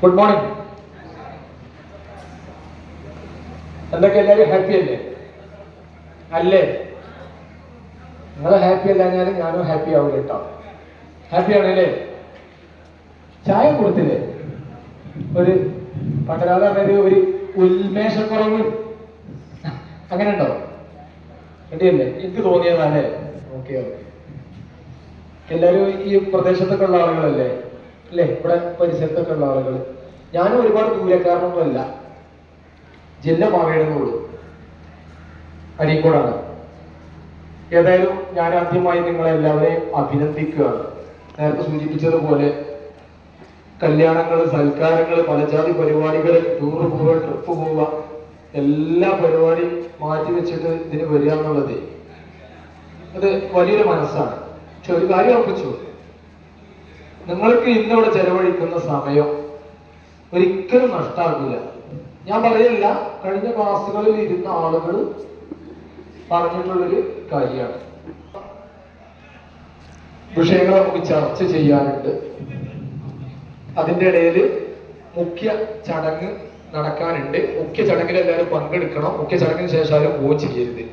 Good morning. എന്തൊക്കെ എല്ലാവരും happy അല്ലേ? അല്ലേ? നിങ്ങൾ ഹാപ്പി അല്ലാഞ്ഞാലും ഞാനും ഹാപ്പി ആവില്ല കേട്ടോ. ഹാപ്പി ആണല്ലേ? ചായ കൊടുത്തില്ലേ? ഒരു പണ്ടരാതെ പറഞ്ഞത് ഒരു ഉന്മേഷക്കുറവ് അങ്ങനെ ഉണ്ടോ? റെഡിയല്ലേ? എനിക്ക് തോന്നിയതല്ലേ? Okay okay. എല്ലാവരും ഈ പ്രദേശത്തൊക്കെ ഉള്ള ആളുകളല്ലേ അല്ലേ? ഇവിടെ പരിസരത്തൊക്കെ ഉള്ള ആളുകൾ. ഞാനും ഒരുപാട് ദൂരക്കാരനൊന്നുമല്ല, ജില്ല മാറിയിടുന്നുള്ളൂ, അരീക്കോടാണ്. ഏതായാലും ഞാൻ ആദ്യമായി നിങ്ങളെല്ലാവരെയും അഭിനന്ദിക്കുകയാണ്. നേരത്തെ സൂചിപ്പിച്ചതുപോലെ കല്യാണങ്ങൾ, സൽക്കാരങ്ങൾ, പലജാതി പരിപാടികൾ, ടൂറ് പോവുക, ട്രിപ്പ് പോവുക, എല്ലാ പരിപാടിയും മാറ്റി വെച്ചിട്ട് ഇതിന് വരിക എന്നുള്ളത് അത് വലിയൊരു മനസ്സാണ്. പക്ഷെ ഒരു കാര്യം ഉറപ്പിച്ചു, നിങ്ങൾക്ക് ഇന്നിവിടെ ചെലവഴിക്കുന്ന സമയം ഒരിക്കലും നഷ്ടാകില്ല. ഞാൻ പറയില്ല, കഴിഞ്ഞ ക്ലാസ്സുകളിൽ ഇരുന്ന ആളുകൾ പറഞ്ഞിട്ടുള്ളൊരു കാര്യമാണ്. വിഷയങ്ങൾ നമുക്ക് ചർച്ച ചെയ്യാനുണ്ട്. അതിൻ്റെ ഇടയിൽ മുഖ്യ ചടങ്ങ് നടക്കാനുണ്ട്. മുഖ്യ ചടങ്ങിൽ എല്ലാവരും പങ്കെടുക്കണം. മുഖ്യ ചടങ്ങിന് ശേഷം ആരും പോവുകയും ചെയ്യരുത്.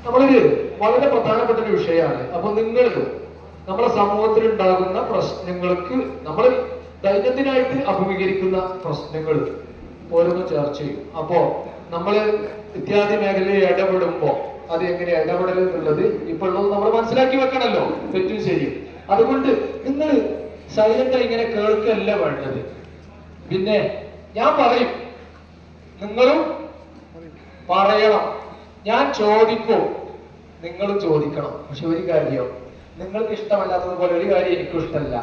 നമ്മളൊരു വളരെ പ്രധാനപ്പെട്ട ഒരു വിഷയമാണ്. അപ്പൊ നിങ്ങൾ നമ്മുടെ സമൂഹത്തിൽ ഉണ്ടാകുന്ന പ്രശ്നങ്ങൾക്ക്, നമ്മൾ ദൈനംദിനായിട്ട് അഭിമുഖീകരിക്കുന്ന പ്രശ്നങ്ങൾ ഓരോന്നും ചർച്ച ചെയ്യും. അപ്പോ നമ്മള് വിദ്യാർത്ഥി മേഖലയിൽ ഇടപെടുമ്പോ അത് എങ്ങനെ ഇടപെടൽ എന്നുള്ളത് ഇപ്പോൾ നമ്മൾ മനസ്സിലാക്കി വെക്കണല്ലോ, തെറ്റും ശരിയും. അതുകൊണ്ട് നിങ്ങൾ സൈലന്റായി ഇങ്ങനെ കേൾക്കല്ല വേണ്ടത്. പിന്നെ ഞാൻ പറയും, നിങ്ങളും പറയണം. ഞാൻ ചോദിക്കും, നിങ്ങളും ചോദിക്കണം. പക്ഷെ ഒരു കാര്യം, നിങ്ങൾക്ക് ഇഷ്ടമല്ലാത്തതുപോലെ ഒരു കാര്യം എനിക്കും ഇഷ്ടമല്ല.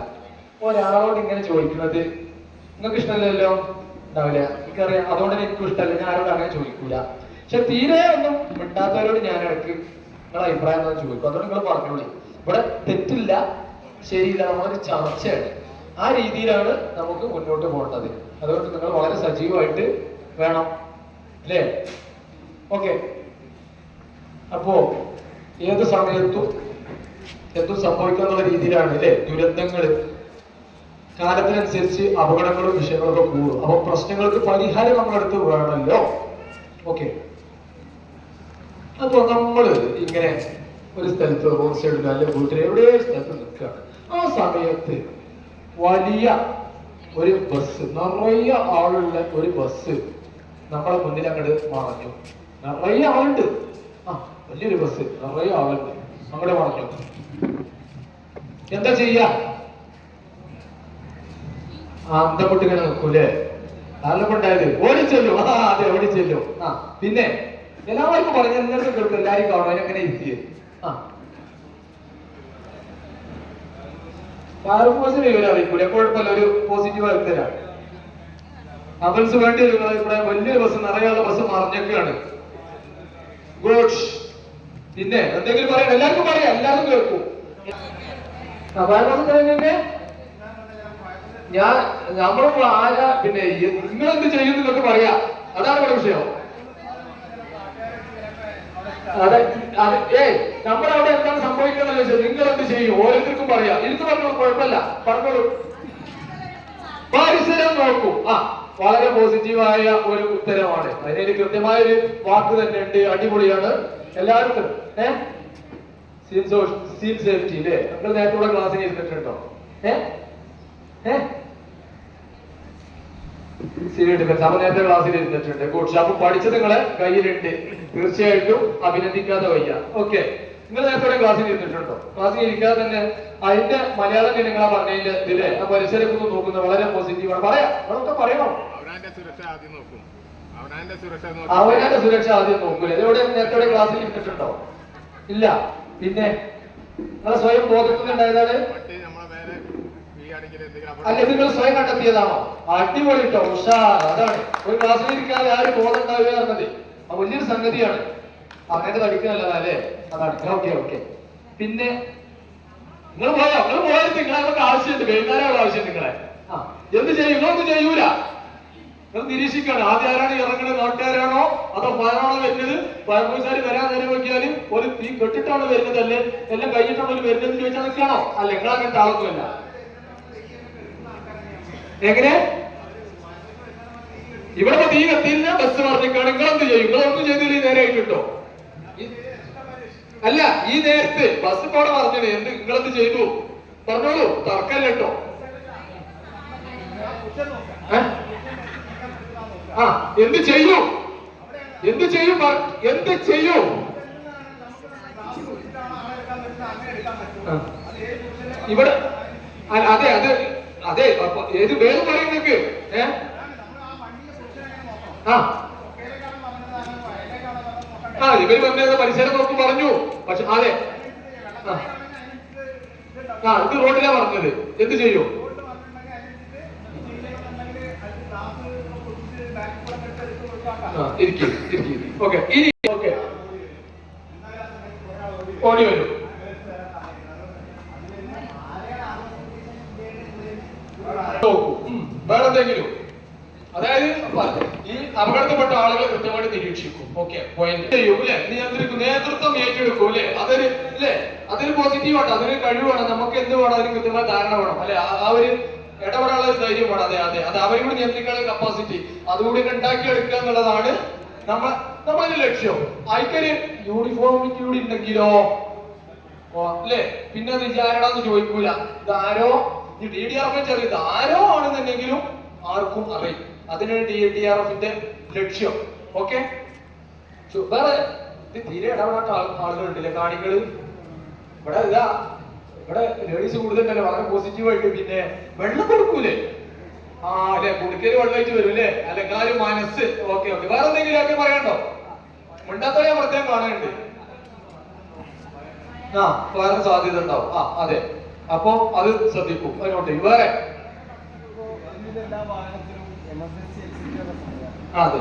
ഒരാളോട് ഇങ്ങനെ ചോദിക്കുന്നത് നിങ്ങൾക്ക് ഇഷ്ടമല്ലല്ലോ, ഉണ്ടാവില്ല. എനിക്കറിയാം, അതുകൊണ്ട് എനിക്കും ഇഷ്ടമല്ല. ഞാൻ ആരോട് അങ്ങനെ ചോദിക്കൂല. പക്ഷെ തീരെ ഒന്നും മിണ്ടാത്തവരോട് ഞാൻ ഇടയ്ക്ക് നിങ്ങളുടെ അഭിപ്രായം എന്താ ചോദിക്കും. അതുകൊണ്ട് നിങ്ങൾ പറഞ്ഞോളി. ഇവിടെ തെറ്റില്ല, ശരിയില്ല, നമ്മളൊരു ചർച്ചയാണ്. ആ രീതിയിലാണ് നമുക്ക് മുന്നോട്ട് പോകേണ്ടത്. അതുകൊണ്ട് നിങ്ങൾ വളരെ സജീവമായിട്ട് വേണം, അല്ലേ? ഓക്കെ. അപ്പോ ഏത് സമയത്തും എന്തും സംഭവിക്കാന്നുള്ള രീതിയിലാണ്, അല്ലേ? ദുരന്തങ്ങള് കാലത്തിനനുസരിച്ച് അപകടങ്ങളും വിഷയങ്ങളൊക്കെ കൂടും. അപ്പൊ പ്രശ്നങ്ങൾക്ക് പരിഹാരം നമ്മളെടുത്ത് വേണമല്ലോ. ഓക്കെ. അപ്പൊ നമ്മള് ഇങ്ങനെ ഒരു സ്ഥലത്ത് റോഡ് സൈഡിൽ അല്ലെ വീട്ടിൽ എവിടെയോ സ്ഥലത്ത് നിൽക്കുകയാണ്. ആ സമയത്ത് വലിയ ഒരു ബസ്, നിറയെ ആളുള്ള ഒരു ബസ് നമ്മളെ മുന്നിൽ അങ്ങോട്ട് മറഞ്ഞു. നിറയെ ആളുണ്ട്. ആ വലിയൊരു ബസ്, നിറയെ ആളുണ്ട്, അങ്ങോട്ട് മറഞ്ഞു. എന്താ ചെയ്യാ? അന്തപ്പെട്ട് ഇങ്ങനെ നിൽക്കൂലേ? കാരണം ഉണ്ടായത് ഓടിച്ചല്ലോ. ആ അതെ, ഓടിച്ചല്ലോ. ആ പിന്നെ എല്ലാവർക്കും പറഞ്ഞു, എല്ലാവർക്കും കേൾക്കും, എല്ലാവരും കാണും. അതിനെങ്ങനെ ഇരുത്തിയത്? ആ ഫയർഫോഴ്സിനെ വിവരം അറിയിക്കൂല, കുഴപ്പമില്ല, ഒരു പോസിറ്റീവ് ആയിത്തരാം. ആംബുലൻസ് വേണ്ടി വരും. ഇവിടെ വലിയൊരു ബസ്, നിറയുള്ള ബസ് മറിഞ്ഞൊക്കെയാണ്. ഗുഡ്. പിന്നെ എന്തെങ്കിലും പറയാം? എല്ലാവർക്കും പറയാം, എല്ലാവരും കേൾക്കും. ഫയർഫോഴ്സ് കഴിഞ്ഞെ നമ്മളിപ്പോൾ ആരാ, പിന്നെ നിങ്ങളെന്ത് ചെയ്യും എന്നൊക്കെ പറയാം. അതാണ് ഇവിടെ വിഷയം. അതെ, നമ്മുടെ അവിടെ എന്താണ് സംഭവിക്കുന്നത് ചോദിച്ചാൽ നിങ്ങൾ എന്ത് ചെയ്യും? ഓരോരുത്തർക്കും പറയാം. എനിക്ക് പറഞ്ഞോളൂ, കുഴപ്പമില്ല, പറഞ്ഞോളൂ. പരിസരം നോക്കും. ആ വളരെ പോസിറ്റീവായ ഒരു ഉത്തരമാണ്. അതിനൊരു കൃത്യമായ ഒരു വാക്ക് തന്നെ ഉണ്ട്. അടിപൊളിയാണ്. എല്ലാവർക്കും സീൻ സേഫ്റ്റി അല്ലേ? നിങ്ങൾ നേരത്തെ കൂടെ ക്ലാസ്സിൽ ഇരുന്നിട്ടുണ്ടോ? അപ്പൊ നേരത്തെ ക്ലാസ്സിൽ ഇരുന്നിട്ടുണ്ട്. ഗുഡ്. അപ്പൊ പഠിച്ചത് നിങ്ങളെ കയ്യിലുണ്ട്, തീർച്ചയായിട്ടും അഭിനന്ദിക്കാതെ വയ്യ. ഓക്കെ. നിങ്ങൾ നേരത്തെ ക്ലാസ്സിൽ ഇരുന്നിട്ടുണ്ടോ? ക്ലാസ്സിൽ ഇരിക്കാതെ തന്നെ അതിന്റെ മലയാളം നിങ്ങളാ പറഞ്ഞതിന്റെ ഇതിലെ ആ പരിസരമൊക്കെ നോക്കുന്നത് വളരെ പോസിറ്റീവാണ്. പറയാം, നമ്മളൊക്കെ പറയണം. അവനാന്റെ സുരക്ഷ ആദ്യം നോക്കൂല. ഇതെവിടെ നേരത്തെ ക്ലാസ്സിൽ ഇരുന്നിട്ടുണ്ടോ? ഇല്ല. പിന്നെ നിങ്ങളെ സ്വയം ബോധത്തിലുണ്ടായതാണ് അല്ലെ? നിങ്ങൾ സ്വയം കണ്ടെത്തിയതാണോ? അടിപൊളി കേട്ടോ, ഉഷാർ. അതാണ് ഒരു ക്ലാസ്സിൽ ഇരിക്കാതെ ആരും ബോധം ഉണ്ടാവുക പറഞ്ഞത്. ആ വലിയൊരു സംഗതിയാണ്. അങ്ങനെ പഠിക്കുന്നല്ല അല്ലേ? അതാണ്. Okay okay. പിന്നെ നിങ്ങൾ പോയാൽ നിങ്ങളെ ആവശ്യമുണ്ട്, വൈകുന്നേരം ആവശ്യം നിങ്ങളെ. ആ എന്ത് ചെയ്യും? നിങ്ങളൊന്നും ചെയ്യൂല. നിങ്ങൾ നിരീക്ഷിക്കണം. ആദ്യം ആരാണ് ഇറങ്ങുന്നത്? നാട്ടുകാരാണോ അതോ ഫയറാണോ വരുന്നത്? ഫയർഫോഴ്സുകാർ വരാൻ നേരം നോക്കിയാലും ഒരു തീ കെട്ടിട്ടാണ് വരുന്നത്, അല്ലേ എല്ലാം കഴിഞ്ഞിട്ടാണ് വരുന്നത് ചോദിച്ചാൽ നിൽക്കണോ? അല്ല, നിങ്ങൾ അങ്ങനത്തെ ആളൊന്നുമല്ല. എങ്ങനെ ഇവിടെ തീ കത്തിയില്ല, ബസ് പറഞ്ഞിക്കാണ്. നിങ്ങളെന്ത് ചെയ്യും? നിങ്ങളൊന്നും ചെയ്തില്ല, നേരെയായിട്ടുണ്ടോ? അല്ല, ഈ നേരത്ത് ബസ് ഇപ്പൊ അവിടെ പറഞ്ഞത് എന്ത് നിങ്ങളെന്ത് ചെയ്തു പറഞ്ഞോളൂ, തർക്കല്ല കേട്ടോ. ആ എന്ത് ചെയ്യൂ, എന്ത് ചെയ്യും, എന്ത് ചെയ്യൂ? ഇവിടെ അതെ അതെ അതെ, ഏത് വേഗം പറയും നിങ്ങൾക്ക്. ആ ഇവര് വന്നത് പരിസരം നോക്കി പറഞ്ഞു. പക്ഷെ അതെ ഇത് റോഡിലാ പറഞ്ഞത്. എന്ത് ചെയ്യൂ? ഇരിക്കും ഇരിക്കും. ഓക്കെ, ഇനി ഓക്കെ ഓടി വരും. വേറെന്തെങ്കിലും? അതായത് ഈ അപകടത്തിൽപ്പെട്ട ആളുകളെ കൃത്യമായിട്ട് നിരീക്ഷിക്കും. ഓക്കെ, പോയിന്റ് ചെയ്യും അല്ലെ, നിയന്ത്രിക്കും, നേതൃത്വം ഏറ്റെടുക്കും അല്ലെ. അതൊരു അല്ലെ, അതൊരു പോസിറ്റീവാണ്, അതൊരു കഴിവാണ്. നമുക്ക് എന്ത് വേണം? അതിന് കൃത്യമായ ധാരണ വേണം അല്ലെ, ആ ഒരു ഇടപെടാനുള്ള ഒരു ധൈര്യം വേണം. അതെ അതെ അതെ, അവരെ കൂടി നിയന്ത്രിക്കാനുള്ള കപ്പാസിറ്റി അതുകൂടി ഉണ്ടാക്കിയെടുക്കുക എന്നുള്ളതാണ് നമ്മളെ ലക്ഷ്യം. അതിക്കൊരു യൂണിഫോമിറ്റി കൂടി ഉണ്ടെങ്കിലോ അല്ലെ, പിന്നെ അത് വിചാരണമെന്ന് ചോദിക്കൂല. ഇതാരോ DDRF ചെറിയ ഇതാരോ ആണെന്നുണ്ടെങ്കിലും ആർക്കും അറിയും. അതിനാണ് DDRFന്റെ ലക്ഷ്യം. ഓക്കെ, വേറെ ഇത് തീരെ ഇടപെടാത്ത ആളുകളുണ്ടല്ലേ, കാണികള്. ഇവിടെ ഇതാ, ഇവിടെ ലേഡീസ് കൂടുതലല്ലേ, വളരെ പോസിറ്റീവായിട്ട്. പിന്നെ വെള്ളം കൊടുക്കൂലേ? ആ അല്ലെ, കുടിക്കല് വെള്ളമായിട്ട് വരും അല്ലേ, അല്ലെങ്കിലും മനസ്സ്. ഓക്കെ ഓക്കെ, വേറെ എന്തെങ്കിലും ഒക്കെ പറയണ്ടോ? മിണ്ടാത്തവരെ പ്രത്യേകം കാണുന്നുണ്ട്. വേറെ സാധ്യത ഉണ്ടാവും. അതെ, അപ്പൊ അത് ശ്രദ്ധിക്കും. അതിനോട്ട് വേറെ അതെ.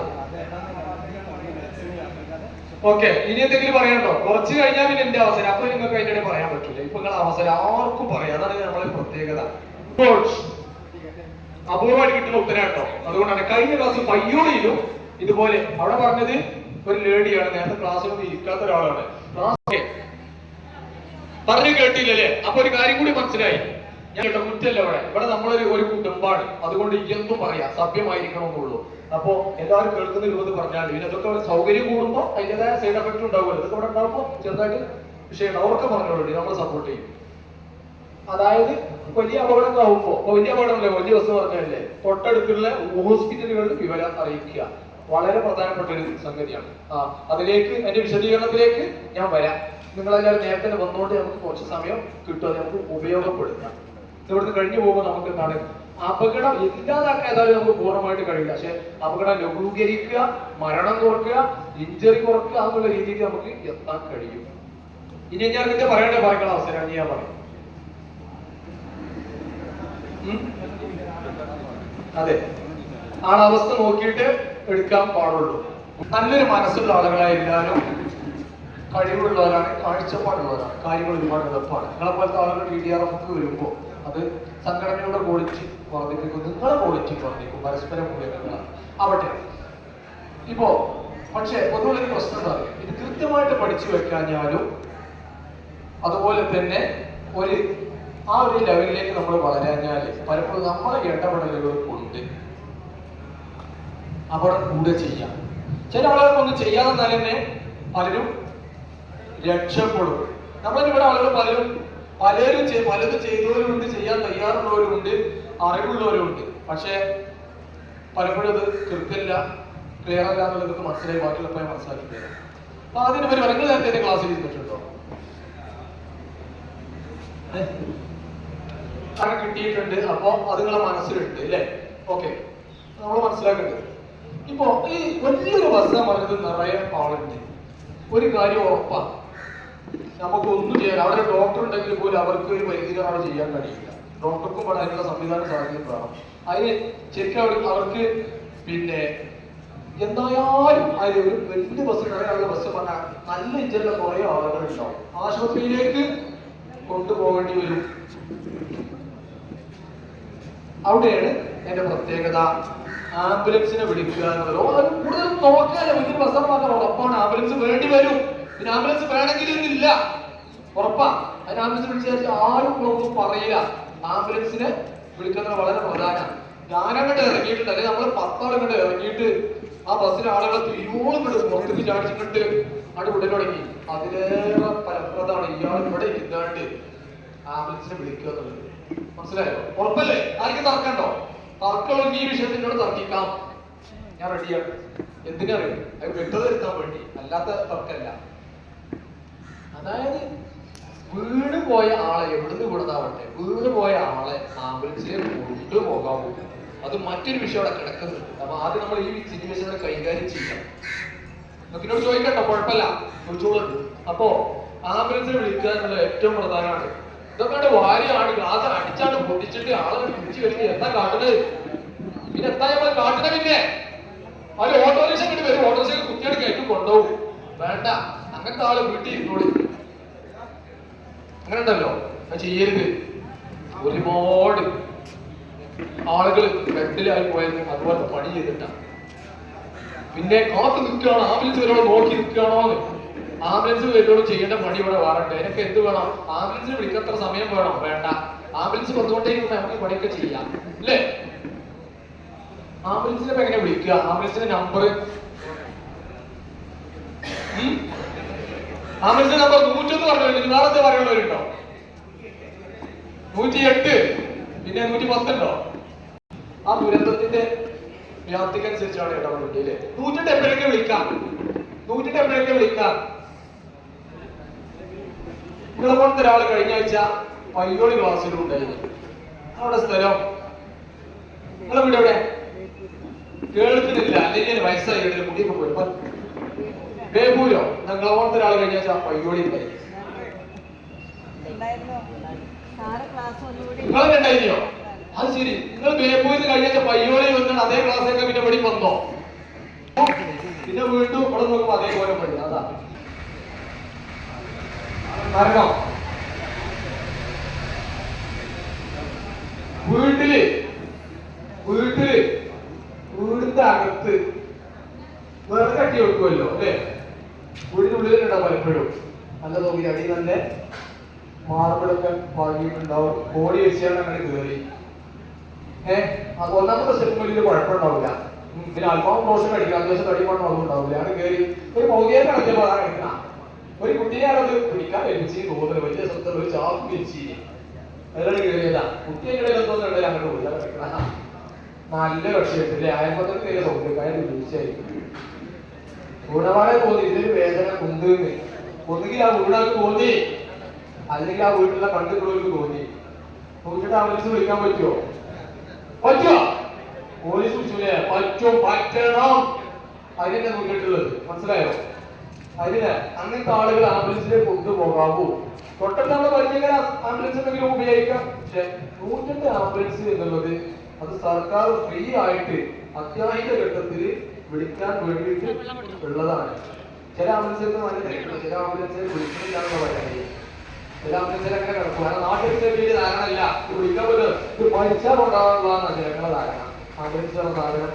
ഓക്കെ, ഇനി എന്തെങ്കിലും പറയണ്ടോ? കുറച്ച് കഴിഞ്ഞാൽ പിന്നെ എന്റെ അവസരം. അപ്പൊ നിങ്ങൾക്ക് അതിന്റെ ഇടയിൽ പറയാൻ പറ്റില്ല. ഇപ്പൊ നിങ്ങളുടെ അവസരം ആർക്കും പറയാം. അതാണ് നമ്മളെ പ്രത്യേകത. അപൂർവമായിട്ട് കിട്ടുന്ന ഉത്തരം കേട്ടോ. അതുകൊണ്ടാണ് കഴിഞ്ഞ ക്ലാസ് പയ്യോളിയിലും ഇതുപോലെ അവിടെ പറഞ്ഞത് ഒരു ലേഡിയാണ്, നേരത്തെ ക്ലാസ്സിലൊന്നും ഇരിക്കാത്ത ഒരാളാണ്. പറഞ്ഞു കേട്ടില്ലല്ലേ? അപ്പൊ ഒരു കാര്യം കൂടി മനസ്സിലായി. ഞാൻ കേട്ടോ, കുറ്റല്ല ഇവിടെ നമ്മളൊരു കുടുംബാണ്. അതുകൊണ്ട് എന്തും പറയാം, സഭ്യമായിരിക്കണമെന്നുള്ളൂ. അപ്പൊ എല്ലാവരും കേൾക്കുന്ന രൂപത്തിൽ പറഞ്ഞാൽ ഇതിനൊക്കെ സൗകര്യം കൂടുമ്പോ അതിൻ്റെതായ സൈഡ് എഫക്ട് ഉണ്ടാവുമല്ലോ. ഇതൊക്കെ ഇവിടെ ഉണ്ടാവുമ്പോ ചെറുതായിട്ട് വിഷയം അവർക്ക് പറഞ്ഞോളൂ, നമ്മൾ സപ്പോർട്ട് ചെയ്യും. അതായത് വലിയ അപകടങ്ങളാവുമ്പോ, വലിയ അപകടമല്ലേ, വലിയ ബസ് പറഞ്ഞല്ലേ, തൊട്ടടുത്തുള്ള ഹോസ്പിറ്റലുകളിൽ വിവരം അറിയിക്കുക വളരെ പ്രധാനപ്പെട്ട ഒരു സംഗതിയാണ്. അതിലേക്ക്, അതിന്റെ വിശദീകരണത്തിലേക്ക് ഞാൻ വരാം. നിങ്ങളെല്ലാവരും നേരത്തെ വന്നുകൊണ്ട് നമുക്ക് കുറച്ച് സമയം കിട്ടും, അത് നമുക്ക് ഉപയോഗപ്പെടുത്താം. ഇവിടുന്ന് കഴിഞ്ഞു പോകുമ്പോൾ നമുക്ക് എന്താണ്, അപകടം ഇല്ലാതാക്കാൻ ഏതായാലും നമുക്ക് പൂർണ്ണമായിട്ട് കഴിയില്ല. പക്ഷെ അപകടം ലഘൂകരിക്കുക, മരണം കുറയ്ക്കുക, ഇഞ്ചറി കുറയ്ക്കുക എന്നുള്ള രീതിയിൽ നമുക്ക് എത്താൻ കഴിയും. ഇനി ഞാൻ ഇതിന്റെ പറയേണ്ട പറയുന്ന അവസരം ഞാൻ പറയും. അതെ, ആളവസ്ഥ നോക്കിയിട്ട് എടുക്കാൻ പാടുള്ളൂ. നല്ലൊരു മനസ്സുള്ള ആളുകളായ എല്ലാവരും കഴിവുള്ളവരാണ്, കാഴ്ചപ്പാടുള്ളവരാണ്, കാര്യങ്ങൾ ഒരുപാട് എളുപ്പമാണ്. നിങ്ങളെ പോലത്തെ ആളുകൾ DDRF വരുമ്പോൾ അത് സംഘടനയുടെ ക്വാളിറ്റി വർദ്ധിപ്പിക്കും, നിങ്ങളെ ക്വാളിറ്റി വർദ്ധിക്കും, പരസ്പരം മൂല്യങ്ങളാണ് ആവട്ടെ. ഇപ്പോ പക്ഷെ പൊതുവൊരു പ്രശ്നം എന്താ, ഇത് കൃത്യമായിട്ട് പഠിച്ചു വെക്കാഞ്ഞാലും അതുപോലെ തന്നെ ആ ഒരു ലെവലിലേക്ക് നമ്മൾ വളരാഞ്ഞാല് പലപ്പോഴും നമ്മളെ ഇടപെടലുകൾ കൊണ്ട് അവിടെ കൂടെ ചെയ്യാം. ചില ആളുകൾക്കൊന്നും ചെയ്യാതെ തന്നെ പലരും രക്ഷപ്പെടും. നമ്മളിവിടെ ആളുകൾ പലരും പലതും ചെയ്തവരുമുണ്ട്, ചെയ്യാൻ തയ്യാറുള്ളവരുമുണ്ട്, അറിവുള്ളവരുമുണ്ട്. പക്ഷെ പലപ്പോഴും അത് കൃത്യമില്ല, ക്ലിയർ അല്ല എന്നുള്ളത് മനസ്സിലായി, ബാക്കിയുള്ളപ്പോൾ മനസ്സിലാക്കി തരാം. അപ്പൊ അതിന് ഒരു നിങ്ങൾ നേരത്തെ ക്ലാസ്സിൽ ഇരുന്നിട്ടുണ്ടോ? അങ്ങനെ കിട്ടിയിട്ടുണ്ട്. അപ്പൊ അത് നിങ്ങളെ മനസ്സിലുണ്ട് അല്ലേ? ഓക്കെ, നമ്മൾ മനസ്സിലാക്കേണ്ടത് ഇപ്പോ ഈ വലിയൊരു ബസ് പറഞ്ഞത് നിറയെ ആളുണ്ട്. ഒരു കാര്യം ഉറപ്പാണ്, നമുക്ക് ഒന്നും ചെയ്യാൻ, അവിടെ ഡോക്ടർ ഉണ്ടെങ്കിൽ പോലും അവർക്ക് ഒരു പരിധിയിലാണ് ചെയ്യാൻ കഴിയില്ല. ഡോക്ടർക്കും ഇവിടെ അതിനുള്ള സംവിധാനം സാധ്യത വേണം. അതിന് ശരിക്കും അവർക്ക് പിന്നെ എന്തായാലും അതിൽ ഒരു വലിയ ബസ്, നിറയുള്ള ബസ് പറഞ്ഞാൽ നല്ല ഇഞ്ചറിലെ കുറെ ആളുകൾ ഉണ്ടാവും. ആശുപത്രിയിലേക്ക് കൊണ്ടുപോകേണ്ടി വരും. അവിടെയാണ് എന്റെ പ്രത്യേകത. ആംബുലൻസിനെ വിളിക്കുക എന്നുള്ളത് കൂടുതൽ നോക്കാതെ വലിയ ബസ് മാത്രം ഉറപ്പാണ് ആംബുലൻസ് വേണ്ടി വരും. പിന്നെ ആംബുലൻസ് വേണമെങ്കിലില്ല, ഉറപ്പാ. അതിന് ആംബുലൻസ് വിളിച്ചാൽ ആരും ഒന്നും പറയില്ല. ആംബുലൻസിനെ വിളിക്കുന്നത് വളരെ പ്രധാനമാണ്. ഞാനങ്ങോട്ട് ഇറങ്ങിയിട്ടുണ്ട്, അല്ലെങ്കിൽ നമ്മള് 10 ആളുകൊണ്ട് ഇറങ്ങിയിട്ട് ആ ബസ്സിലെ ആളുകളെ തിരുവോളം കൊണ്ട് പുറത്തേക്ക് ചാടിച്ചിട്ട് അവിടെ വിടൽ തുടങ്ങി. അതിലേറെ ഫലപ്രദമാണ് ഇയാൾ ഇവിടെ ഇരുന്നാണ്ട് ആംബുലൻസിനെ വിളിക്കുക എന്നുള്ളത്. മനസ്സിലായോ? ഉറപ്പല്ലേ? ആർക്കും തർക്കണ്ടോ? തർക്കമുള്ള ഈ വിഷയത്തിനോട് തർക്കിക്കാം, ഞാൻ റെഡിയാണ്. എന്തിനറിയും? അത് വ്യക്തത വരുത്താൻ വേണ്ടി, അല്ലാത്ത തർക്കല്ല. അതായത് വീണ് പോയ ആളെ എവിടുന്ന് വീണതാവട്ടെ, വീണ് പോയ ആളെ ആംബുലൻസിലേക്ക് കൊണ്ടുപോകാവൂ. അത് മറ്റൊരു വിഷയം അവിടെ കിടക്കുന്നുണ്ട്. അപ്പൊ ആദ്യം നമ്മൾ ഈ സിറ്റുവേഷനെ കൈകാര്യം ചെയ്യാം. നമുക്കിനോട് ചോദിക്കട്ടോ, കുഴപ്പമില്ല, ചോദിച്ചോളുണ്ട്. അപ്പോ ആംബുലൻസിനെ വിളിക്കുക എന്നുള്ള ഏറ്റവും പ്രധാനമാണ്. ഇതൊക്കെ വാരിയാണ് ഗ്ലാസ് അടിച്ചാണ് പൊട്ടിച്ചിട്ട് ആളെ പിടിച്ചു വരുന്നത്. എന്താ കാട്ടുന്നത്? പിന്നെ എന്താ നമ്മൾ കാട്ടുന്നത്? പിന്നെ അതിൽ ഓട്ടോറിക്ഷ കിട്ടി വരും, ഓട്ടോറിക്ഷ കുട്ടിയാണ് കയറ്റി കൊണ്ടുപോകും. വേണ്ട, അങ്ങനത്തെ ആള് വീട്ടിൽ ഇരുന്നോളി. അങ്ങനെ ഉണ്ടല്ലോ, അത് ചെയ്യരുത്. ഒരുപാട് ആളുകൾ ബെഡിലായി പോയത് അതുപോലത്തെ പണി ചെയ്തിട്ടാണ്. പിന്നെ കാത്തു നിൽക്കുകയാണോ, ആംബുലൻസ് വരുമ്പോൾ നോക്കി നിൽക്കുകയാണോ എന്ന്. ആംബുലൻസ് വരുമ്പോൾ ചെയ്യേണ്ട പണി ഇവിടെ വേറണ്ട്. എനിക്ക് എന്ത് വേണം? ആംബുലൻസിന് വിളിക്കത്ര സമയം വേണം? വേണ്ട. ആംബുലൻസ് വന്നുകൊണ്ടേ നമുക്ക് പണിയൊക്കെ ചെയ്യാം, അല്ലേ? ആംബുലൻസിനെ ഇപ്പൊ എങ്ങനെ വിളിക്കുക? ആംബുലൻസിന്റെ നമ്പർ, ആംബുലൻസിന്റെ നമ്പർ 101 പറഞ്ഞിട്ടുണ്ട്. നാളത്തെ പറയുന്നവരുണ്ടോ? 108, പിന്നെ 110 ഉണ്ടോ? ആ ദുരന്തത്തിന്റെ വ്യാപ്തിക്കനുസരിച്ചാണ് ഇടപെടേണ്ടത്, അല്ലേ? 108 എപ്പോഴൊക്കെ വിളിക്കാം, 108 എപ്പോഴൊക്കെ വിളിക്കാം. നിങ്ങളെ പോലത്തെ ഒരാൾ കഴിഞ്ഞ ആഴ്ച പയ്യോളി ക്ലാസ്സിലും ഉണ്ടായിരുന്നു. അവിടെ സ്ഥലം, നിങ്ങളെ വീട് എവിടെ? കേൾക്കുന്നില്ല, അല്ലെങ്കിൽ വയസ്സായി മുടിയൊക്കെ പോയി ബേബൂരോ. നിങ്ങളെ പോലത്തെ ഒരാൾ കഴിഞ്ഞ ആഴ്ച പയ്യോളി ഉണ്ടായി. നിങ്ങളുണ്ടായിരുന്നോ? അത് ശരി. നിങ്ങൾ ബേബൂരിൽ കഴിഞ്ഞ പയ്യോളി വന്നാണ് അതേ ക്ലാസ്സൊക്കെ പിന്നെ ഇവിടെ വന്നോ? പിന്നെ വീണ്ടും ഇവിടെ നോക്കുമ്പോ അതേപോലെ പണി. അതാ കാരണം വീടിന്റെ അകത്ത് വേറെ കട്ടി വെക്കുമല്ലോ, അല്ലേ? വീടിനുള്ളിലുണ്ടാവും പലപ്പോഴും നല്ല തോന്നി അടി നല്ല മാർബിളൊക്കെ വാങ്ങിയിട്ടുണ്ടാവും. കോടി വെച്ചാണ് അങ്ങനെ കയറി. ഒന്നാമത്തെ സ്റ്റെപ്പ് വലിയ കുഴപ്പമുണ്ടാവില്ല. പിന്നെ അല്പം ദോഷം കഴിക്കാം, അത്യാവശ്യം തടിമണ്ണോ ഒന്നും ഉണ്ടാവില്ല. അത് കയറി ഒരു പൗതിയെ കളിച്ചപ്പോ അതാണ് കഴിക്കുന്ന ഒരു കുട്ടിയെ അത് പിടിക്കാൻ ഏൽപ്പിച്ച് തോന്നുന്നു. വലിയ സ്വന്തം ഒരു ചാക്ക് വെച്ച് അതിലാണ് കയറിയതാ. കുട്ടിയുടെ തോന്നുന്നുണ്ട് അങ്ങോട്ട് പോയി കളിക്കണ. നല്ല കക്ഷിയിട്ടില്ലേ? അയൽപ്പത്തിന് കയറിയ സൗകര്യക്കാരെ വിളിച്ചായിരിക്കും. ഗുണവാളെ തോന്നി ഇതിന് വേദന ഉണ്ട്. ഒന്നുകിൽ ആ വീടാൾക്ക് തോന്നി, അല്ലെങ്കിൽ ആ വീട്ടിലുള്ള കണ്ടുപിടികൾക്ക് തോന്നി. നോക്കിയിട്ട് ആംബുലൻസ് വിളിക്കാൻ പറ്റുമോ? പറ്റുമോ? പോലീസ് വിളിച്ചൂലേ? പറ്റും, പറ്റണം. അതിനെ നോക്കിയിട്ടുള്ളത് മനസ്സിലായോ? അതിന് അങ്ങനത്തെ ആളുകൾ ആംബുലൻസിലേക്ക് കൊണ്ടുപോകാവൂ. തൊട്ടടുത്ത് നമ്മുടെ പരിചയക്കാർ ആംബുലൻസ് എന്തെങ്കിലും ഉപയോഗിക്കാം. പക്ഷെ 108 ആംബുലൻസ് എന്നുള്ളത് അത് സർക്കാർ ഫ്രീ ആയിട്ട് അത്യാഹിത ഘട്ടത്തിൽ വിളിക്കാൻ വേണ്ടിയിട്ട് ഉള്ളതാണ്. ചില ആംബുലൻസിൽ നല്ല തിരക്കുണ്ട്, ചില ആംബുലൻസിൽ വിളിക്കുന്നില്ലാന്ന് പറയാൻ. ചില ആംബുലൻസിൽ അങ്ങനെ കിടക്കും. കാരണം നാട്ടിൽ വലിയ ധാരണയല്ല, വിളിക്കാൻ പറ്റും. ഇത് മരിച്ചാൽ കൊണ്ടാകാനുള്ളതാണ് ജനങ്ങളുടെ ധാരണ. ആംബുലൻസ് സാധനം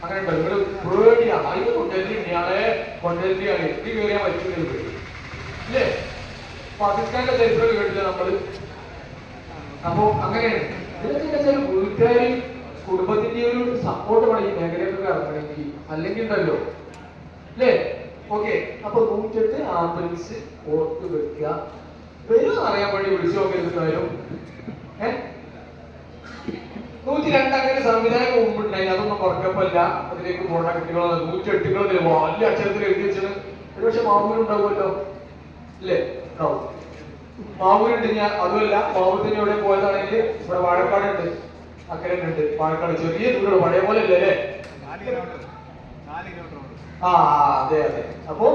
അങ്ങനെ ഉണ്ട്. നിങ്ങൾ പേടിയാണ്, ഇത് കൊണ്ടുവരികയാളെ കൊണ്ടുവരികയാണ്, എത്തി കയറിയാൽ മരിക്കുന്നത് പേടി, ഇല്ലേ? പാകിസ്ഥാനിലെ ചരിത്രം കേട്ടില്ല നമ്മള്. അപ്പൊ അങ്ങനെയാണ്. ഇതിനൊക്കെ ചില വീട്ടുകാരി കുടുംബത്തിന്റെ ഒരു സപ്പോർട്ട് വേണം ഈ മേഖലയിലൊക്കെ ഇറങ്ങണമെങ്കിൽ. അല്ലെങ്കിൽ ഉണ്ടല്ലോ, അല്ലേ? ഓക്കെ. അപ്പൊ 108 ആംബുലൻസ് ഓർത്ത് വെക്കുക. വരും അറിയാൻ വേണ്ടി വിളിച്ചു നോക്കരുതായാലും. 102 അങ്ങനെ സംവിധാനം മുമ്പുണ്ടായി. അതൊന്നും കുറക്കപ്പല്ല, അതിലേക്ക് പോകേണ്ട കുട്ടികളോ 108 വലിയ അക്ഷരത്തിൽ എഴുതി വെച്ചത്. ഒരുപക്ഷെ മാവൂരുണ്ടാവുമല്ലോ, അല്ലേ? ഉണ്ടാവും. മാവൂരുണ്ട്. ഞാൻ അതുമല്ല, മാവൂരത്തിന് എവിടെ പോയതാണെങ്കിൽ ഇവിടെ വാഴക്കാട് ഉണ്ട്, അക്കരെ ഉണ്ട്. വാഴക്കാട് ചെറിയ ദൂരം, പഴയ പോലെ അല്ലേ, അല്ലേ? ആ അതെ അതെ. അപ്പോ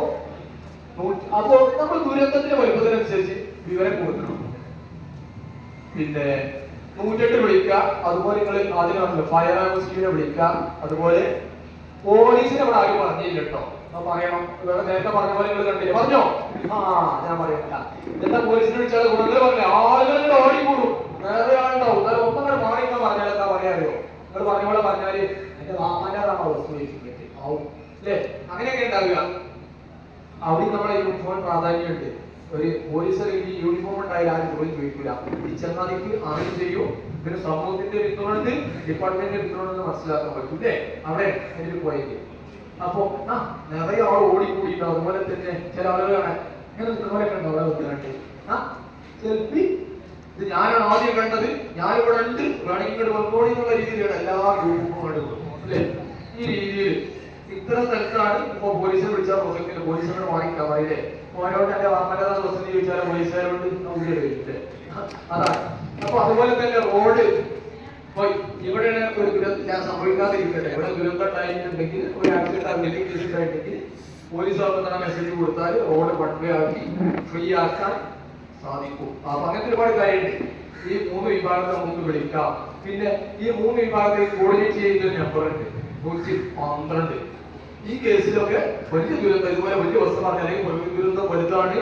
നമ്മൾ ദുരന്തത്തിന്റെ വലുപ്പത്തിനനുസരിച്ച് വിവരം കൊടുക്കണം. പിന്നെ 108 വിളിക്കുക. അതുപോലെ നിങ്ങൾ ആദ്യം ഫയർ ആൻഡ് റെസ്ക്യൂവിനെ വിളിക്കുക. അതുപോലെ പോലീസിനെ ഇവിടെ ആരും പറഞ്ഞില്ല കേട്ടോ, പറയണം. നേരത്തെ പറഞ്ഞ പോലെ നിങ്ങൾ കണ്ടില്ലേ? പറഞ്ഞോ? ഞാൻ പറയണ്ട. എന്താ പോലീസിനെ വിളിച്ചാൽ ഗുണങ്ങൾ പറഞ്ഞ ആളുകളുടെ ഓടിക്കൂടും. വേറെ ആളുണ്ടാവും. എന്നാലും ഒന്നങ്ങനെ മാറിയെന്ന് പറഞ്ഞാൽ എന്താ പറയാറിയോ? നിങ്ങൾ പറഞ്ഞ പോലെ പറഞ്ഞാല് എന്റെ മാമാനാറാണോ ആവും, അല്ലേ? അങ്ങനെയൊക്കെ ഉണ്ടാവുക. അവിടെ നമ്മളെ യൂണിഫോം പ്രാധാന്യമുണ്ട്. ഒരു പോലീസ് ഈ യൂണിഫോം ഉണ്ടായാലും ആരും ജോലി ചോദിക്കില്ല. ഈ ചങ്ങാതിക്ക് ആരും ചെയ്യും. പിന്നെ സമൂഹത്തിന്റെ പിന്തുണ ഡിപ്പാർട്ട്മെന്റിന്റെ പിന്തുണ മനസ്സിലാക്കാൻ പറ്റൂല്ലേ? അവിടെ എനിക്ക് പോയെങ്കിൽ അപ്പൊ നിറയെ ആൾ ഓടിക്കൂടിയിട്ടുണ്ടാവും. അതുപോലെ തന്നെ ചില ആളുകളാണ് ഇങ്ങനെ നിൽക്കുന്നവരൊക്കെ ഉണ്ടോ അവിടെ വെക്കുന്നുണ്ട്. സെൽഫി ഇത് ഞാനാണ് ആദ്യം കണ്ടത്, ഞാനിവിടെ ഉണ്ട്, വേണമെങ്കിൽ ഇങ്ങോട്ട് വന്നോളി എന്നുള്ള രീതിയിലാണ് എല്ലാ ഗ്രൂപ്പും കണ്ടുപോകും അല്ലേ? ഈ രീതിയിൽ ഇത്തരം സ്ഥലത്താണ് ഇപ്പൊ പോലീസിനെ വിളിച്ചാൽ പ്രസക്തില്ല. പോലീസിനോട് വാങ്ങിക്കാൻ പറയില്ലേ? ഓരോട്ട് എന്റെ വാങ്ങാൻ പ്രശ്നം ചോദിച്ചാൽ പോലീസുകാരോട് ഊരിയില്ലേ? അതാണ്. അപ്പൊ അതുപോലെ തന്നെ റോഡ് ഇവിടെയാണ് ഒരു ദുരന്തം സംഭവിക്കാതിരിക്കട്ടെ. ഇവിടെ ദുരന്തം ഉണ്ടായിട്ടുണ്ടെങ്കിൽ, ഒരു ആക്സിഡന്റ് ആയിട്ടുണ്ടെങ്കിൽ പോലീസ് ആകുന്ന മെസ്സേജ് കൊടുത്താൽ റോഡ് വൺവേ ആക്കി ഫ്രീ ആക്കാൻ സാധിക്കും. അപ്പൊ അങ്ങനത്തെ ഒരുപാട് കാര്യമുണ്ട്. ഈ 3 വിഭാഗത്തെ നമുക്ക് വിളിക്കാം. പിന്നെ ഈ 3 വിഭാഗത്തെ കോർഡിനേറ്റ് ചെയ്യുന്ന നമ്പർ ഉണ്ട് 112. ഈ കേസിലൊക്കെ വലിയ ദുരന്തം ഇതുപോലെ വലിയ വസ്തു പറഞ്ഞ അല്ലെങ്കിൽ വലിയ ദുരന്തം വലുതാണ്,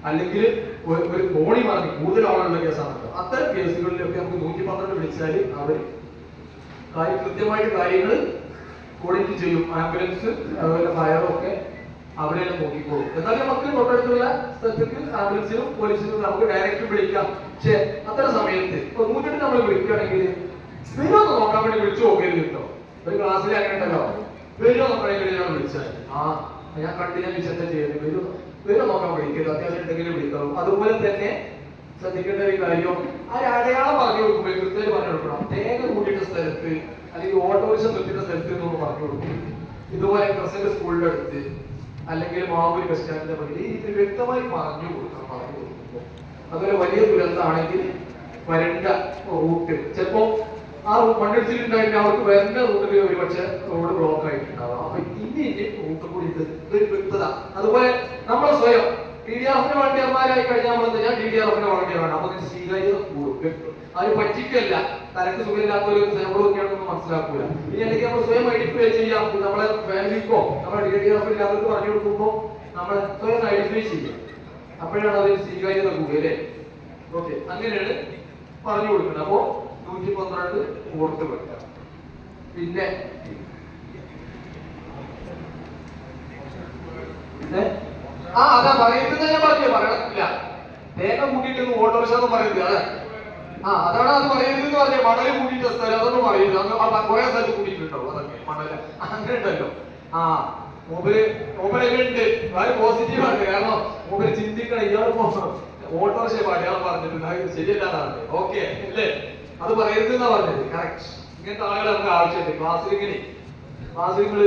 അല്ലെങ്കിൽ ഒരു കോണി മറിഞ്ഞ് കൂടുതൽ ആളുള്ള കേസാണ്. അത്തരം കേസുകളിലൊക്കെ നമുക്ക് 112 വിളിച്ചാൽ അവർ കൃത്യമായിട്ട് കാര്യങ്ങൾ കോർഡിനേറ്റ് ചെയ്യും. ആംബുലൻസ് അതുപോലെ ഫയറും ഒക്കെ അവിടെ നോക്കിക്കോളും. എന്നാലും നമുക്ക് തൊട്ടടുത്തുള്ള സ്ഥലത്തേക്ക് ആംബുലൻസിനും പോലീസിനും നമുക്ക് ഡയറക്റ്റ് വിളിക്കാം. പക്ഷെ അത്തരം സമയത്ത് ഇപ്പൊ 108 നമ്മൾ വിളിക്കുകയാണെങ്കിൽ വരുമെന്ന് നോക്കാൻ വേണ്ടി വിളിച്ചു നോക്കരുത് കേട്ടോ. ഒരു ക്ലാസ്സിൽ അങ്ങനെ ഉണ്ടല്ലോ, വരുമോ നോക്കണമെങ്കിൽ ഞാൻ വിളിച്ചാൽ ഞാൻ കണ്ട് ഞാൻ വിശദം ചെയ്യുന്നത് വരും നോക്കാൻ വിളിക്കരുത്. അത്യാവശ്യം ഉണ്ടെങ്കിലും വിളിക്കണം. അതുപോലെ തന്നെ ശ്രദ്ധിക്കേണ്ട ഒരു കാര്യം, ആ അടയാളം പറഞ്ഞു കൊടുക്കുമ്പോൾ കൃത്യമായി പറഞ്ഞു കൊടുക്കണം. തേങ്ങ കൂട്ടിയിട്ട സ്ഥലത്ത് അല്ലെങ്കിൽ ഓട്ടോറിക്ഷ നിർത്തിയിട്ട സ്ഥലത്ത് എന്നൊന്ന് പറഞ്ഞു കൊടുക്കും. ഇതുപോലെ ക്രിസ്ത്യൻ സ്കൂളിന്റെ അടുത്ത് അല്ലെങ്കിൽ മാവൂരി ബസ് സ്റ്റാൻഡിന്റെ പറ്റി ഇത് വ്യക്തമായി പറഞ്ഞു കൊടുക്കണം. പറഞ്ഞു കൊടുക്കുമ്പോൾ അതുപോലെ വലിയ ദുരന്തമാണെങ്കിൽ വരണ്ട റൂട്ട് ചിലപ്പോ ആ മണ്ണിടിച്ചിട്ടുണ്ടായിട്ട് അവർക്ക് വരേണ്ട റൂട്ടിൽ ഒരു പക്ഷെ റോഡ് ബ്ലോക്ക് ആയിട്ടുണ്ടാവാം. അപ്പൊ ഇനി റൂട്ട് കൂടി ഇതൊരു വ്യക്തത. അതുപോലെ നമ്മൾ സ്വയം TDRFിന്റെ വളണ്ടിയർമാരായി കഴിഞ്ഞാൽ നമ്മൾ ഞാൻ TDRFിന്റെ വളണ്ടിയറാണ്. അപ്പൊ സ്വീകാര്യത കൂടും. അത് പറ്റിക്കല്ല, തലക്ക് സുഖമില്ലാത്ത ഒരു സാമ്പിൾ ഒക്കെയാണെന്ന് മനസ്സിലാക്കൂല. ഇനി അല്ലെങ്കിൽ നമ്മൾ സ്വയം ഐഡന്റിഫൈ ചെയ്യാം. നമ്മളെ ഫാമിലിക്കോ നമ്മളെ TDRFിൽ അവർക്ക് പറഞ്ഞു കൊടുക്കുമ്പോൾ നമ്മളെ സ്വയം ഐഡന്റിഫൈ ചെയ്യാം. അപ്പോഴാണ് അതിന് സ്വീകാര്യത കൂടുക അല്ലേ? ഓക്കെ, അങ്ങനെയാണ് പറഞ്ഞു കൊടുക്കുന്നത്. അപ്പോ 112 ഓർത്ത് വെക്കാം. പിന്നെ അതാ പറയുന്നത് ഞാൻ പറഞ്ഞു പറയണത്തില്ല. തേങ്ങ കൂട്ടിയിട്ട് ഓട്ടോറിക്ഷ എന്ന് പറയുന്നത് അതെ അതാണ് അത് പറയുന്നത് പറഞ്ഞ മണല് കൂട്ടിയിട്ട സ്ഥലം അതൊന്നും പറയില്ല. കുറെ സ്ഥലത്ത് കൂട്ടിയിട്ടുണ്ടാവും അതൊക്കെ മണല് അങ്ങനെ ഉണ്ടല്ലോ. മൂപ്പരുണ്ട് വളരെ പോസിറ്റീവാണ്. കാരണം മൂപ്പര് ചിന്തിക്കണം ഇയാളിപ്പോ ഓട്ടോറിക്ഷ പാടിയാൽ പറഞ്ഞിട്ടുണ്ട് ശരിയല്ലാതാണ്. ഓക്കെ അല്ലേ? അത് പറയരുത് എന്നാ പറഞ്ഞത്. കറക്റ്റ്. ഇങ്ങനത്തെ ആളുകളെ നമുക്ക് ആവശ്യമുണ്ട്. ക്ലാസ്സിൽ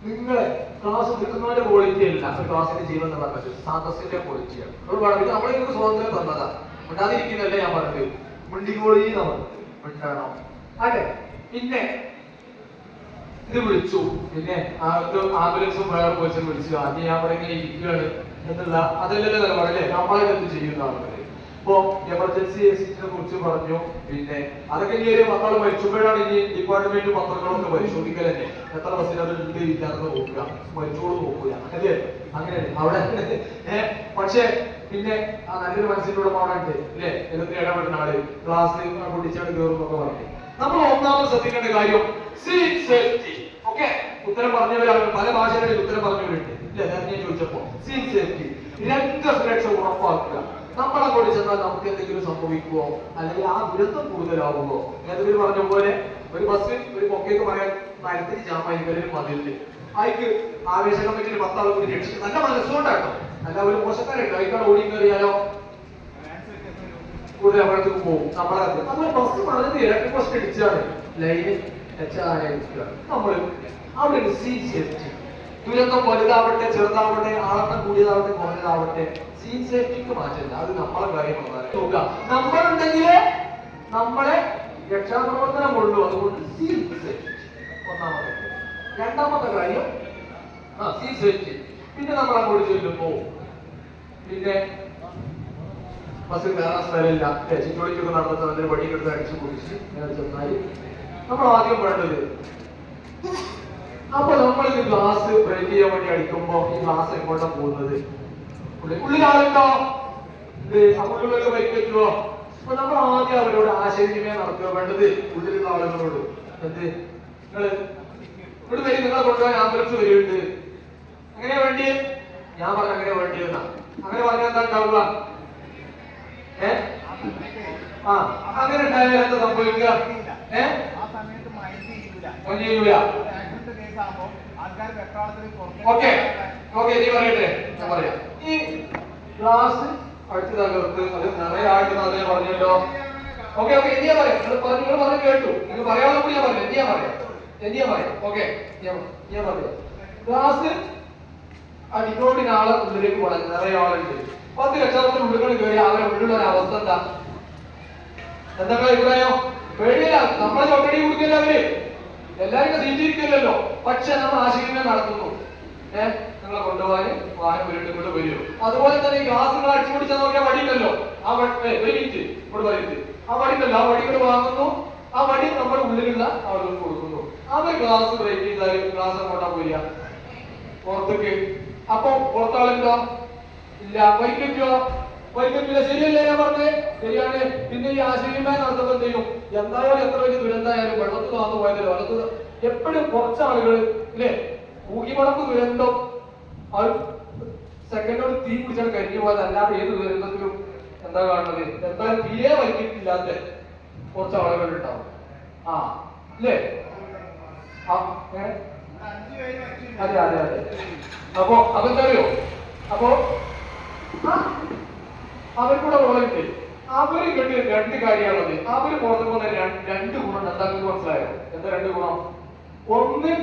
നിങ്ങളെ ക്ലാസ് എടുക്കുന്നവരുടെ ക്വാളിറ്റി അല്ല ക്ലാസ്സിന്റെ ജീവൻ എന്ന് പറഞ്ഞത് സാന്തസിന്റെ ക്വാളിറ്റിയാണ്. അത് നമ്മളിങ്ങനെ സ്വാതന്ത്ര്യം തന്നതാ. മിണ്ടാതിരിക്കുന്നല്ലേ ഞാൻ പറഞ്ഞത്. മിണ്ടിക്കോളി നമ്മൾ മിണ്ടണം അതെ. പിന്നെ ഇത് വിളിച്ചു, പിന്നെ ആംബുലൻസും ഫയർ പോലീസും വിളിച്ചു. ആദ്യം ഞാൻ അവിടെ ഇങ്ങനെ ഇരിക്കുകയാണ് എന്നുള്ള അതല്ലല്ലോ നിലപാടല്ലേ? നമ്മളെ എന്ത് ചെയ്യുന്ന ആളുകൾ ഇപ്പൊ എമർജൻസി എക്സിറ്റിനെ കുറിച്ച് പറഞ്ഞു. പിന്നെ അതൊക്കെ ഇനി ഒരു മക്കൾ മരിച്ചുമ്പോഴാണ് ഇനി ഡിപ്പാർട്ട്മെന്റ് പത്രങ്ങളൊക്കെ പരിശോധിക്കൽ തന്നെ. എത്ര ബസ്സിനകത്ത് ഇല്ലാതെ നോക്കുക, മരിച്ചോട് നോക്കുക അല്ലേ? അങ്ങനെ അവിടെ പക്ഷെ പിന്നെ ആ നല്ലൊരു മനസ്സിലൂടെ മാറുന്നുണ്ട് അല്ലേ? എല്ലാത്തിനും ഇടപെടുന്ന ആള് ക്ലാസ് പൊട്ടിച്ചാണ് കയറും എന്നൊക്കെ പറഞ്ഞു. നമ്മൾ ഒന്നാമത് ശ്രദ്ധിക്കേണ്ട കാര്യം സീറ്റ് സേഫ്റ്റി. ഓക്കെ, ഉത്തരം പറഞ്ഞവരാണ്, പല ഭാഷകളിൽ ഉത്തരം പറഞ്ഞവരുണ്ട് ഇല്ലേ? ഞാൻ ചോദിച്ചപ്പോ സീറ്റ് സേഫ്റ്റി, രംഗസുരക്ഷ ഉറപ്പാക്കുക. നമ്മളെ കൂടി ചെന്നാൽ നമുക്ക് എന്തെങ്കിലും സംഭവിക്കുമോ അല്ലെങ്കിൽ ആ ദുരന്തം കൂടുതലാവുമോ? നേരത്തെ പറഞ്ഞ പോലെ ഒരു ബസ് ഒരു പൊക്കേക്ക് പറയാൻ മരത്തിന് ജാമായിരിക്കും മതിലില് അയക്ക് ആവേശ കമ്മിറ്റിയിൽ 10 ആൾ കൂടി രക്ഷിക്കും. നല്ല മനസ്സുകൊണ്ടാട്ടോ, അല്ല ഒരു മോശക്കാരുണ്ട് അയക്കാൾ ഓടി കയറിയാലോ കൂടുതൽ അവിടത്തേക്ക് പോകും. നമ്മളെ അതുപോലെ ബസ് പറഞ്ഞത് ഇലക്ട്രിക് ബസ് ഇടിച്ചാണ് ലൈന് നമ്മള് അവിടെ സീറ്റ് സേഫ്റ്റി. ദുരന്തം വലുതാവട്ടെ ചെറുതാവട്ടെ ആളെണ്ണം കൂടിയതാവട്ടെ കുറഞ്ഞതാവട്ടെ സീറ്റ് സേഫ്റ്റിക്ക് മാറ്റില്ല. അത് നമ്മളെ കാര്യമാണ് നോക്കുക. നമ്മളുണ്ടെങ്കിലേ നമ്മളെ രക്ഷാപ്രവർത്തനം കൊണ്ടു. അതുകൊണ്ട് സീറ്റ് സേഫ്റ്റി ഒന്നാമത്തെ. രണ്ടാമത്തെ കാര്യം സീറ്റ് സേഫ്റ്റി. പിന്നെ നമ്മൾ അങ്ങോട്ട് ചെല്ലുമ്പോ പിന്നെ ബസ്സിൽ കയറാൻ സ്ഥലമില്ല, ചിറ്റോളിക്കൊക്കെ നടന്നിട്ട് അതിന്റെ വടിയെടുത്ത് അടിച്ചു കുടിച്ച് ചെന്നാൽ നമ്മൾ ആദ്യം വേണ്ടത് അപ്പൊ നമ്മൾ ഈ ഗ്ലാസ് ബ്രേക്ക് ചെയ്യാൻ വേണ്ടി അടിക്കുമ്പോ ഈ ഗ്ലാസ് എങ്ങോട്ടാണ് പോകുന്നത്? ഉള്ളിലാളുണ്ടോ? ഉള്ളിലൊക്കെ ബൈക്ക് വെക്കുവോ? അപ്പൊ നമ്മൾ ആദ്യം അവരോട് ആശയവിനിമയം നടത്തുക വേണ്ടത് ഉള്ളിലുള്ള ആളുകളോട്. എന്ത് നിങ്ങള് ഇവിടെ വരും, നിങ്ങളെ കൊണ്ടുപോകാൻ ആംബുലൻസ് വരുന്നുണ്ട്, എങ്ങനെയാ വേണ്ടിയത്? ഞാൻ പറഞ്ഞ അങ്ങനെ വേണ്ടിയെന്നാ അങ്ങനെ പറഞ്ഞാൽ എന്താ ഉണ്ടാവുക? ആ അങ്ങനെ ഉണ്ടായാൽ എന്താ സംഭവിക്കുക? ഒന്നും ചെയ്യൂല. ഓക്കെ ഓക്കെ, നീ പറയട്ടെ, ഞാൻ പറയാം. ഈ ഗ്ലാസ് അടിച്ചു തകർത്ത് അത് നിറയായിട്ട് ഞാൻ പറഞ്ഞല്ലോ. ഓക്കെ ഓക്കെ, എന്തിയാ പറയാം? നിങ്ങൾ പറഞ്ഞു കേട്ടു. നിങ്ങൾ പറയാനുള്ള കൂടി ഞാൻ പറയാം. എന്തിയാ പറയാം? ഓക്കെ, ഞാൻ പറയാം. ഗ്ലാസ് അടിക്കോടിനാളെ ഉള്ളിലേക്ക് പോകണം. നിറയെ ആളുണ്ട്. 10 ലക്ഷത്തിന് ഉള്ളുകൾ കയറി അവരെ ഉള്ളിലുള്ള ഒരു അവസ്ഥ എന്താ? എന്തൊക്കെ അഭിപ്രായം? പേടിയില്ല, നമ്മളെ ചൊട്ടടി കൊടുക്കില്ല അവര്. എല്ലാവരും സീറ്റിരിക്കില്ലല്ലോ. പക്ഷെ നമ്മൾ ആശയവിനിമയം നടത്തുന്നു. നിങ്ങളെ കൊണ്ടുപോകാൻ വാഹനം വീട്ടിൽ വരും. അതുപോലെ തന്നെ ഈ ഗ്ലാസുകൾ അടിച്ചു പിടിച്ചാൽ നോക്കിയാൽ വടിയുണ്ടല്ലോ. ആ മിനിറ്റ് ഇവിടെ വരിട്ട് ആ വടിയുണ്ടല്ലോ. ആ വടികൾ വാങ്ങുന്നു. ആ വടി നമ്മുടെ ഉള്ളിലുള്ള ആളുകൾ കൊടുക്കുന്നു. അവർ ഗ്ലാസ് ബ്രേക്ക് ചെയ്താൽ ഗ്ലാസ് അങ്ങോട്ടാ പോരിക പുറത്തേക്ക്. അപ്പൊ പുറത്താളുണ്ടോ? ഇല്ല. വൈകിട്ടില്ല. ശരിയല്ലേ ഞാൻ പറഞ്ഞേ? ശരിയാണ്. പിന്നെ ഈ ആശയവിനിമയം നടത്തുമ്പോൾ എന്ത് ചെയ്യും? എന്തായാലും എത്ര വലിയ ദുരന്തമായാലും വെള്ളത്തിൽ വന്നു പോയാലും വെള്ളത്തിൽ എപ്പോഴും കുറച്ചാളുകൾ ഇല്ലേ ഭൂകിമടക്ക് ദുരന്തം അത് സെക്കൻഡോട് തീ പിടിച്ചാണ് കരിഞ്ഞു പോയത്. അല്ലാതെ ഏത് ദുരന്തത്തിലും എന്താ കാണുന്നത്? എന്തായാലും തീരെ വലിക്കിട്ടില്ലാത്ത കുറച്ച് ആളുകൾ ഉണ്ടാവും. ആ അല്ലേ? അതെ അതെ അതെ. അപ്പൊ അതെന്താ അറിയോ? അപ്പോ അവർക്കൂടെ റോളുണ്ട്. അവര് കിട്ടിയ 2 കാര്യമാണത്. അവര് പുറത്തു പോകുന്ന 2 ഗുണം എന്താണെന്ന് മനസ്സിലായോ? എന്താ 2 ഗുണം? ഒന്ന്,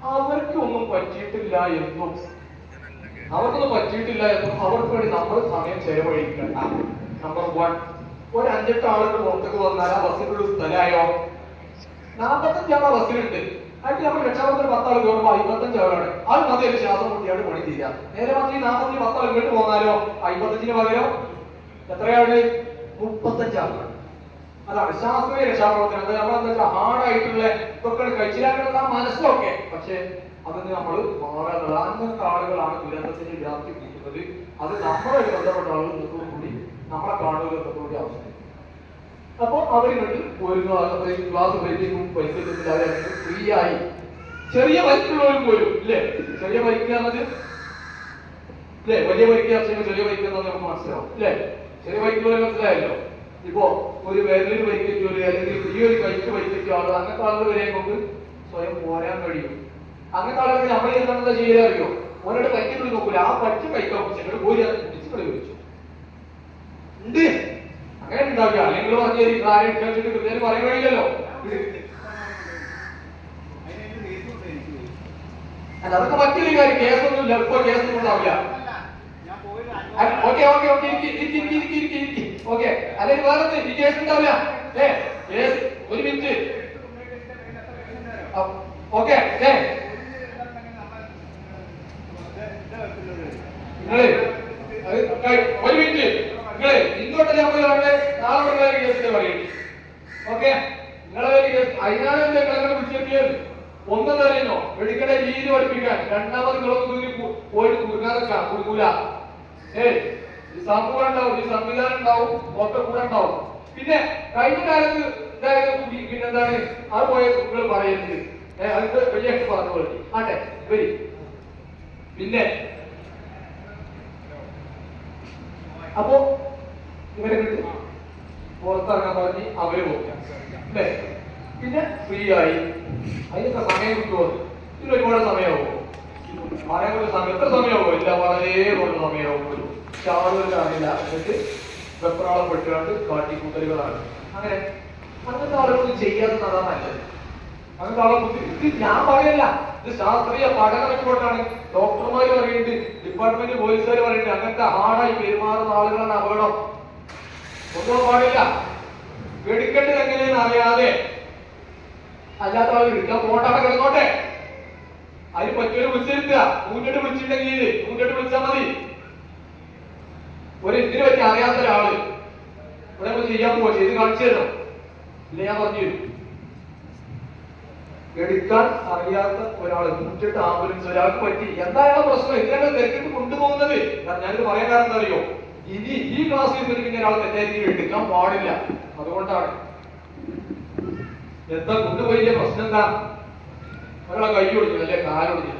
അവർക്കൊന്നും പറ്റിയിട്ടില്ല എന്നും അവർക്കൊന്നും അവർക്ക് വേണ്ടി നമ്മൾ സമയം ചെലവഴിക്കണ്ട. നമ്പർ 1. ഒരു 5-8 ആളുകൾ പുറത്തേക്ക് വന്നാൽ ആ ബസ്സിനുള്ള സ്ഥലമായോ? 45 ആളെ ബസ്സിലുണ്ട്. അതിന് നമ്മൾ രക്ഷാബന്ധത്തിന് 10 ആൾ കയറുമ്പോൾ 55 ആളാണ്. അത് മതി ഒരു ശ്വാസം മുട്ടിയാണ്ട് പണി തീരാ. നേരെ മറിച്ച് 45 10 ആൾ ഇങ്ങോട്ട് പോന്നാലോ 55-ന് പകരം എത്രയാണ്? 35 ആളാണ്. അതാണ് ശാസ്ത്രീയ രക്ഷാപ്രവർത്തനം. അത് നമ്മളെന്താ വെച്ചാൽ ഹാർഡായിട്ടുള്ള ഇതൊക്കെ കഴിച്ചിലാക്കുന്ന മനസ്സിലൊക്കെ, പക്ഷെ അതിന് നമ്മൾ മാറാനുള്ള അങ്ങനത്തെ ആളുകളാണ് ദുരന്തത്തിന്റെ വ്യാപ്തി കൂട്ടുന്നത്. അത് നമ്മളായിട്ട് ബന്ധപ്പെട്ട ആളുകൾ കൂടി നമ്മളെ കാണുന്നതോടുകൂടി അവസ്ഥ. അപ്പൊ അവരിങ്ങോട്ട് ഒരു ഗ്ലാസ് ബ്രേക്കിങ്ങും പൈസ ഫ്രീ ആയി. ചെറിയ ബൈക്കുള്ളവരും പോലും ഇല്ലേ? ചെറിയ ബൈക്ക് എന്നത് ഇല്ലേ? വലിയ ബൈക്ക് ചെറിയ ബൈക്ക് എന്നത് നമുക്ക് മനസ്സിലാവും ഇല്ലേ? ചെറിയ ബൈക്കുള്ളവർ മനസ്സിലായല്ലോ. ഇപ്പോ ഒരു വേറൊരു ബൈക്ക് അല്ലെങ്കിൽ ഈ ഒരു ബൈക്ക് ആള് അങ്ങനത്തെ ആളുകൾ വരെ നമുക്ക് സ്വയം പോരാൻ കഴിയും. അങ്ങനത്തെ ആളുകൾ നമ്മൾ എന്താണെന്താ ചെയ്യാൻ അറിയോ? ഓരോട് പറ്റി നോക്കൂല. ആ പറ്റി ബൈക്കാവും ഞങ്ങൾ പോയി പിടിച്ചു കളി വിളിച്ചു ഉണ്ട്. അങ്ങനെ ഉണ്ടാവില്ല. അല്ലെങ്കിൽ പറഞ്ഞു കാര്യം കൃത്യമായിട്ട് പറയാൻ കഴിയില്ലല്ലോ. അല്ല, അതൊക്കെ മറ്റൊരു കാര്യം. കേസൊന്നും ഇല്ല. ഇപ്പൊ കേസൊന്നും ഉണ്ടാവില്ല. Okay okay okay okay. അല്ലെങ്കിൽ വേറെ ഈ കേസ് ഉണ്ടാവില്ല. കേസ് ഒരു മിനിറ്റ്. ഓക്കെ നിങ്ങള് ഒരു മിനിറ്റ്. നിങ്ങള് ഇങ്ങോട്ടല്ലേ നമ്മള് നാളെ കേസിന്റെ പറയട്ടെ. ഓക്കെ, നിങ്ങളെ കേസ് അതിനാണ് നിങ്ങളെ വിളിച്ചെത്തിയത്. ഒന്നും അറിയുന്നോ? വെടിക്കട രീതി പഠിപ്പിക്കാൻ. രണ്ടാമത് നിങ്ങളൊന്നും പോയിട്ട് കുടുങ്ങൂല. ഈ സമൂഹം ഉണ്ടാവും, ഈ സംവിധാനം ഉണ്ടാവും, ഒക്കെ കൂടെ ഉണ്ടാവും. പിന്നെ കഴിഞ്ഞ കാലത്ത് പിന്നെന്താണ് അത് പോയ നിങ്ങൾ പറയരുത്. അതിന്റെ വലിയ പറഞ്ഞു പോലെ ആട്ടെ വരി. പിന്നെ അപ്പോ ഇവരെ കിട്ടി പുറത്തിറങ്ങാൻ പറഞ്ഞ് അവര് പോകും അല്ലേ? പിന്നെ ഫ്രീ ആയി. അതിനൊക്കെ സമയം കിട്ടുമോ? ഇതിന് ഒരുപാട് സമയമാകുമോ? പറയാൻ കൊണ്ട് സമയം എത്ര സമയമാകുമോ? ഇല്ല, വളരെ കുറച്ച് സമയമാകുമല്ലോ. ആളുകൾക്ക് അറിയില്ല. എന്നിട്ട് വെപ്രാളം പെട്ടുകൊണ്ട് കാട്ടിക്കൂട്ടലുകളാണ്. അങ്ങനത്തെ ആളുകൾ ചെയ്യാത്തതാണ് നല്ലത്. അങ്ങനത്തെ ആളെ ഇത് ഞാൻ പറയല്ല, ഇത് ശാസ്ത്രീയ പഠന റിപ്പോർട്ടാണ്. ഡോക്ടർമാര് പറയുന്നുണ്ട്, ഡിപ്പാർട്ട്മെന്റ് പോലീസുകാർ പറയുന്നുണ്ട്. അങ്ങനത്തെ ഹാർഡായി പെരുമാറുന്ന ആളുകളാണ് അപകടം. ഒന്നും പാടില്ല. വെടിക്കേണ്ടത് എങ്ങനെയെന്ന് അറിയാതെ അല്ലാത്ത ആളുകൾ എടുക്കാൻ പോട്ടാടെ കിടന്നോട്ടെ. അതിന് പറ്റിയൊരു വിളിച്ചിരുത്തുക. 108 വിളിച്ചിട്ടുണ്ടെങ്കിൽ 108 വിളിച്ചാൽ മതി. ഒരു ഇതിനെ പറ്റി അറിയാത്ത ഒരാള് ഇവിടെ നമ്മൾ ചെയ്യാൻ പോവാ, ചെയ്ത് കാണിച്ചു തരണം. ഇല്ല, ഞാൻ പറഞ്ഞു തരും. എടുക്കാൻ അറിയാത്ത ഒരാൾ 108 ആംബുലൻസ് ഒരാൾക്ക് പറ്റി. എന്താണ് പ്രശ്നം? ഇതിനാണ് തിരക്കിട്ട് കൊണ്ടുപോകുന്നത്. ഞാനിത് പറയാൻ കാരണം എന്താ അറിയോ? ഇനി ഈ ക്ലാസ്സിൽ പിന്നെ ഒരാൾ തെറ്റായ രീതിയിൽ എടുക്കാൻ പാടില്ല. അതുകൊണ്ടാണ്. എന്താ കൊണ്ടുപോയില്ല? പ്രശ്നം എന്താ? ഒരാളെ കൈ ഒടിഞ്ഞു, അല്ലെ കാലൊടിഞ്ഞു,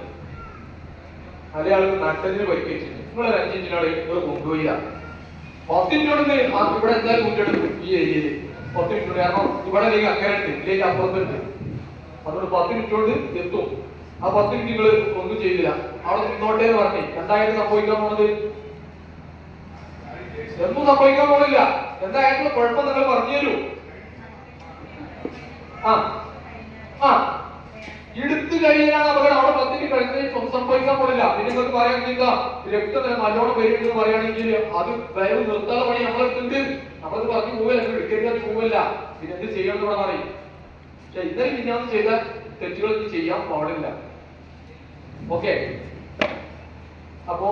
അല്ലെ ആൾക്ക് നട്ടലിന് പരിക്കേറ്റില്ല. നിങ്ങളൊരു 5 മിനിറ്റിനോട് നിങ്ങൾ കൊണ്ടുപോയില്ല. 10 മിനിറ്റോട് ഇവിടെ എന്തായാലും മുറ്റെടുക്കും ഈ ഏരിയയിൽ. 10 മിനിറ്റ് കാരണം ഇവിടെ അല്ലെങ്കിൽ അങ്ങനെ ഉണ്ട്, ഇല്ലെങ്കിൽ അപ്പുറത്തുണ്ട്. അതുകൊണ്ട് 10 മിനിറ്റോട് എത്തും. ആ 10 മിനിറ്റ് നിങ്ങൾ ഒന്നും ചെയ്തില്ല, അവിടെ നിന്നോട്ടേ എന്ന് പറഞ്ഞേ. എന്തായാലും സംഭവിക്കാൻ പോണത് ഒന്നും സംഭവിക്കാൻ പോണില്ല. എന്തായാലും കുഴപ്പം നിങ്ങൾ പറഞ്ഞു തരൂ. എടുത്തു കഴിയാനാണ് അപകടം. അവിടെ 10 മിനിറ്റ് കഴിഞ്ഞാൽ ഒന്നും സംഭവിക്കാൻ പോണില്ല. പിന്നെ നിങ്ങൾക്ക് പറയാൻ എന്താ രക്തം നല്ലോണം വരുമെന്ന് പറയുകയാണെങ്കിൽ അത് ദയവ് നിർത്താതെ പണി നമ്മളെടുത്തുണ്ട്. നമ്മളത് പറഞ്ഞു പോവില്ല, എടുക്കരുത് പോവില്ല. പിന്നെ എന്ത് ചെയ്യണം ഇവിടെ പറയും. പക്ഷെ ഇന്നലെ പിന്നാന്ന് ചെയ്ത തെറ്റുകൾ ചെയ്യാൻ പാടില്ല. ഓക്കെ, അപ്പോ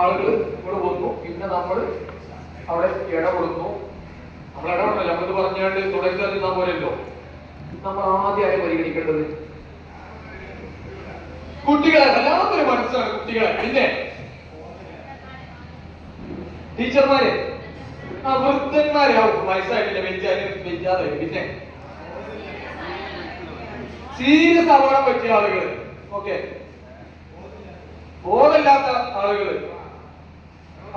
ആളുകൾ ഇവിടെ വന്നു. പിന്നെ നമ്മൾ അവിടെ ഇടപെടുന്നു. നമ്മൾ ഇടപെടണല്ലോ, നമ്മളിത് പറഞ്ഞാണ്ട് തുടങ്ങി നിന്നാ പോലെയല്ലോ. നമ്മൾ ആദ്യമായി പരിഗണിക്കേണ്ടത് കുട്ടികളെ. വല്ലാത്തൊരു മനസ്സാണ് കുട്ടികളെ. പിന്നെ ടീച്ചർമാരെ, വൃദ്ധന്മാരെ, വയസ്സായിട്ടില്ല, വെഞ്ചാതെ. പിന്നെ സീരിയസ് അപകടം പറ്റിയ ആളുകൾ, ഓക്കെ, ബോധമില്ലാത്ത ആളുകള്.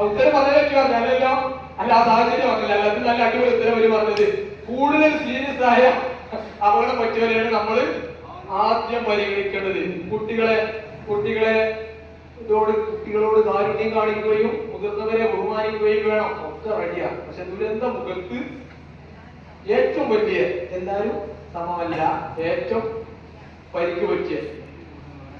ഉത്തരം പറഞ്ഞാൽ അല്ലല്ലോ, അല്ല ആ സാഹചര്യം പറഞ്ഞില്ല. അല്ലാതെ നല്ല അടിപൊളി ഉത്തരം അവര് പറഞ്ഞത്. കൂടുതൽ സീരിയസ് ആയ അപകടം പറ്റിയവരെയാണ് നമ്മൾ ആദ്യം പരിഗണിക്കേണ്ടത്. കുട്ടികളോട് കാരുണ്യം കാണിക്കുകയും മുതിർന്നവരെ ബഹുമാനിക്കുകയും വേണം. ഒക്കെ റെഡിയാ. പക്ഷെ ദുരന്ത മുഖത്ത് ഏറ്റവും വലിയ, എല്ലാവരും സമമല്ല, ഏറ്റവും പരിക്ക് പറ്റിയ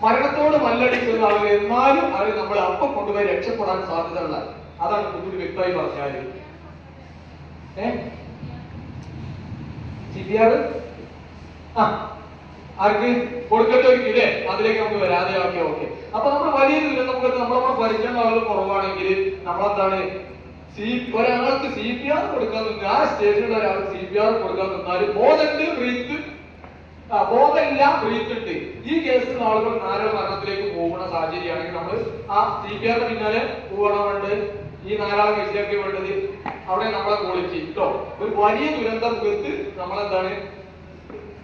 മരണത്തോട് മല്ലടിക്കുന്ന ആളുകൾ, എന്നാലും അവർ നമ്മൾ അപ്പം കൊണ്ടുപോയി രക്ഷപ്പെടാൻ സാധ്യതയുള്ള, അതാണ് കൂടുതൽ വ്യക്തമായി പറഞ്ഞാല്. CPR ആർക്ക് കൊടുക്കേണ്ട ഒരു ഇല്ലേ, അതിലേക്ക് നമുക്ക് വരാതെ ആക്കി. ഓക്കെ, അപ്പൊ നമ്മൾ വലിയ ദുരന്തം നമുക്ക് നമ്മളെ പരിചയം ആളുകൾ കുറവാണെങ്കിൽ നമ്മളെന്താണ് ഒരാൾക്ക് CPR കൊടുക്കാൻ നിന്ന്, ആ സ്റ്റേജിലുള്ള ഒരാൾക്ക് CPR കൊടുക്കാൻ നിന്നാല് ബോധമില്ല, ബ്രീത്തുണ്ട്. ഈ കേസിൽ ആളുകൾ നാരക മരണത്തിലേക്ക് പോകുന്ന സാഹചര്യമാണെങ്കിൽ നമ്മൾ ആ CPR പിന്നാലെ പോകണമുണ്ട്. ഈ നാലാളെ കേസിലേക്ക് വേണ്ടത് അവിടെ നമ്മളെ ക്വാളിറ്റി കേട്ടോ. ഒരു വലിയ ദുരന്തം മുഖത്ത് നമ്മളെന്താണ്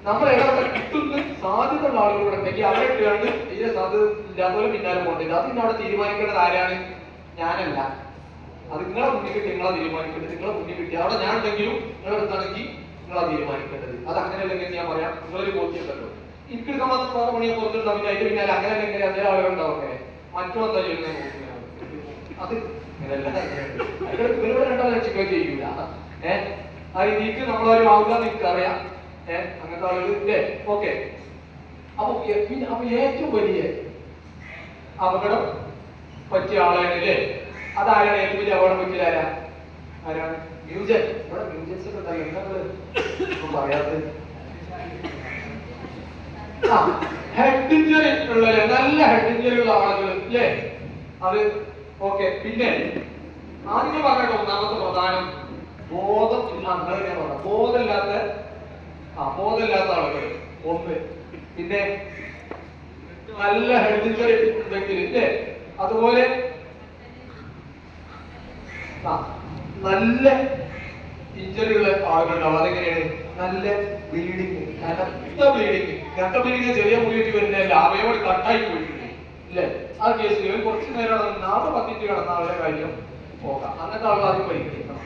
നമ്മൾ ഇടപെടൽ കിട്ടുന്ന സാധ്യതയുള്ള ആളുകൾ ഉണ്ടെങ്കിൽ അവരെ ഇട്ടുകൊണ്ട് തീരെ സാധ്യത ഇല്ലാത്തവരെ പിന്നാലെ പോകേണ്ടത്. അത് പിന്നെ അവിടെ തീരുമാനിക്കേണ്ടത് ആരാണ്? ഞാനല്ല. അത് നിങ്ങളെ മുന്നിൽ കിട്ടി നിങ്ങളെ തീരുമാനിക്കേണ്ടത്. നിങ്ങളെ മുന്നിൽ കിട്ടി അവിടെ ഞാൻ ഉണ്ടെങ്കിലും നിങ്ങളെടുത്താണെങ്കിൽ നിങ്ങളാ തീരുമാനിക്കേണ്ടത്. അത് അങ്ങനെ അല്ലെങ്കിൽ ഞാൻ പറയാം, നിങ്ങളൊരു ബോധ്യമുണ്ടല്ലോ. എനിക്കെടുക്കാൻ മാത്രം 6 മണിയെ പുറത്തുണ്ടാവും. പിന്നെ അതിന്റെ പിന്നാലെ അങ്ങനെ അല്ലെങ്കിൽ അതേ ആളുകൾ ഉണ്ടാവട്ടെ. മറ്റോ എന്താ ചെയ്യുന്നത് അത് രണ്ടാം ചെയ്യൂല. ആ രീതിക്ക് നമ്മളൊരു ആവുക നിങ്ങൾക്ക് അറിയാം. അങ്ങനത്തെ ആളുകൾ ഇല്ലേ? ഓക്കെ, അപ്പൊ ഏറ്റവും വലിയ അപകടം പറ്റിയ ആളാണ് അല്ലേ? അതാരാണ് ഏറ്റവും വലിയ അപകടം പറ്റിയ ആരാണ്? മ്യൂജൻ. ഇവിടെ മ്യൂജൻസ് ഒക്കെ ഉണ്ടായി. എന്താ പറയാത്തത്? ഹെഡ് ഇഞ്ചറി ഉള്ള, നല്ല ഹെഡ് ഇഞ്ചറി ഉള്ള ആളുകൾ അല്ലേ? അത് ഓക്കെ. പിന്നെ ആദ്യം പറഞ്ഞ ഒന്നാമത്തെ പ്രധാനം ബോധം ഇല്ല. അങ്ങനെ പറയാം, ബോധമില്ലാത്ത ആളുകൾ ഒന്ന്. പിന്നെ നല്ല ഹെഡ് ഇഞ്ചറി ഉണ്ടെങ്കിൽ ഇല്ലേ? അതുപോലെ നല്ല ഇഞ്ചറി ഉള്ള ആളുകളുണ്ടാവും. അതെങ്ങനെയാണ്? നല്ല ബ്ലീഡിങ്, കനത്ത ബ്ലീഡിങ്, ചെറിയ മുറിയിട്ട് വരുന്നതല്ല, അവയോട് കട്ടായി പോയിട്ടുണ്ട് ഇല്ലേ? ആ കേസിൽ കുറച്ച് നേരം നാളെ 10 മിനിറ്റ് കിടന്ന ആളുടെ കാര്യം പോകാം. അങ്ങനത്തെ ആളുകൾ ആദ്യം പരിഗണിക്കണം.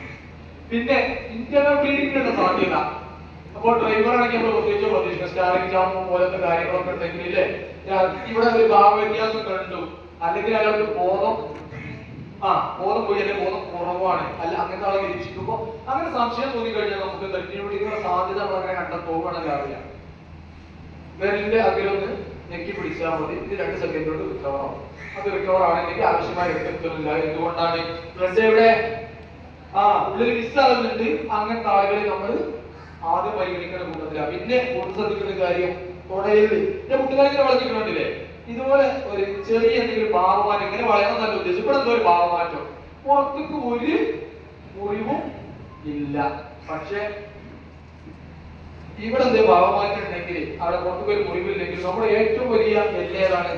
പിന്നെ ഇന്റർണൽ ബ്ലീഡിങ്ങിനുള്ള സാധ്യത. അപ്പോൾ ഡ്രൈവറാണെങ്കിൽ നമ്മൾ പ്രത്യേകിച്ച് സ്റ്റാറിംഗ് ജാം പോലത്തെ കാര്യങ്ങളൊക്കെ ഉണ്ടെങ്കിൽ ഇല്ലേ, ഇവിടെ ഒരു ഭാവവ്യത്യാസം കണ്ടു, അല്ലെങ്കിൽ അയാൾക്ക് ബോധം പോയി, അല്ലെങ്കിൽ ബോധം കുറവാണ്, അല്ല അങ്ങനത്തെ ആളെ നിരീക്ഷിക്കുമ്പോ അങ്ങനെ സംശയം തോന്നിക്കഴിഞ്ഞാൽ നമുക്ക് ബ്ലീഡിങ്ങിനുള്ള സാധ്യത അങ്ങനെ കണ്ടെത്തുകയാണെങ്കിൽ അറിയാം. വിരലിന്റെ അകലൊന്ന് ഞെക്കി പിടിച്ചാൽ മതി. ഇത് 2 സെക്കൻഡ് കൊണ്ട് റിക്കവർ ആവും. അത് റിക്കവർ ആണെങ്കിൽ ആവശ്യമായ രക്തത്തില്ല. എന്തുകൊണ്ടാണ്? ബ്ലഡ് ഇവിടെ ഉള്ളിൽ മിസ്സാകുന്നുണ്ട്. അങ്ങനത്തെ ആളുകളെ നമ്മൾ ആദ്യം പരിഗണിക്കേണ്ട കൂട്ടത്തില്ല. പിന്നെ ശ്രദ്ധിക്കുന്ന കാര്യം തുടയില് കുട്ടികളിങ്ങനെ വളർത്തിക്കൊണ്ടില്ലേ, ഇതുപോലെ ഒരു ചെറിയ എന്തെങ്കിലും ഭാവമാറ്റം, ഇങ്ങനെ വളരണം നല്ല ഉദ്ദേശം. ഇവിടെ എന്തോ ഒരു ഭാവമാറ്റം, പുറത്തേക്ക് ഒരു മുറിവും ഇല്ല, പക്ഷെ ഇവിടെ എന്ത് ഭാവമാറ്റം ഉണ്ടെങ്കിൽ അവിടെ പുറത്തേക്ക് ഒരു മുറിവില്ലെങ്കിൽ നമ്മുടെ ഏറ്റവും വലിയ എല്ലേതാണ്?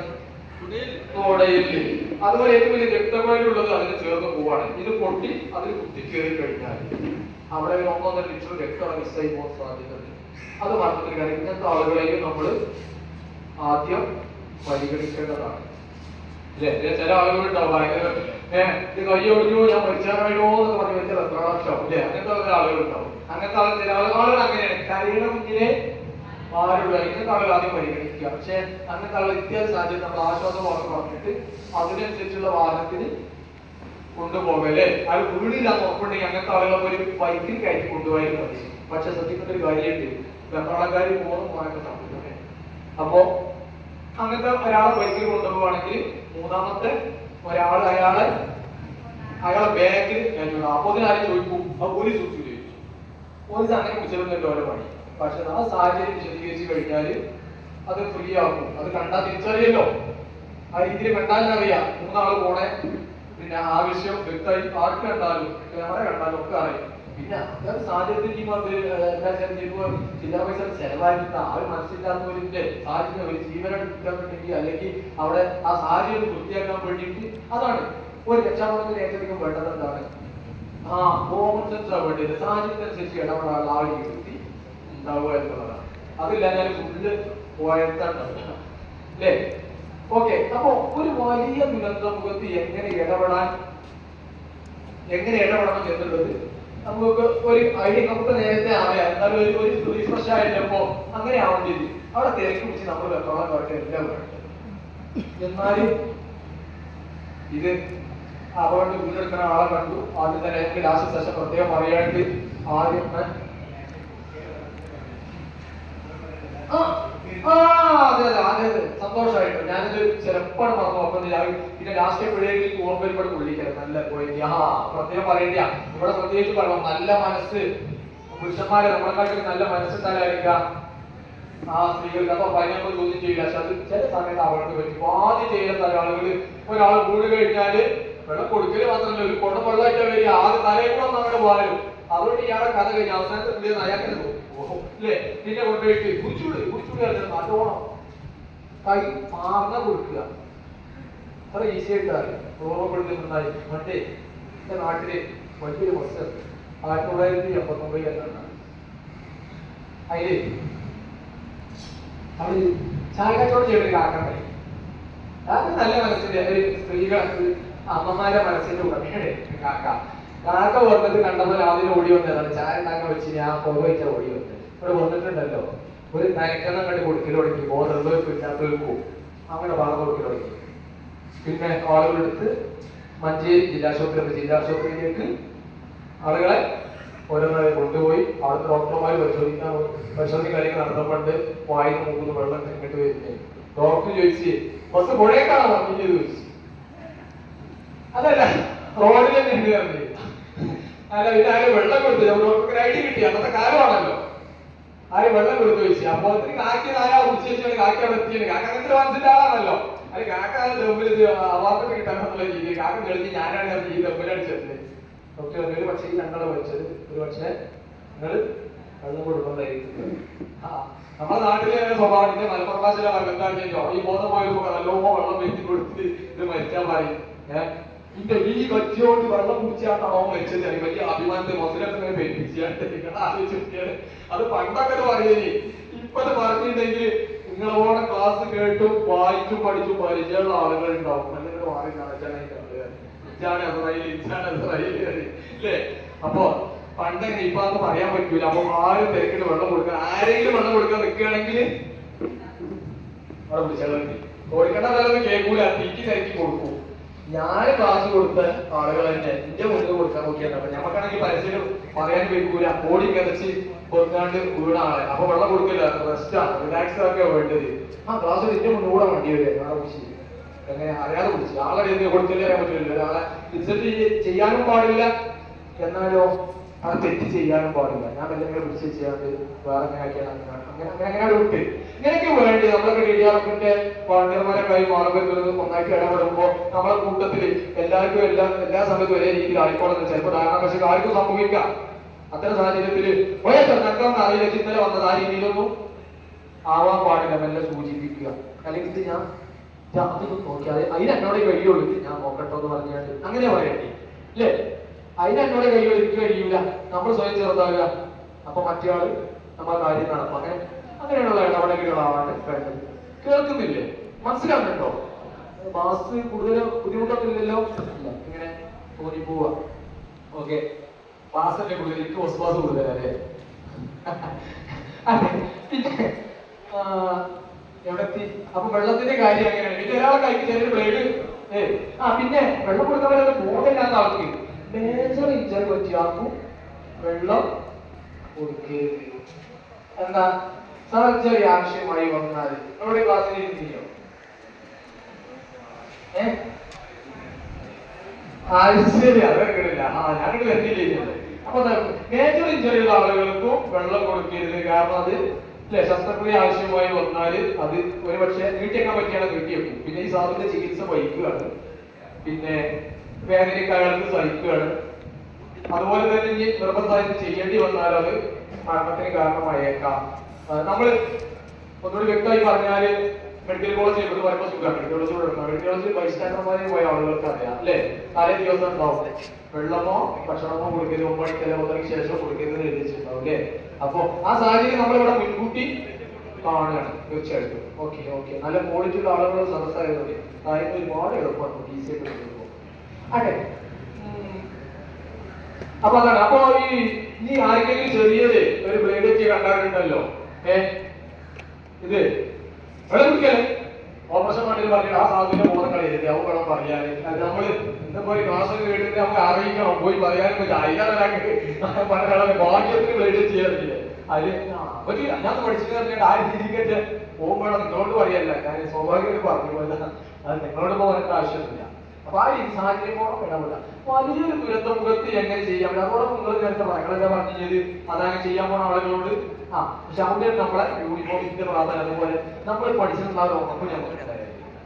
തുടയില്. അതുപോലെ ഏറ്റവും വലിയ രക്തക്കുഴലുള്ളത് അതിന് ചേർന്ന് പോവാണ്. ഇത് പൊട്ടി അതിൽ കുത്തി കയറി കഴിഞ്ഞാൽ അവിടെ 1-1.5 ലിറ്റർ രക്തം മിസ്സായി പോകാൻ സാധ്യതയുണ്ട്. അത് മരണത്തിന് കാര്യം. ഇങ്ങനത്തെ ആളുകളെയും നമ്മൾ ആദ്യം പരിഗണിക്കേണ്ടതാണ്. ഇല്ലേ? ചില ആളുകളുണ്ടാവും ഭയങ്കര ഇത് കൈ ഒടിഞ്ഞു ഞാൻ മരിച്ചാനായോ എന്നൊക്കെ പറഞ്ഞ് വെച്ച വെപ്രാളാക്ഷാവും ഇല്ലേ? അങ്ങനത്തെ ആളുകളുണ്ടാവും. അങ്ങനത്തെ ചില ആളുകൾ അങ്ങനെയാണ്. കരയുടെ മുന്നിലെ ആരുള്ള ഇങ്ങനത്തെ ആളുകൾ ആദ്യം പരിഗണിക്കുക. പക്ഷെ അങ്ങനത്തെ ആളുകൾ ഇത്യാദി സാഹചര്യം നമ്മൾ ആശ്വാസം വാക്ക് പറഞ്ഞിട്ട് അതിനനുസരിച്ചുള്ള വാഹനത്തിന് കൊണ്ടുപോകല്ലേ. അത് വീടില്ലാന്ന് ഉറപ്പുണ്ടെങ്കിൽ അങ്ങനത്തെ ആളുകളൊക്കെ ഒരു ബൈക്കിൽ കയറ്റി കൊണ്ടുപോയാലും മതി. പക്ഷെ ശ്രദ്ധിക്കേണ്ട ഒരു കാര്യമുണ്ട്, വെപ്രാളക്കാർ പോകുന്ന മാറ്റം സംഭവിക്കുന്നത്. അപ്പോ അങ്ങനത്തെ ഒരാളെ ബൈക്കിൽ കൊണ്ടുപോവുകയാണെങ്കിൽ മൂന്നാമത്തെ ഒരാൾ അയാളെ ബാഗിൽ കയറ്റുക. അപ്പൊ അതിനാരും ചോദിക്കും, അത് പോലീസ് ചോദിച്ചു. പോലീസ് അങ്ങനെ വിളിച്ചിരുന്നല്ലോ ഓരോ പണി. പക്ഷെ ആ സാഹചര്യം വിശദീകരിച്ച് കഴിഞ്ഞാൽ അത് ഫ്രീ ആക്കും. അത് കണ്ടാൽ തിരിച്ചറിയല്ലോ. ആ രീതിയിൽ കണ്ടാലറിയാം മൂന്നാള് പോണേ. പിന്നെ ആവശ്യം വ്യക്തമായി ആർക്ക് കണ്ടാലും ക്യാമറ കണ്ടാലും ഒക്കെ അറിയാം. പിന്നെ അതൊരു സാഹചര്യത്തിൽ ചില പൈസ ചെലവാക്കിയിട്ട് ആര് മനസ്സിലാക്കുന്നവരിന്റെ സാഹചര്യം ഒരു ജീവനം കിട്ടാന്നുണ്ടെങ്കിൽ അല്ലെങ്കിൽ അവിടെ ആ സാഹചര്യം വൃത്തിയാക്കാൻ വേണ്ടിയിട്ട് അതാണ് ഒരു രക്ഷാബോധത്തിന് ഏറ്റവും വേണ്ടത്. എന്താണ്? കോമൺ സെൻസ് ആ വേണ്ടത്. സാഹചര്യത്തിനനുസരിച്ച് ഇടപെടാനുള്ള ആ ഒരു വൃത്തി ഉണ്ടാവുക എന്നുള്ളതാണ്. അതില്ലാഞ്ഞാൽ ഫുള്ള് പോയത്താണ്ടാവുക അല്ലേ? ഓക്കെ. അപ്പോ ഒരു വലിയ ദുരന്ത മുഖത്ത് എങ്ങനെ ഇടപെടണം എന്നുള്ളത് നമുക്ക് ഒരു ഐഡിയ നമുക്ക് നേരത്തെ അറിയാം. എന്നാലും ഒരു റിഫ്രഷ് ആയിട്ടപ്പോ അങ്ങനെ ആവേണ്ടത് അവിടെ തിരക്ക് പിടിച്ച് നമ്മൾ വെപ്രാളം കാട്ടെ എല്ലാം വേണ്ടത്. എന്നാലും ഇത് അപകടം വീണ്ടെടുക്കുന്ന ആളെ കണ്ടു. ആദ്യം തന്നെ എനിക്ക് ലാസ്റ്റ് സെഷൻ പ്രത്യേകം പറയാണ്ട് ആദ്യം അതെ സന്തോഷമായിട്ട് ഞാനിത് ചിലപ്പോൾ മറന്നു. അപ്പൊ പിന്നെ ലാസ്റ്റ് എപ്പോഴേക്കും ഓർമ്മ ഒരുപാട് കൊള്ളിക്കല നല്ല പോയിട്ട് പ്രത്യേകം പറയേണ്ട. ഇവിടെ പ്രത്യേകിച്ച് പറയാം, നല്ല മനസ്സ് പുരുഷന്മാരെ നമ്മളെക്കാട്ടിൽ നല്ല മനസ്സുണ്ടായിരിക്കാം ആ സ്ത്രീകൾക്ക്. അപ്പൊ അതിനൊക്കെ ചോദ്യം ചെയ്യില്ല. പക്ഷെ അത് ചില സമയത്ത് അവർക്ക് പറ്റും. ആദ്യം ചെയ്യുന്ന ആളുകൾ ഒരാൾ വീട് കഴിഞ്ഞാല് വെള്ളം കൊടുക്കല് മാത്രമല്ല ഒരു കുടം വെള്ളമായിട്ട് വരിക. ആദ്യം തലയിൽ കൂടെ ഒന്ന് അങ്ങോട്ട് പോകാനും. അതുകൊണ്ട് ഇയാളെ കഥ കഴിഞ്ഞ അവസാനത്തെ പുള്ളിയെന്ന് അയാൾക്ക് തോന്നും അല്ലേ? പിന്നെ കൊണ്ടുപോയിട്ട് കുടിച്ചൂടി നല്ലോണം കൈ മാർന്ന കൊടുക്കുക. അത്ര ഈസി ആയിട്ട് അറിയാം. ഓർമ്മപ്പെടുത്തുന്നുണ്ടായി. മറ്റേ എന്റെ നാട്ടില് വലിയൊരു ബസ് 1989 അതില് അവര് ചായ കച്ചവടം ചെയ്തൊരു കാക്കണ്ടായി. അത് നല്ല മനസ്സിന്റെ ഒരു സ്ത്രീകൾ അമ്മമാരെ മനസ്സിന്റെ ഉടമയാണ് കാക്ക. കാക്ക വന്നിട്ട് കണ്ടപ്പോൾ ആദ്യം ഓടി വന്നതാണ്. ചായ ഉണ്ടാക്കാൻ വെച്ച് ആ പുക വെച്ച ഓടി വന്നത്. ഇവിടെ വന്നിട്ടുണ്ടല്ലോ ഒരു നയക്കണം കണ്ട് കൊടുക്കൽ തുടങ്ങി. ബോധമുള്ളവർ കിട്ടാത്തവർക്കും അങ്ങനെ ഭാഗം കൊടുക്കൽ തുടങ്ങി. പിന്നെ ആളുകളെടുത്ത് മഞ്ചേരി ജില്ലാശുപത്രിയിലേക്ക് ആളുകളെ ഓരോന്നായി കൊണ്ടുപോയി അവിടുത്തെ ഡോക്ടർമാർ പരിശോധന കാര്യങ്ങൾ നടത്തപ്പെട്ട് വായിന്ന് മൂന്ന് വെള്ളം ഇങ്ങോട്ട് വരുന്നേ. ഡോക്ടർ ചോദിച്ച് ബസ് പുഴയേക്കാണോ പറഞ്ഞു ചോദിച്ചു. അതല്ല റോഡിൽ തന്നെ ഉണ്ട് പറഞ്ഞു. അല്ല പിന്നെ ആരും വെള്ളം കൊടുത്തു. ഡോക്ടർക്ക് ഐഡി കിട്ടി. അന്നത്തെ കാലമാണല്ലോ. ആരും വെള്ളം കൊടുത്തു ചോദിച്ചു. അപ്പൊ ഒത്തിരി കാക്കി നാലാ കുറിച്ച് വെച്ചാൽ കാക്കി അവിടെ എത്തിയത്. കാക്ക അങ്ങനത്തെ മനസ്സിന്റെ ആളാണല്ലോ. അത് കാക്ക ദമ്മിൽ അവാർഡ് കിട്ടാന്നുള്ള രീതിയിൽ കാക്ക തെളിഞ്ഞ് ഞാനാണ് ഈ ദമ്മിലടിച്ചത്. ഡോക്ടർ ഒരു പക്ഷേ ഈ രണ്ടാളെ വെച്ചത് ഒരു പക്ഷേ നിങ്ങൾ വെള്ളം കൊടുക്കുന്നതായിരിക്കും. നമ്മുടെ നാട്ടിലെ സ്വഭാവം ഇന്റെ മലപ്പുറം ഭാഷയിലെ എന്താണെന്നോ ഈ ബോധം പോയപ്പോ നല്ലോണം വെള്ളം വെച്ച് കൊടുത്ത് ഇത് മരിച്ചാൽ പറയും. ഇന്റെ ഈ കച്ചിയോണ്ട് വെള്ളം കുടിച്ചാട്ടാണോ മരിച്ചത്? വലിയ അഭിമാനത്തെ മുസ്ലിം പേരിപ്പിച്ചാണ്ട് ആലോചിച്ചാണ്. അത് പണ്ടൊക്കെ പറയേ. ഇപ്പത് പറഞ്ഞിട്ടുണ്ടെങ്കിൽ നിങ്ങളോടെ ക്ലാസ് കേട്ടും വായിച്ചും പഠിച്ചും പരിചയമുള്ള ആളുകൾ ഉണ്ടാവും. അല്ലെങ്കിൽ മാറി അല്ലേ? അപ്പൊ പണ്ടെങ്ങനെ ഇപ്പൊ അത് പറയാൻ പറ്റൂല. അപ്പൊ ആരും തിരക്കിട്ട് വെള്ളം കൊടുക്കാൻ ആരെങ്കിലും വെള്ളം കൊടുക്കാൻ നിൽക്കുകയാണെങ്കിൽ അവിടെ വിളിച്ചാൽ കോഴിക്കട്ട നല്ലത് കേൾക്കൂല. തീറ്റി തിരക്കി കൊടുക്കും. ഞാൻ ക്ലാസ് കൊടുത്ത ആളുകൾ തന്നെ എന്റെ മുന്നിൽ കൊടുക്കാൻ നോക്കിയാണ്. അപ്പൊ ഞമ്മക്കാണെങ്കിൽ പരസ്യം പറയാൻ വെക്കൂല. ഓടി കിതച്ച് കൊടുക്കാണ്ട് വീണ ആളെ അപ്പൊ വെള്ളം കൊടുക്കില്ല. റെസ്റ്റാണ്, റിലാക്സ് ഒക്കെ വേണ്ടത്. ക്ലാസ് എന്റെ മുന്നൂടെ വണ്ടി വരിക ആവശ്യം എങ്ങനെ അറിയാതെ കുടിച്ചു. ആളെ കൊടുത്തില്ല അറിയാൻ പറ്റില്ല. ഒരാളെ റിസൾട്ട് ചെയ്യാനും പാടില്ല, എന്നാലോ അത് തെറ്റ് ചെയ്യാനും പാടില്ല. ഞാൻ എന്തെങ്കിലും പിടിച്ച് ചെയ്യാണ്ട് വേറെ അങ്ങനെ വിട്ട് ഇങ്ങനെയൊക്കെ വേണ്ടി നമ്മളൊക്കെ ഡിഡിആർഎഫിന്റെ വോളണ്ടിയർമാരെ കൈ മാർഗത്തിൽ ഒന്നായിട്ട് ഇടപെടുമ്പോ നമ്മളെ കൂട്ടത്തിൽ എല്ലാവർക്കും എല്ലാ സമയത്തും ഒരേ രീതിയിൽ ആയിക്കോളുന്നത് ചിലപ്പോൾ ധാരണ പക്ഷെ ആർക്കും സംഭവിക്കാം. അത്തരം സാഹചര്യത്തില് നടക്കാമെന്ന് അറിയില്ല, ഇന്നലെ വന്നത് ആ രീതിയിലൊന്നും ആവാൻ പാടില്ല. മെല്ലെ സൂചിപ്പിക്കുക. അല്ലെങ്കിൽ ഇത് ഞാൻ അതൊന്നും നോക്കിയാൽ അതിന് എന്നോടെ കഴിയുള്ളൂ, ഞാൻ നോക്കട്ടോ എന്ന് പറഞ്ഞാൽ അങ്ങനെ പറയണ്ടേ അല്ലേ? അതിന് എന്നോടെ കഴിയുള്ളൂ, എനിക്ക് കഴിയൂല. നമ്മൾ സ്വയം ചെറുതാകുക. അപ്പൊ മറ്റേ ആള് നമ്മളെ കാര്യം നടക്കും. അങ്ങനെയുള്ള ഇടപെടലുകളാണ് വേണ്ടത്. കേൾക്കുന്നില്ലേ? മനസ്സിലാവുന്നുണ്ടോ? ബാസ് കൂടുതൽ ബുദ്ധിമുട്ടൊന്നുമില്ലല്ലോ, ഇങ്ങനെ തോന്നി പോവാ. ഓക്കെ, ബാസല്ലേ കൂടുതൽ, എനിക്ക് ബസ് ബാസ് കൂടുതലല്ലേ. പിന്നെ എവിടെത്തി? അപ്പൊ വെള്ളത്തിന്റെ കാര്യം അങ്ങനെയാണ്. പിന്നെ ഒരാളെ കൈക്ക് ചെറിയ ബ്ലേഡ്. പിന്നെ വെള്ളം കൊടുത്തവരത് ബോധമില്ലാത്ത ആൾക്ക് മേജർ ഇഞ്ചറി പറ്റിയാക്കും വെള്ളം കൊടുക്കരുത്. എന്താ സർജറി ആവശ്യമായി വന്നാൽ നമ്മുടെ ക്ലാസ്സിൽ ഇരുന്നില്ലോ. ശരി, അതെടുക്കണില്ല. ഞങ്ങൾ വരുന്നില്ല. അപ്പൊ മേജർ ഇഞ്ചറി ഉള്ള ആളുകൾക്കും വെള്ളം കൊടുക്കരുത്. കാരണം അത് ശസ്ത്രക്രിയ ആവശ്യമായി വന്നാല് അത് ഒരുപക്ഷെ നീട്ടിയേക്കാൻ പറ്റിയാണ് നീട്ടിയേക്കും. പിന്നെ ഈ സാധനത്തിന്റെ ചികിത്സ വഹിക്കുകയാണ്, പിന്നെ വേദനയ്ക്ക് അയാൾക്ക് സഹിക്കുകയാണ്. അതുപോലെ തന്നെ ഇനി നിർബന്ധമായിട്ട് ചെയ്യേണ്ടി വന്നാൽ അത് മരണത്തിന് കാരണമായേക്കാം. നമ്മൾ ഒന്നുകൂടി വ്യക്തമായി പറഞ്ഞാല് മെഡിക്കൽ കോളേജ് ഇവിടെ പറയുമ്പോൾ സുഖമാണ്. മെഡിക്കൽ കോളേജ് ബൈസ്റ്റാൻഡർമാരെ പോയ ആളുകൾക്ക് അറിയാം അല്ലെ, തലേ ദിവസം ഉണ്ടാവും വെള്ളമോ ഭക്ഷണമോ കൊടുക്കരുത്, 9 മണിക്ക് 9 ശേഷം കൊടുക്കരുത് എഴുതിച്ചിട്ടുണ്ടാവും അല്ലെ. അപ്പൊ ആ സാഹചര്യം നമ്മളിവിടെ മുൻകൂട്ടി കാണുകയാണ് തീർച്ചയായിട്ടും. ഓക്കെ ഓക്കെ, നല്ല ക്വാളിറ്റി ഉള്ള ആളുകൾ സദസ്സായതുകൊണ്ട് കാര്യങ്ങൾ ഒരുപാട് എളുപ്പമാണ്, ഈസി ആയിട്ട് എടുക്കുമ്പോൾ. അതെ, അപ്പൊ അതാണ്. അപ്പൊ ഈ ആർക്കെങ്കിലും ചെറിയത് ഒരു ബ്ലേഡ് വെച്ച് കണ്ടാറുണ്ടല്ലോ, ഇത് വെള്ളം കുടിക്കല്ലേ ഓപ്പറേഷൻ വേണ്ടി പറഞ്ഞിട്ട് ആ സാധുവിന്റെ ബോധം കളയരുത്. അവൻ വേണം പറയാന്. അത് നമ്മള് ഇന്നിപ്പോ ഒരു ക്ലാസ് കേട്ടിട്ട് നമുക്ക് അറിയിക്കണം, പോയി പറയാനും പറ്റും. അതിനാണ് പല ഭാഗ്യത്തിന് ബ്ലേഡ് ചെയ്യാറില്ലേ. അതില് പറ്റില്ല, ഞാൻ പഠിച്ചിട്ട് പറഞ്ഞിട്ട് ആ രീതിക്കൊക്കെ പോകുമ്പോഴാണ് നിങ്ങളോട് പറയല്ല, ഞാൻ സ്വാഭാവികമായിട്ട് പറഞ്ഞു പോയതാണ്. അത് നിങ്ങളോട് പോകാനുള്ള ആവശ്യമില്ല. അപ്പൊ ആ സാഹചര്യമോളം ഇടപെട വലിയൊരു ദുരന്ത മുഖത്ത് എങ്ങനെ ചെയ്യാൻ പറ്റും. അതോടെ നിങ്ങൾ നേരത്തെ നിങ്ങളെന്താ പറഞ്ഞത്, അതങ്ങനെ ചെയ്യാൻ പോണ ആളുകളോട് പക്ഷെ അവിടെ നമ്മളെ യൂണിഫോമിന്റെ പ്രാധാന്യം, അതുപോലെ നമ്മൾ പഠിച്ചിട്ടുള്ള ഉറപ്പ്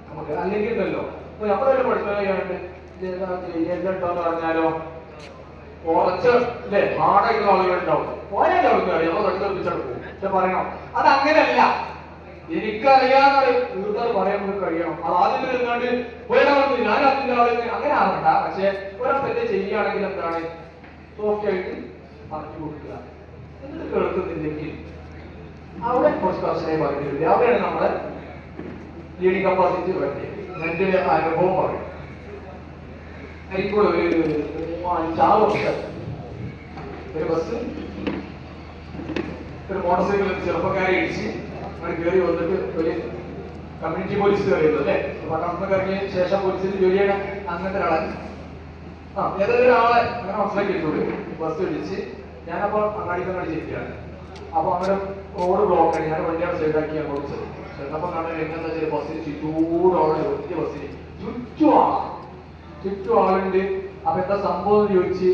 നമുക്ക് അല്ലെങ്കിൽ ഉണ്ടല്ലോ. അപ്പൊ നമ്മളെല്ലാം പഠിച്ചാണ്ട് എന്താന്ന് പറഞ്ഞാലോ കുറച്ച് അല്ലെ ഹാർഡായിട്ടുള്ള ആളുകൾ ഉണ്ടാവും. പോയാലും അവർക്ക് അറിയാം, നമ്മൾ പഠിച്ചെടുപ്പിച്ചെടുക്കും. പക്ഷെ പറയണം അതങ്ങനെയല്ല, എനിക്കറിയാതെ തീർത്താൽ പറയാൻ നമുക്ക് കഴിയണം. അത് ആദ്യം ഇരുന്നാണ്ട് പോയാൽ ഞാൻ അതിന്റെ ആളുകൾ അങ്ങനെ ആവണ്ട. പക്ഷെ ഒരാൾ തെറ്റ് ചെയ്യുകയാണെങ്കിൽ എന്താണ് സോഫ്റ്റ് ആയിട്ട് പറഞ്ഞു കൊടുക്കുക. എന്നിട്ട് കേൾക്കുന്നില്ലെങ്കിൽ അവിടെ കുറച്ച് കർശനമായി പറയുന്നില്ല. അവിടെയാണ് നമ്മുടെ ലീഡിങ് കപ്പാസിറ്റി വേണ്ടത്. എന്റെ അനുഭവം പറയും. എനിക്കൂടെ ഒരു 5-6 വർഷം ഒരു ബസ് ഒരു മോട്ടോർ സൈക്കിളിൽ ചെറുപ്പക്കാരെ ഇടിച്ച് അങ്ങനെ കയറി വന്നിട്ട് ഒരു കമ്മ്യൂണിറ്റി പോലീസ് കയറിയത് അല്ലെ. പട്ടണത്തിന് ഇറങ്ങിയ ശേഷം പോലീസിൽ ജോലി ചെയ്യണം അങ്ങനത്തെ ഒരാളെ ഏതൊരു ആളെ അങ്ങനെ മനസ്സിലാക്കിയിട്ടുണ്ട്. ബസ് ഇടിച്ച് ഞാനപ്പോ അങ്ങാടിച്ചിരിക്കുകയാണ്. അപ്പൊ അങ്ങനെ റോഡ് ബ്ലോക്കാണ്. ഞാൻ വണ്ടിയാണ് സൈഡാക്കിയാണ് ഓടിച്ചത്. ചെന്നപ്പോ കാണാൻ എങ്ങനെയാ വെച്ചാൽ ബസ്സിന് ചുറ്റൂറാണ്, വലിയ ബസ്സിന് ചുറ്റും ആളുണ്ട്. അപ്പൊ എന്താ സംഭവം എന്ന് ചോദിച്ച്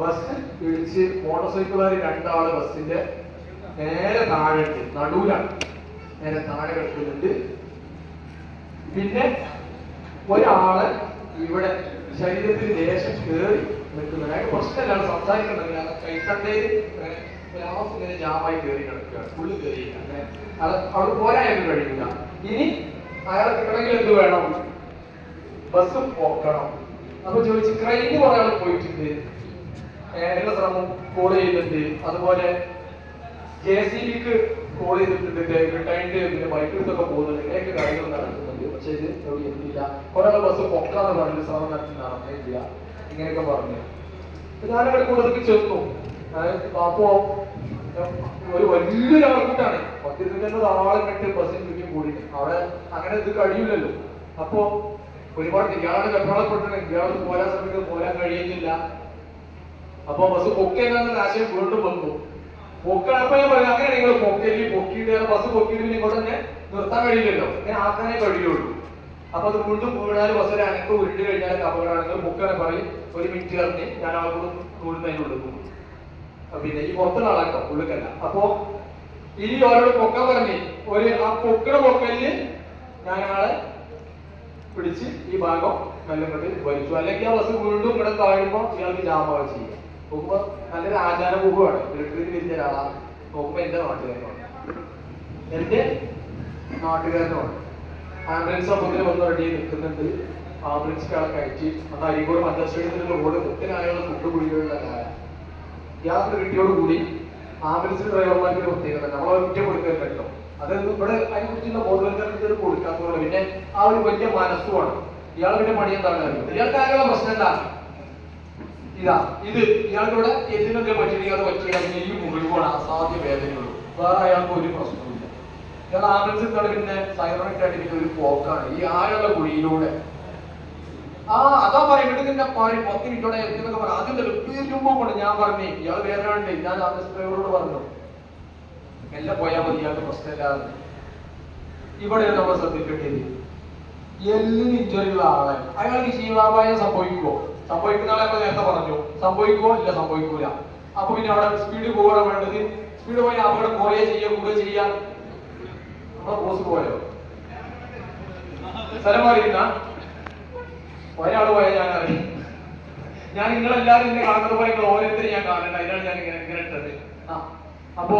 ബസ് ഇടിച്ച് മോട്ടോർ സൈക്കിളുകാർ 2 ആള് ബസ്സിന്റെ നേരെ താഴെ ഉണ്ട്, നടുവിലാണ്, നേരെ താഴെ കിടക്കുന്നുണ്ട്. പിന്നെ ഒരാള് ഇവിടെ ശരീരത്തിൽ ദേശം കയറി നിൽക്കുന്നുണ്ട്. അയാൾക്ക് പ്രശ്നമില്ലാതെ സംസാരിക്കണമെങ്കിൽ കൈത്തണ്ടയിൽ ഗ്ലാസ് ഇങ്ങനെ ജാമായി കയറി കിടക്കുകയാണ്, ഫുള്ള് കയറി. അങ്ങനെ അവിടെ പോരാനും കഴിയില്ല. ഇനി അയാളെ കിട്ടണമെങ്കിൽ എന്ത് വേണം, ബസ് പോക്കണം. അപ്പൊ ചോദിച്ചു ക്രെയിന് കുറെ ആൾ പോയിട്ടുണ്ട്, എല്ലാ ശ്രമം കോൾ ചെയ്തിട്ടുണ്ട്. അതുപോലെ JCBക്ക് കോൾ ചെയ്തിട്ടുണ്ട്, റിട്ടയർഡ് പിന്നെ ബൈക്കെടുത്തൊക്കെ പോകുന്നുണ്ട്. ഇങ്ങനെയൊക്കെ കാര്യങ്ങൾ നടക്കുന്നുണ്ട്. പക്ഷെ ഇത് എവിടെ എത്തിയില്ല. കുറെ ബസ് പൊക്കാന്ന് പറഞ്ഞിട്ട് ശ്രമം നടത്തി നടന്നില്ല. ഇങ്ങനെയൊക്കെ പറഞ്ഞു. ഞാനവിടെ കൂടുതൽ ചെന്നു. അപ്പോ ഒരു വലിയൊരു ആൾക്കൂട്ടാണ്, 10-20 ആളെ കണ്ട് ബസ്സിന് ചുറ്റും കൂടി. അവിടെ അങ്ങനെ ഇത് കഴിയില്ലല്ലോ. അപ്പോ ഒരുപാട് ഇയാളുടെ വെപ്രാളപ്പെട്ടിട്ട് ഇയാൾ പോരാൻ സമയത്ത് പോരാൻ കഴിയുന്നില്ല. അപ്പൊ ബസ് പൊക്കേണ്ട ആശയം വീണ്ടും വന്നു. പൊക്കപ്പോ ഞാൻ പറയാം, അങ്ങനെ നിങ്ങൾ പൊക്കിയിട്ട് ബസ് പൊക്കിയിട്ട് ഇങ്ങോട്ട് തന്നെ നിർത്താൻ കഴിയില്ലല്ലോ, ഇങ്ങനെ ആക്കാനേ കഴിയുള്ളൂ. അപ്പൊ അത് വീണ്ടും വീണാൽ ബസ്സിൽ അനക്ക് ഉരുണ്ട് കഴിഞ്ഞാൽ അപകടമാണെങ്കിൽ പൊക്കാനെ പറയും 1 മിനിറ്റ് കറഞ്ഞ് ഞാൻ ആൾക്കൂടെ വീഴുന്നതിനുള്ളിൽ. പിന്നെ ഈ പുറത്തുള്ള ആളാട്ടോ, ഉള്ളിക്കല്ല. അപ്പോ ഇനി ഓരോട് പൊക്കാൻ പറഞ്ഞ് ആ പൊക്കലില് ഞാൻ ആളെ പിടിച്ച് ഈ ഭാഗം നല്ല കൊണ്ട് വലിച്ചു. അല്ലെങ്കിൽ ആ ബസ് വീണ്ടും ഇവിടെ താഴുമ്പോ ഇയാൾക്ക് ജാമാവ് ചെയ്യാം. നോക്കുമ്പോ നല്ലൊരു ആചാരമുഖമാണ്, ഇലക്ട്രിക് വലിയ ഒരാളാണ്. നോക്കുമ്പോ എന്റെ നാട്ടുകാരനുമാണ്. ആംബുലൻസ് അപ്പത്തിന് വന്ന് റെഡി നിൽക്കുന്നുണ്ട്. ആംബുലൻസ് ആളെ കയറ്റി അന്ന് അരിക്കോട് മഞ്ചേശ്വരത്തിലുള്ള റോഡ് മുത്തിനായുള്ള കുട്ടുകുടികളുടെ കാല യാത്ര കിട്ടിയോടുകൂടി ആംബുലൻസിന്റെ ഡ്രൈവർമാർക്ക് പ്രത്യേകത നമ്മളെ കുറ്റം കൊടുക്കാൻ കേട്ടോ. അത് ഇവിടെ അതിനെ കുറിച്ചുള്ള ബോധവൽക്കരണത്തിൽ കൊടുക്കാത്തതുകൊണ്ട് പിന്നെ ആ ഒരു വലിയ മനസ്സുമാണ്. ഇയാൾ പിന്നെ പണി എന്താണ് അറിയും. ഇയാൾക്ക് ആകെയുള്ള പ്രശ്നം എന്താ? ഇയാൾക്കിവിടെ എന്തിനൊക്കെ പറ്റിയെങ്കിൽ അത് പറ്റിയാൽ ഈ മുറിവാണ് അസാധ്യ വേദനയുള്ളൂ. വേറെ അയാൾക്ക് ഒരു പ്രശ്നവുമില്ല. ഇയാൾ ആംബുലൻസിൽ പിന്നെ സൈറണിക് ആയിട്ട് ഒരു പോക്കാണ് ഈ ആയുള്ള കുഴിയിലൂടെ. അതാ പറയുന്നത് പിന്നെ 10 മിനിറ്റോടെ എന്നൊക്കെ പറയാം. അതിന്റെ വരുമ്പോ കൊണ്ട് ഞാൻ പറഞ്ഞു ഇയാൾ വേറെ ഉണ്ട്. ഞാൻ ആംബുലൻസ് ഡ്രൈവറോട് പറഞ്ഞു എല്ലാം പോയാൽ മതി, ഇയാൾക്ക് പ്രശ്നമില്ലാതെ. ഇവിടെയാണ് നമ്മൾ ശ്രദ്ധിക്കേണ്ടത്. എല്ലിന് ഇഞ്ചുറിയുള്ള ആളെ അയാൾക്ക് ജീവാപായം സംഭവിക്കുന്ന ആളെ നമ്മൾ നേരത്തെ പറഞ്ഞു. സംഭവിക്കുമോ? ഇല്ല, സംഭവിക്കൂല. അപ്പൊ പിന്നെ അവിടെ സ്പീഡ് പോകാൻ വേണ്ടത്. സ്പീഡ് പോയി അപകടം കുറേ കൂടുക ചെയ്യാം. നമ്മളെ ബോസ് പോയോ? സ്ഥലം മാറിയിരുന്ന ഒരാള് പോയാൽ ഞാൻ അറിയും. ഞാൻ നിങ്ങളെല്ലാരും ഇങ്ങനെ കാണുന്നത് പോലെ ഓരോരുത്തരും ഞാൻ കാണണ്ട. അതിനാണ് ഞാൻ ഇങ്ങനെ ഇട്ടത്. അപ്പോ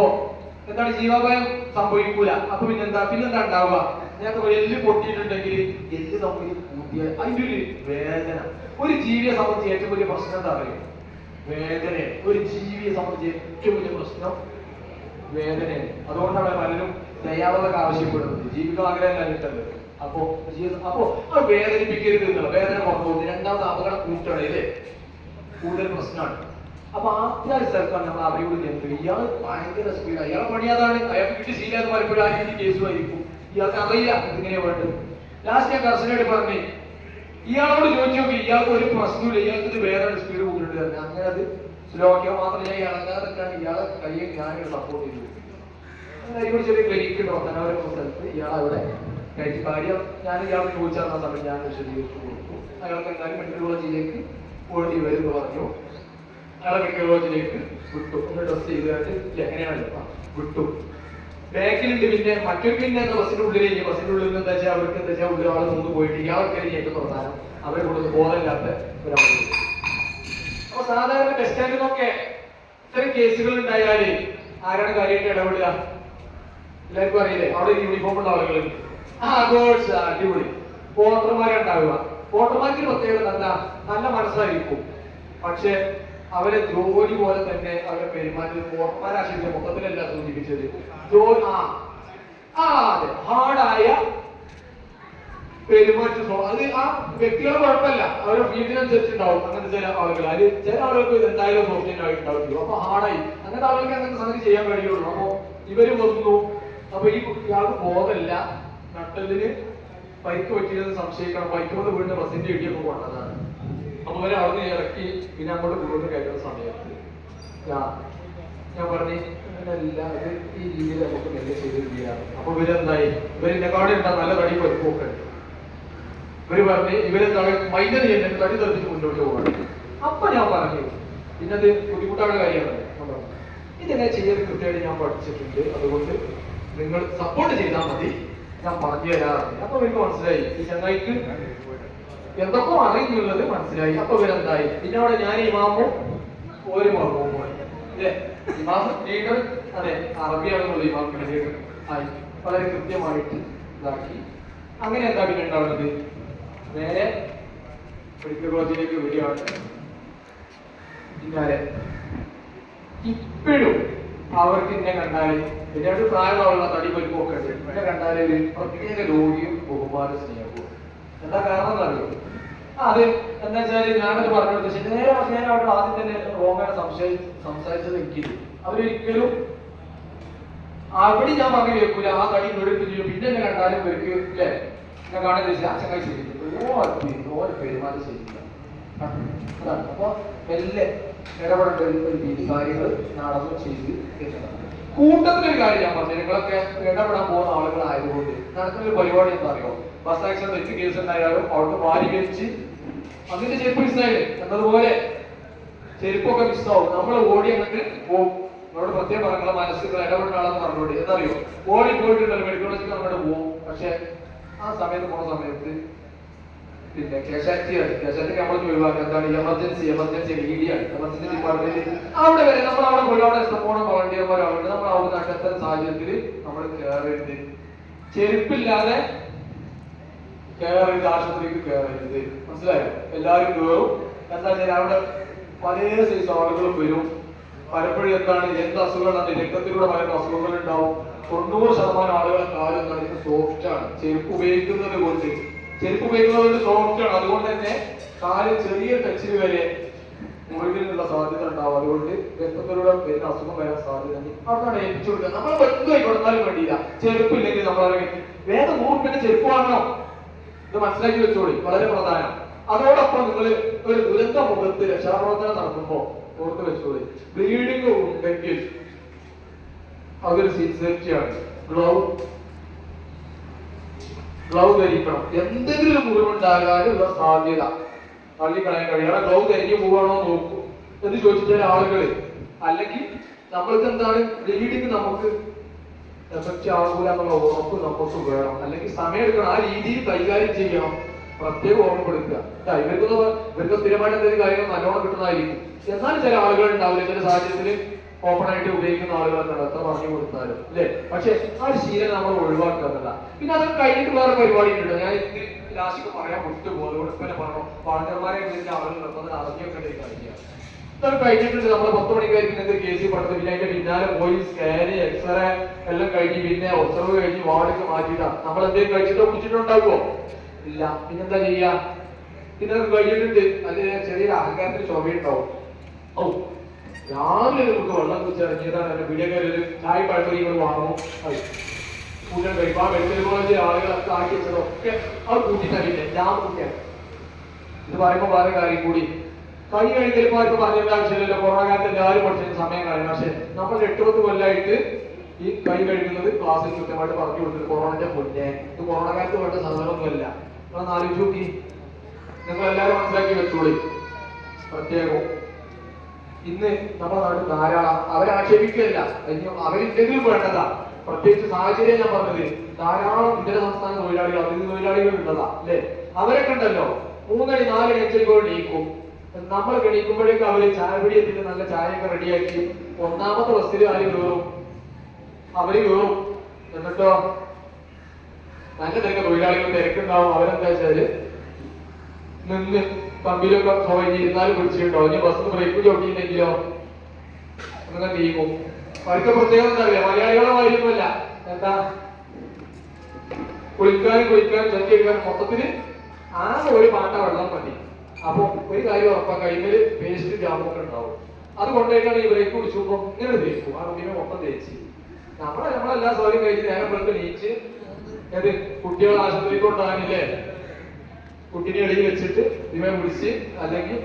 എന്താണ്? ജീവാപായം സംഭവിക്കൂല. അപ്പൊ പിന്നെന്താ ഉണ്ടാവുക? ഞങ്ങൾക്ക് എല്ല് പൊട്ടിയിട്ടുണ്ടെങ്കിൽ എല്ല് തമ്മിൽ കൂട്ടിയാൽ അതിന്റെ ഒരു വേദന. ഒരു ജീവിയെ സംബന്ധിച്ച് ഏറ്റവും വലിയ പ്രശ്നം എന്താ പറയുക? വേദനയാണ്. ഒരു ജീവിയെ സംബന്ധിച്ച് ഏറ്റവും വലിയ പ്രശ്നം വേദനയാണ്. അതുകൊണ്ടാണ് പലരും ദയാവതൊക്കെ ആവശ്യപ്പെടുന്നത്. ജീവിതം ആഗ്രഹം കിട്ടുന്നത്. അപ്പോ അത് വേദനിപ്പിക്കരുത് എന്നുള്ള വേദന കുറഞ്ഞു. രണ്ടാമത് അപകടം കൂട്ടണേ കൂടുതൽ പ്രശ്നമാണ്. അപ്പൊ ആദ്യ സ്ഥലത്താണ് നമ്മൾ അവരോട് ചെയ്യുന്നത്. ഇയാൾ ഭയങ്കര സ്പീഡാണ്. ഇയാളെ പണി അതാണ്. അയാൾക്ക് കിട്ടി ശീലം പലപ്പോഴും ആ രീതി കേസുമായിരിക്കും. ഇയാൾക്ക് അറിയില്ല ഇതിങ്ങനെയാ വേണ്ടത്. ലാസ്റ്റ് ഞാൻ കർശനമായിട്ട് പറഞ്ഞു ഇയാളോട് ചോദിച്ചു നോക്കി, ഇയാൾക്ക് ഒരു പ്രശ്നമില്ല, ഇയാൾക്ക് ഇത് വേറെ സ്പീഡ് കൂടുതൽ തന്നെ. അങ്ങനെ അത് സ്ലോ ആക്കിയാൽ മാത്രം ഞാൻ ഇളകാതൊക്കെയാണ് ഇയാളെ കയ്യെ ഞാനിവിടെ സപ്പോർട്ട് ചെയ്തു. അതിനോട് ചെറിയ ക്ലിനിക്ക് ഡോക്ടർ സ്ഥലത്ത് ഇയാളവിടെ കഴിച്ച് കാര്യം ഞാൻ ഇയാൾക്ക് ചോദിച്ചാൽ സമയത്ത് ഞാൻ വിശദീകരിച്ചു കൊടുത്തു. അയാൾക്ക് എന്തായാലും മെഡിക്കൽ കോളേജിലേക്ക് ഓടി വരുമെന്ന് പറഞ്ഞു. അയാളെ മെഡിക്കൽ കോളേജിലേക്ക് വിട്ടു. ഒന്ന് ടെസ്റ്റ് ചെയ്തിട്ട് എങ്ങനെയാണല്ലോ വിട്ടു. ബാക്കിലുണ്ട് പിന്നെ മറ്റൊരു പിന്നെ ബസ്സിന്റെ ഉള്ളിലേക്ക്. ബസ്സിന്റെ ഉള്ളിൽ എന്താ വെച്ചാൽ അവർക്ക് എന്താ വെച്ചാൽ ഉള്ളിൽ ആളെ മുമ്പ് പോയിട്ട് ഇയാൾക്ക് ഏറ്റവും പ്രധാനം അവരെ കൂടുതൽ ബോധമില്ലാത്ത ഒരാളുണ്ട്. അപ്പൊ സാധാരണ ബസ് സ്റ്റാൻഡിലൊക്കെ ഇത്തരം കേസുകൾ ഉണ്ടായാല് ആരാണ് കാര്യമായിട്ട് ഇടപെടുക? എല്ലാവർക്കും അറിയില്ലേ? അവിടെ യൂണിഫോം ഉള്ള ആളുകളുണ്ട്. അടിപൊളി വോട്ടർമാരുണ്ടാവുക. വോട്ടർമാർക്ക് പ്രത്യേകത എന്താ? നല്ല മനസ്സായിരിക്കും. പക്ഷെ അവരെ ജോലി പോലെ തന്നെ അവരെ പെരുമാറ്റം വോട്ടർമാരാശിന്റെ മൊത്തത്തിലല്ല സൂചിപ്പിച്ചത്. അതെ, ഹാർഡായ പെരുമാറ്റം. അത് ആ വ്യക്തികളെ കുഴപ്പമില്ല, അവരുടെ ഫീൽഡിനനുസരിച്ചുണ്ടാവും. അങ്ങനത്തെ ചില ആളുകൾ അത് ചില ആളുകൾക്ക് എന്തായാലും സോഷ്യലായിട്ടുണ്ടാവും. അപ്പൊ ഹാർഡായി അങ്ങനത്തെ ആളുകൾക്ക് അങ്ങനത്തെ സംഗതി ചെയ്യാൻ കഴിയുള്ളൂ. അപ്പൊ ഇവര് വന്നു. അപ്പൊ ഇയാൾക്ക് ബോധമില്ല, നട്ടലിന് പരിക്ക് പറ്റിയതെന്ന് സംശയിക്കണം. ബൈക്കോട് വീടിന്റെ ബസിന്റെ ഇടിയൊക്കെ കൊണ്ടതാണ്. അപ്പൊ അവരെ അവിടെ ഇറക്കി പിന്നെ അങ്ങോട്ട് കൂടുതൽ കയറ്റുന്ന സമയത്ത് ഞാൻ പറഞ്ഞു എല്ലാവരും ഈ രീതിയിൽ നമുക്ക് മെല്ലെ ചെയ്തിരിക്കുകയാണ്. അപ്പൊ ഇവരെന്തായി? ഇവരെന്നെക്കാട് ഉണ്ടാ നല്ല തടി പരിപ്പൊക്കെ ഉണ്ട്. ഇവര് പറഞ്ഞ് ഇവരെന്താണ് മൈൻഡ് ചെയ്യുന്നത് തടി തെറിച്ച് മുന്നോട്ട് പോകണം. അപ്പൊ ഞാൻ പറഞ്ഞു പിന്നത് ബുദ്ധിമുട്ടാണ് കാര്യമാണ്. ഇതെങ്ങനെ ചെയ്ത് കൃത്യമായിട്ട് ഞാൻ പഠിച്ചിട്ടുണ്ട്. അതുകൊണ്ട് നിങ്ങൾ സപ്പോർട്ട് ചെയ്താൽ മതി, ഞാൻ പറഞ്ഞു തരാറുണ്ട്. അപ്പൊ എനിക്ക് മനസ്സിലായി ഈ ചങ്ങായിക്ക് എന്തൊക്കെ അറിയുന്നുള്ളത് മനസ്സിലായി. അപ്പൊ ഇവരെന്തായി? പിന്നെ അവിടെ ഞാൻ ഇമാമും ഒരു മർമ്മവും പോയി. അല്ലേ? ഇമാം ലീഡർ അതെ അറബിയാണെന്നുള്ള ഇമാം ലീഡർ ആയി വളരെ കൃത്യമായിട്ട് ഇതാക്കി. അങ്ങനെ എന്താ പിന്നെ ഉണ്ടാവുന്നത്? നേരെ മെഡിക്കൽ കോളേജിലേക്ക് വരികയാണ്. പിന്നാലെ ഇപ്പോഴും അവർക്ക് എന്നെ കണ്ടാല് പിന്നീട് പ്രായമുള്ള തടി പരിപ്പൊക്കെ ഉണ്ട്. എന്നെ കണ്ടാല് ഒരു പ്രത്യേക രോഗിയും ബഹുമാന സ്നേഹവും. എന്താ കാരണം എന്നറിയോ? അത് എന്താ വെച്ചാല് ഞാനത് പറഞ്ഞു കൊടുത്തു. നേരെ പക്ഷെ ഞാൻ അവിടെ ആദ്യം തന്നെ റോങ്ങാണ് സംസാരിച്ചത്. എനിക്ക് അവരൊരിക്കലും അവിടെ ഞാൻ പറഞ്ഞു കേൾക്കൂല. ആ തടി ഇങ്ങോട്ട് ചെയ്യും. പിന്നെ എന്നെ കണ്ടാലും ഇവർക്ക് അല്ലേ എന്നെ കാണാൻ ചോദിച്ചാൽ ആ ചങ്ങായി ശരിയില്ല, ഓരോ പെരുമാറ്റം ശരിയില്ല. അതാണ്. അപ്പൊ മെല്ലെ ഇടപെടേണ്ട ഒരു രീതി കാര്യങ്ങൾ നടന്നു ചെയ്ത് എത്തണം. കൂട്ടത്തിലൊരു കാര്യം ഞാൻ പറഞ്ഞു, നിങ്ങളൊക്കെ ഇടപെടാൻ പോകുന്ന ആളുകളായതുകൊണ്ട് നടക്കുന്ന ഒരു പരിപാടി എന്താ അറിയോ? ബസ് ആക്സിഡന്റ് തെറ്റ് കേസ് ഉണ്ടായാലും അവിടുന്ന് വാരി വെച്ച് അതിന്റെ ചെരുപ്പ് മിസ്സായില്ലേ എന്നതുപോലെ ചെരുപ്പൊക്കെ മിസ്സാവും. നമ്മൾ ഓടി അങ്ങോട്ട് പോകും. നമ്മളോട് പ്രത്യേകം പറഞ്ഞ മനസ്സിൽ ഇടപെടുന്ന ആളെന്ന് പറഞ്ഞോണ്ട് എന്താറിയോ? ഓടി പോയിട്ടുണ്ടല്ലോ മെഡിക്കൽ കോളേജിൽ അങ്ങോട്ട് പോകും. പക്ഷെ ആ സമയത്ത് പോണ സമയത്ത് പിന്നെ കേശാറ്റി നമ്മൾക്ക് ഒഴിവാക്കുക. എന്താണ് എമർജൻസി മീഡിയാണ് എമർജൻസി ഡിപ്പാർട്ട്മെന്റ്. അവിടെ വരെ നമ്മൾ അവിടെ പോയി അവിടെ ഇഷ്ടംപോലെ വോളണ്ടിയർമാരുണ്ട്. നമ്മൾ അവിടെ അകത്ത സാഹചര്യത്തിൽ നമ്മൾ കയറരുത്. ചെരുപ്പില്ലാതെ കയറരുത്. ആശുപത്രിക്ക് കയറരുത്. മനസ്സിലായോ? എല്ലാവരും കയറും. എന്താ വെച്ചാൽ അവിടെ പല സൈസ് ആളുകളും വരും. പലപ്പോഴും എന്താണ് എന്ത് അസുഖങ്ങളാണ് രക്തത്തിലൂടെ പറയുന്ന അസുഖങ്ങൾ ഉണ്ടാവും. 90% ആളുകളെ കാലം എന്താണ് സോഫ്റ്റ് ആണ്. ചെരുപ്പ് ഉപയോഗിക്കുന്നത് കൊണ്ട് സോഫ്റ്റ് ആണ്. അതുകൊണ്ട് തന്നെ കാല് ചെറിയ ടച്ചിൽ വരെ മുറിവിനുള്ള സാധ്യത ഉണ്ടാവും. അതുകൊണ്ട് രക്തത്തിലൂടെ വരുന്ന അസുഖം വരാൻ സാധ്യത അതാണ് ഏൽപ്പിച്ചു കൊടുക്കുക. നമ്മൾ എന്തുമായി കൊടുത്താലും വേണ്ടിയില്ല, ചെരുപ്പില്ലെങ്കിൽ നമ്മൾ വേറെ 100 രൂപയുടെ ചെരുപ്പ് വാങ്ങണം. ഇത് മനസ്സിലാക്കി വെച്ചോളി, വളരെ പ്രധാനം. അതോടൊപ്പം നിങ്ങൾ ഒരു ദുരന്ത മുഖത്ത് രക്ഷാപ്രവർത്തനം നടത്തുമ്പോൾ ഓർത്ത് വെച്ചോളി, ബ്ലീഡിങ് ഉണ്ടെങ്കിൽ അതൊരു സിൻസിയറിറ്റിയാണ്. ഗ്ലൗ ധരിക്കണം. എന്തെങ്കിലും മുറിവുണ്ടാകാനുള്ള സാധ്യത തള്ളിക്കളയാൻ കഴിയും. ഗ്ലൗ ധരിഞ്ഞു പോവാണോ നോക്കൂ എന്ന് ചോദിച്ചാൽ ആളുകൾ, അല്ലെങ്കിൽ നമ്മൾക്ക് എന്താണ് ബ്ലീഡിങ് നമുക്ക് എഫക്റ്റ് ആകൂല എന്നുള്ള ഉറപ്പ് നമുക്ക് വേണം. അല്ലെങ്കിൽ സമയം എടുക്കണം, ആ രീതിയിൽ കൈകാര്യം ചെയ്യണം. പ്രത്യേകം ഓർമ്മപ്പെടുത്തുക. ഇവർക്ക് സ്ഥിരമായിട്ട് എന്തെങ്കിലും കാര്യങ്ങൾ നല്ലോണം കിട്ടുന്നതായിരിക്കും. എന്നാലും ചില ആളുകൾ ഉണ്ടാവില്ല, ചില സാഹചര്യത്തിൽ ഓപ്പൺ ആയിട്ട് ഉപയോഗിക്കുന്ന ആളുകളൊക്കെ എത്ര പറഞ്ഞു കൊടുത്താലും അല്ലെ. പക്ഷെ ആ ഒരു ശീലം നമ്മൾ ഒഴിവാക്കുക എന്നല്ല. പിന്നെ അത് കഴിഞ്ഞിട്ട് വേറെ പരിപാടി ഉണ്ട്. ഞാൻ ഇത് ലാസ്റ്റ് പറയാൻ വിട്ടുപോകും, അതുകൊണ്ട് തന്നെ പറഞ്ഞു പാണ്ഡവന്മാരെ ആളുകൾ നിർത്തുന്നത് അറിഞ്ഞൊക്കെ കഴിക്കുക. ഇതൊക്കെ കഴിഞ്ഞിട്ടുണ്ട്. നമ്മൾ 10 മണിക്കായിരിക്കും കേസിൽ പെട്ടത്. പിന്നെ അതിന്റെ പിന്നാലെ പോയി സ്കാന്, എക്സ്റേ എല്ലാം കഴിഞ്ഞ് പിന്നെ ഒബ്സർവ് കഴിഞ്ഞ് വാർഡൊക്കെ മാറ്റിയിട്ടാ നമ്മൾ എന്തെങ്കിലും കഴിച്ചിട്ടോ കുടിച്ചിട്ടുണ്ടാകുമോ? ഇല്ല. പിന്നെന്താ ചെയ്യാ? പിന്നെ അത് കഴിഞ്ഞിട്ടുണ്ട്. അതിന് ചെറിയൊരു അഹങ്കാരത്തിന് ശോഭയുണ്ടാവും. ഓ, രാവിലെ നമുക്ക് വെള്ളം കുടിച്ചിറങ്ങിയതാണ്. എന്റെ വീഡിയോക്കാരൊരു ചായ പഴപ്പൊരികൾ വാങ്ങും, കൂട്ടാൻ കഴിക്കും. ആ മെഡിക്കൽ കോളേജിലെ ആളുകളൊക്കെ ആക്കി വെച്ചതൊക്കെ അത് കൂട്ടിത്തരില്ലേ, ജാം കൂട്ടിയാണ്. ഇത് പറയുമ്പോൾ വേറെ കാര്യം കൂടി, കൈ കഴുകലിപ്പോ ആർക്കും പറഞ്ഞിട്ട് ആവശ്യമില്ലല്ലോ. കൊറോണ കാലത്ത് എല്ലാവരും പഠിച്ചതിന് സമയം കളയും. പക്ഷെ നമ്മൾ 8-10 കൊല്ലമായിട്ട് ഈ കൈ കഴുകുന്നത് ക്ലാസ്സിൽ കൃത്യമായിട്ട് പറഞ്ഞു കൊടുത്തിട്ട് കൊറോണന്റെ മുന്നേ. ഇത് കൊറോണ കാലത്ത് വേണ്ട സാധനമൊന്നുമല്ല. നിങ്ങളൊന്ന് ആലോചിച്ച് നോക്കി. നിങ്ങൾ എല്ലാവരും മനസ്സിലാക്കി വെച്ചോളി. പ്രത്യേകം ഇന്ന് നമ്മുടെ നാട്ടിൽ ധാരാളം, അവരെ ആക്ഷേപിക്കുകയല്ല, അവരെന്തെങ്കിലും വേണ്ടതാ. പ്രത്യേകിച്ച് സാഹചര്യം ഞാൻ പറഞ്ഞത്, ധാരാളം ഇതര സംസ്ഥാന തൊഴിലാളികൾ, അതിഥി തൊഴിലാളികൾ ഉള്ളതാ അല്ലെ. അവരൊക്കെ ഉണ്ടല്ലോ 3 അടി 4 അടി എച്ചരിക്കോട് എണീക്കും. നമ്മൾ എണീക്കുമ്പോഴേക്കും അവര് ചായപിടിയത്തിന് നല്ല ചായയൊക്കെ റെഡിയാക്കി 1ാമത്തെ ബസ്സിൽ അവര് കയറും. എന്നിട്ടോ നല്ല തൊഴിലാളികൾ തിരക്കുണ്ടാവും. അവരെന്താ വെച്ചാല് നിന്ന് പമ്പിലൊക്കെ ഇരുന്നാലും പിടിച്ചിട്ടുണ്ടോ, ഇനി ബസ് ബ്രേക്ക് ചോട്ടിയില്ലെങ്കിലോ അങ്ങനെ നീങ്ങും. അവർക്ക് പ്രത്യേകം എന്താ അറിയാം, മലയാളികളെ വായിക്കുമല്ല, എന്താ കുളിക്കാനും ചെറിയ മൊത്തത്തില് ആ ഒരു പാട്ട വെള്ളം മതി. അപ്പൊ ഒരു കാര്യം ഉറപ്പാൻ കഴിയുമ്പോൾ പേസ്റ്റ് ജാമൊക്കെ ഉണ്ടാവും. അത് കൊണ്ടുപോയിട്ടാണ് ഈ ബ്രേക്ക് കുടിച്ചുമ്പോ ഇങ്ങനെ തേക്കും. ആ കുട്ടീനെ മൊത്തം തേച്ച് നമ്മളെല്ലാ സൗകര്യം കഴിച്ച് നേരം വെളുത്ത് നീച്ച് ഏത് കുട്ടികളെ ആശുപത്രിക്ക് കൊണ്ടുപോകാനില്ലേ, കുട്ടീനെ എഴുതി വെച്ചിട്ട് ഇവയെ വിളിച്ച് അല്ലെങ്കിൽ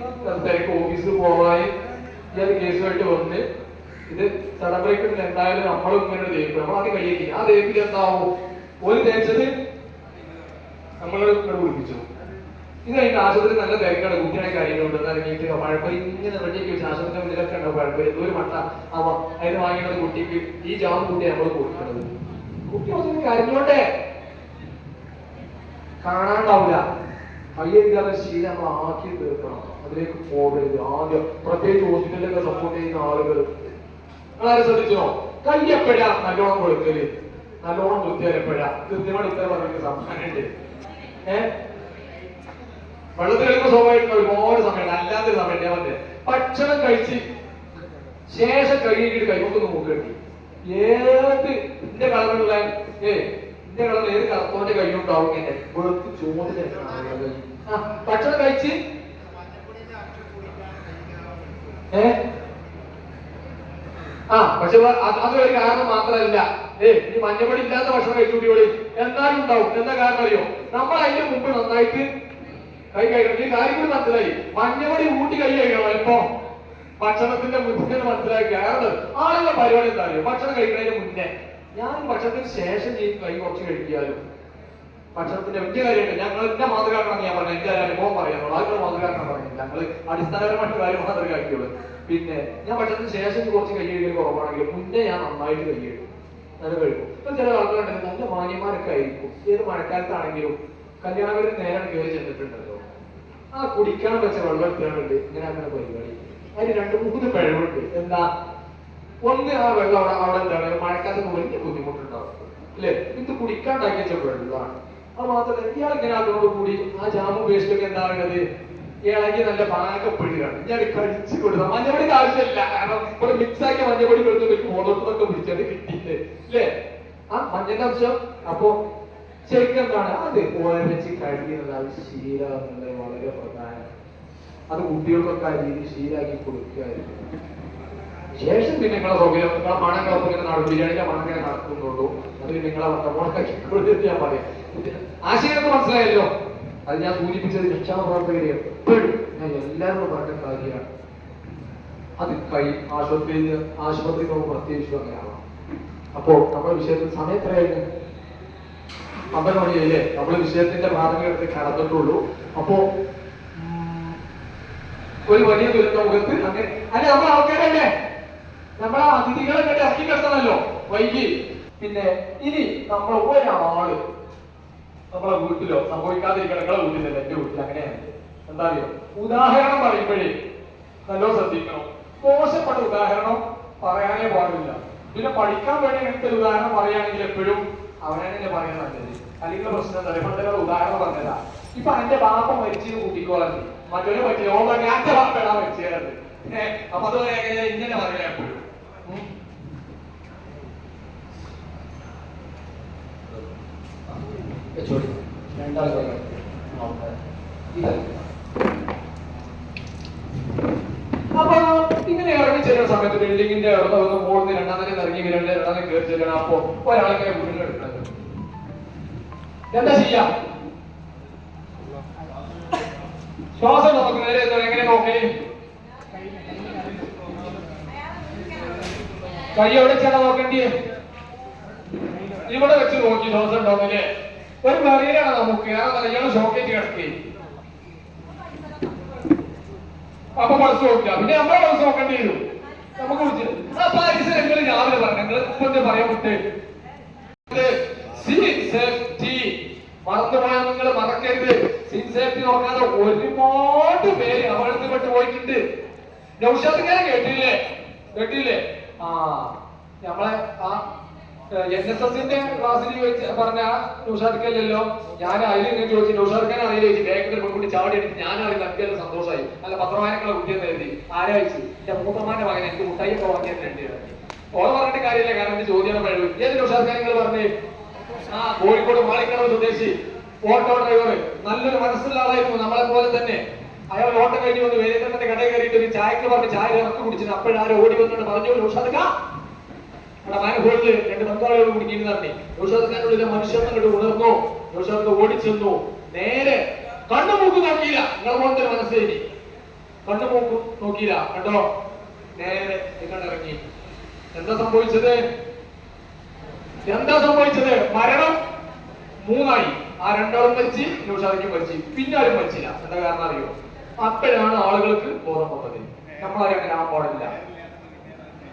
തിരക്ക് ഓഫീസിൽ പോകാൻ ഈ അത് കേസുമായിട്ട് വന്ന് ഇത് സഡൻ ബ്രേക്ക് എന്തായാലും നമ്മളും ഇങ്ങനെ തേക്കും. നമ്മളത് കഴിയില്ല. ആ തേപ്പിൽ എന്താവും, ഒരു തേച്ചത് നമ്മൾ വിളിപ്പിച്ചു. ഇത് കഴിഞ്ഞ ആശുപത്രി നല്ല തിരക്കാണ്. കുട്ടിയുടെ കാര്യങ്ങളുണ്ട്, ഇറങ്ങിയിട്ട് പഴപ്പൊരി ഇങ്ങനെ റെഡിയാക്കി വെച്ച് ആശുപത്രി മുന്നിലൊക്കെ ഉണ്ടാവും പഴപ്പൊരി. എന്തോ ഒരു മട്ട ആവാ അതിന് വാങ്ങിയത് കുട്ടിക്ക് ഈ ജാം കൂട്ടിയാണ് നമ്മൾ കൊടുക്കുന്നത്. കുട്ടി ഒന്നും കാര്യങ്ങളോട്ടെ കാണാണ്ടാവില്ല. കയ്യെഴുതാതെ ശീലം നമ്മൾ ആക്കി തീർക്കണം. അതിലേക്ക് പോകരുത്. ആദ്യം പ്രത്യേകിച്ച് ഹോസ്പിറ്റലിലൊക്കെ സപ്പോർട്ട് ചെയ്യുന്ന ആളുകൾ നിങ്ങളാരും ശ്രദ്ധിച്ചോ, കൈ എപ്പോഴാ നല്ലോണം കൊടുക്കല്, നല്ലോണം വൃത്തിയാൽ എപ്പോഴാ കൃത്യമായിട്ട് ഉത്തരം പറഞ്ഞ സമ്മാനുണ്ട്. വെള്ളത്തിൽ കളിക്കുമ്പോൾ സ്വാഭാവികം ഒരുപാട് സമയം, അല്ലാത്ത സമയം ഞാൻ പറഞ്ഞത് ഭക്ഷണം കഴിച്ച് ശേഷം കഴുകിയിട്ട് കൈകൊണ്ടൊന്ന് മൂക്ക് കെട്ടി ഏത് ഇന്റെ കളറുള്ള ഇന്റെ കളർ ഏത് കറുത്തോന്റെ കൈയുണ്ടാവും എന്നെ വെളുത്ത് ചൂടിന് ഭക്ഷണം കഴിച്ച് പക്ഷെ അതൊരു കാരണം മാത്രമല്ല. ഈ മഞ്ഞപ്പൊടി ഇല്ലാത്ത ഭക്ഷണം കഴിച്ചുകൂടി എന്നാലും ഉണ്ടാവും. എന്താ കാരണം അറിയോ, നമ്മൾ അതിന്റെ മുമ്പ് നന്നായിട്ട് കൈ കഴിക്കണം. ഈ കാര്യം കൂടി മനസ്സിലായി. മഞ്ഞപ്പൊടി കൂട്ടി കൈ കഴിക്കണം ഇപ്പൊ ഭക്ഷണത്തിന്റെ മുന്നേ മനസ്സിലാക്കി. കാരണം ആളുടെ പരിപാടി എന്താ അറിയോ, ഭക്ഷണം കഴിക്കുന്നതിന് മുന്നേ ഞാൻ ഭക്ഷണത്തിന് ശേഷം ഈ കൈ കുറച്ച് കഴിക്കാലും ഭക്ഷണത്തിന്റെ വലിയ കാര്യമുണ്ട്. ഞങ്ങൾ എന്റെ മാതൃകാക്കണം ഞാൻ പറഞ്ഞു, എന്റെ അനുഭവം പറയാനുള്ളൂ. ആളുകൾ മാതൃകാക്കണം പറയുന്നില്ല, ഞങ്ങൾ അടിസ്ഥാനപരമായിട്ട് കാര്യം മാതൃകാക്കിയുള്ളൂ. പിന്നെ ഞാൻ ഭക്ഷണത്തിന് ശേഷം കുറച്ച് കൈ കഴിക്കൽ കുറവാണെങ്കിൽ മുന്നേ ഞാൻ നന്നായിട്ട് കൈ കഴിക്കും, നല്ല കഴിക്കും. ഇപ്പൊ ചില ആളുകളുണ്ടെങ്കിൽ നല്ല മാന്യന്മാരൊക്കെ ആയിരിക്കും. ഏത് മഴക്കാലത്താണെങ്കിലും കല്യാണങ്ങളിൽ നേരെ കയറി ചെന്നിട്ടുണ്ടല്ലോ, ആ കുടിക്കാൻ വെച്ച വെള്ളം എത്രയാണുണ്ട് ഇങ്ങനെ അങ്ങനെ പരിപാടി. അതിന് 2-3 പിഴവുണ്ട്. എന്താ, ഒന്ന് ആ വെള്ളം അവിടെ എന്താണ് മഴക്കാലത്ത് വലിയ ബുദ്ധിമുട്ടുണ്ടാവും അല്ലെ. ഇത് കുടിക്കാണ്ടാക്കി വെച്ച വെള്ളമാണ്. അത് മാത്രമല്ല ഇയാൾ ഇങ്ങനെ അതോട് കൂടി ആ ജാമും പേസ്റ്റൊക്കെ എന്താ വേണ്ടത് ഇളകി നല്ല പാകപ്പെടുകയാണ്. ഞാൻ കഴിച്ചു കൊടുത്ത മഞ്ഞപ്പൊടിയുടെ ആവശ്യമില്ല, കാരണം ഒരു മിക്സാക്കിയ മഞ്ഞപ്പൊടി കൊടുത്ത് മോളോട്ടൊക്കെ പിടിച്ചത് കിട്ടിയില്ലേ അല്ലേ? ആ മഞ്ഞന്റെ അംശം. അപ്പൊ ശരിക്കും എന്താണ് അത് വെച്ച് കഴിയുന്നത്, അത് ശീലം എന്നുള്ളത് വളരെ പ്രധാനം. അത് കുട്ടികൾക്കൊക്കെ ആ രീതി ശീലാക്കി കൊടുക്കുകയായിരുന്നു. ശേഷം പിന്നെ നിങ്ങളെ സൗകര്യം, നിങ്ങളെ മണങ്ങളൊക്കെ ഇങ്ങനെ നടക്കും, ബിരിയാണിയുടെ മണങ്ങനെ നടക്കുന്നുള്ളൂ. അത് നിങ്ങളെ വട്ടമോളാക്കിക്കൊടുത്തിട്ട് ഞാൻ പറയാം. ആശയമൊക്കെ മനസ്സിലായല്ലോ. അത് ഞാൻ സൂചിപ്പിച്ചത് രക്ഷാപ്രവർത്തകരെ എപ്പോഴും ഞാൻ എല്ലാവരോടും പറഞ്ഞ കാര്യമാണ്. അത് ആശുപത്രിയിൽ നമുക്ക് പ്രത്യേകിച്ചും അങ്ങനെയാവാം. അപ്പോ നമ്മുടെ വിഷയത്തിൽ സമയം എത്രയായിരുന്നു? 12 മണിയല്ലേ? നമ്മള് വിഷയത്തിന്റെ പ്രാഥമികത്തിൽ കടന്നിട്ടുള്ളൂ. അപ്പോ ഒരു വലിയ ദുരന്ത മുഖത്ത് അങ്ങനെ അല്ലെ നമ്മളെ ആൾക്കാരല്ലേ, നമ്മളെ അതിഥികളെ ഇറക്കി കിടത്തണല്ലോ വൈകി. പിന്നെ ഇനി നമ്മൾ ഒരാള് നമ്മളെ വീട്ടിലോ സംഭവിക്കാതിരിക്കണം. നിങ്ങളെ വീട്ടിലല്ല, എന്റെ വീട്ടിൽ അങ്ങനെയാണ്. എന്താ അറിയോ, ഉദാഹരണം പറയുമ്പോഴേ നല്ലോ ശ്രദ്ധിക്കണം. മോശപ്പെട്ട ഉദാഹരണം പറയാനേ പാടില്ല. പിന്നെ പഠിക്കാൻ വേണ്ടി അങ്ങനത്തെ ഒരു ഉദാഹരണം പറയുകയാണെങ്കിൽ എപ്പോഴും അവനെ തന്നെ പറയാൻ നല്ലത്. അല്ലെങ്കിൽ പ്രശ്നം എന്താ പറയുക, ഉദാഹരണം പറഞ്ഞതാ. ഇപ്പൊ എന്റെ ബാപ്പ മരിച്ചത് കൂട്ടിക്കോളാൻ മറ്റൊരു പറ്റില്ല, ഓ ഞാന്റെ ബാപ്പയാ മരിച്ചത്. അപ്പൊ അതുപോലെ ഇങ്ങനെ പറയാ എപ്പോഴും. അപ്പൊ ഇങ്ങനെ ഇറങ്ങി ചെല്ലുന്ന സമയത്ത് ബിൽഡിങ്ങിന്റെ ഒന്ന് മുകളിൽ 2ാം നില ഇറങ്ങി 2ാം നില കയറി ചെല്ലണം. അപ്പൊ ഒരാളിങ്ങനെ വീട്ടിലെടുക്കുന്നത് എന്താ ചെയ്യാം? ശ്വാസം നോക്കുന്നത് എങ്ങനെ നോക്കേ? കൈ എവിടെ വെച്ചാണ് നോക്കേണ്ടിയേ? ഇവിടെ വെച്ച് നോക്കി ശ്വാസം ഉണ്ടോന്നല്ലേ? ഒരു വെറിയിലാണ് നമുക്ക്, ഇയാള് ഷോക്കേറ്റ് കിടക്കേ. അപ്പൊ പൾസ് നോക്കില്ല, പിന്നെ നമ്മളെ പൾസ് നോക്കേണ്ടി വരും. നമുക്ക് പരിസരങ്ങൾ രാവിലെ പറഞ്ഞു, നിങ്ങൾ ഇപ്പൊ പറയാൻ വിട്ട് മറന്നുപോയാൽ നിങ്ങൾ മറക്കരുത്. സിൻ സേഫ്റ്റി നോക്കാതെ ഒരുപാട് പേര് അപകടത്തിൽപ്പെട്ട് പോയിട്ടുണ്ട്. നൗഷാദിനെ കേട്ടില്ലേ? ആ നമ്മളെ ആ NSSന്റെ ക്ലാസ്സിൽ പറഞ്ഞ നൗഷാദിക്കല്ലോ. ഞാൻ അതിൽ ഇങ്ങനെ ചോദിച്ചു, നൗഷാദിക്കാൻ അറിയില്ല ചോദിച്ചു. ബാക്കിൽ പെൺകുട്ടി ചാടി എടുത്ത് ഞാനറിയില്ല, എനിക്ക് സന്തോഷമായി. നല്ല പത്രവായനക്കുള്ള കുട്ടിയെന്ന് എഴുതി. ആരാ വെച്ചു? എന്റെ മൂത്തമാന്റെ മകൻ എനിക്ക് മുട്ടായിയൊക്കെ വാങ്ങിയിട്ടുണ്ട്. ഓളെ പറഞ്ഞിട്ട് കാര്യമില്ല, കാരണം എന്റെ ചോദ്യം കഴിവ്. ഏത് നൗഷാദിക്കാൻ നിങ്ങൾ പറഞ്ഞേ? ആ കോഴിക്കോട് മാളിക്കടവ് സ്വദേശി ഓട്ടോ ഡ്രൈവർ, നല്ലൊരു മനസ്സുള്ള ആളായിരുന്നു, നമ്മളെ പോലെ തന്നെ. അയാൾ ഓട്ടം കഴിഞ്ഞ് വന്ന് വേദനന്റെ കടയിൽ കയറിയിട്ട് ഒരു ചായക്ക് പറഞ്ഞ് ചായ ഇറക്കി കുടിച്ചിട്ട് അപ്പോഴാരും ഓടി വന്നിട്ട് പറഞ്ഞു, നൗഷാദ് അവിടെ മാനഹോളില് 2 ബംഗാളികൾ കുടുങ്ങിയെന്ന് പറഞ്ഞു. നൗഷാദിന്റെ മനുഷ്യരുടെ ഉണർന്നു. നൗഷാദ് ഓടിച്ചെന്നു. നേരെ കണ്ണുമൂക്ക് നോക്കിയില്ല. നിങ്ങളെ പോലത്തെ ഒരു മനസ്സേരി കണ്ണുമൂക്ക് നോക്കിയില്ല. കണ്ടോ? നേരെ കണ്ടിറങ്ങി. എന്താ സംഭവിച്ചത്? മരണം 3ആയി. ആ 2ആളും മരിച്ച്, നൗഷാദിക്കും മരിച്ച്, പിന്നെ ആരും മരിച്ചില്ല. എന്താ കാരണം അറിയോ? അപ്പോഴാണ് ആളുകൾക്ക് ബോധം വന്നത്. നമ്മളാരും അങ്ങനെ ആവാൻ പാടില്ല.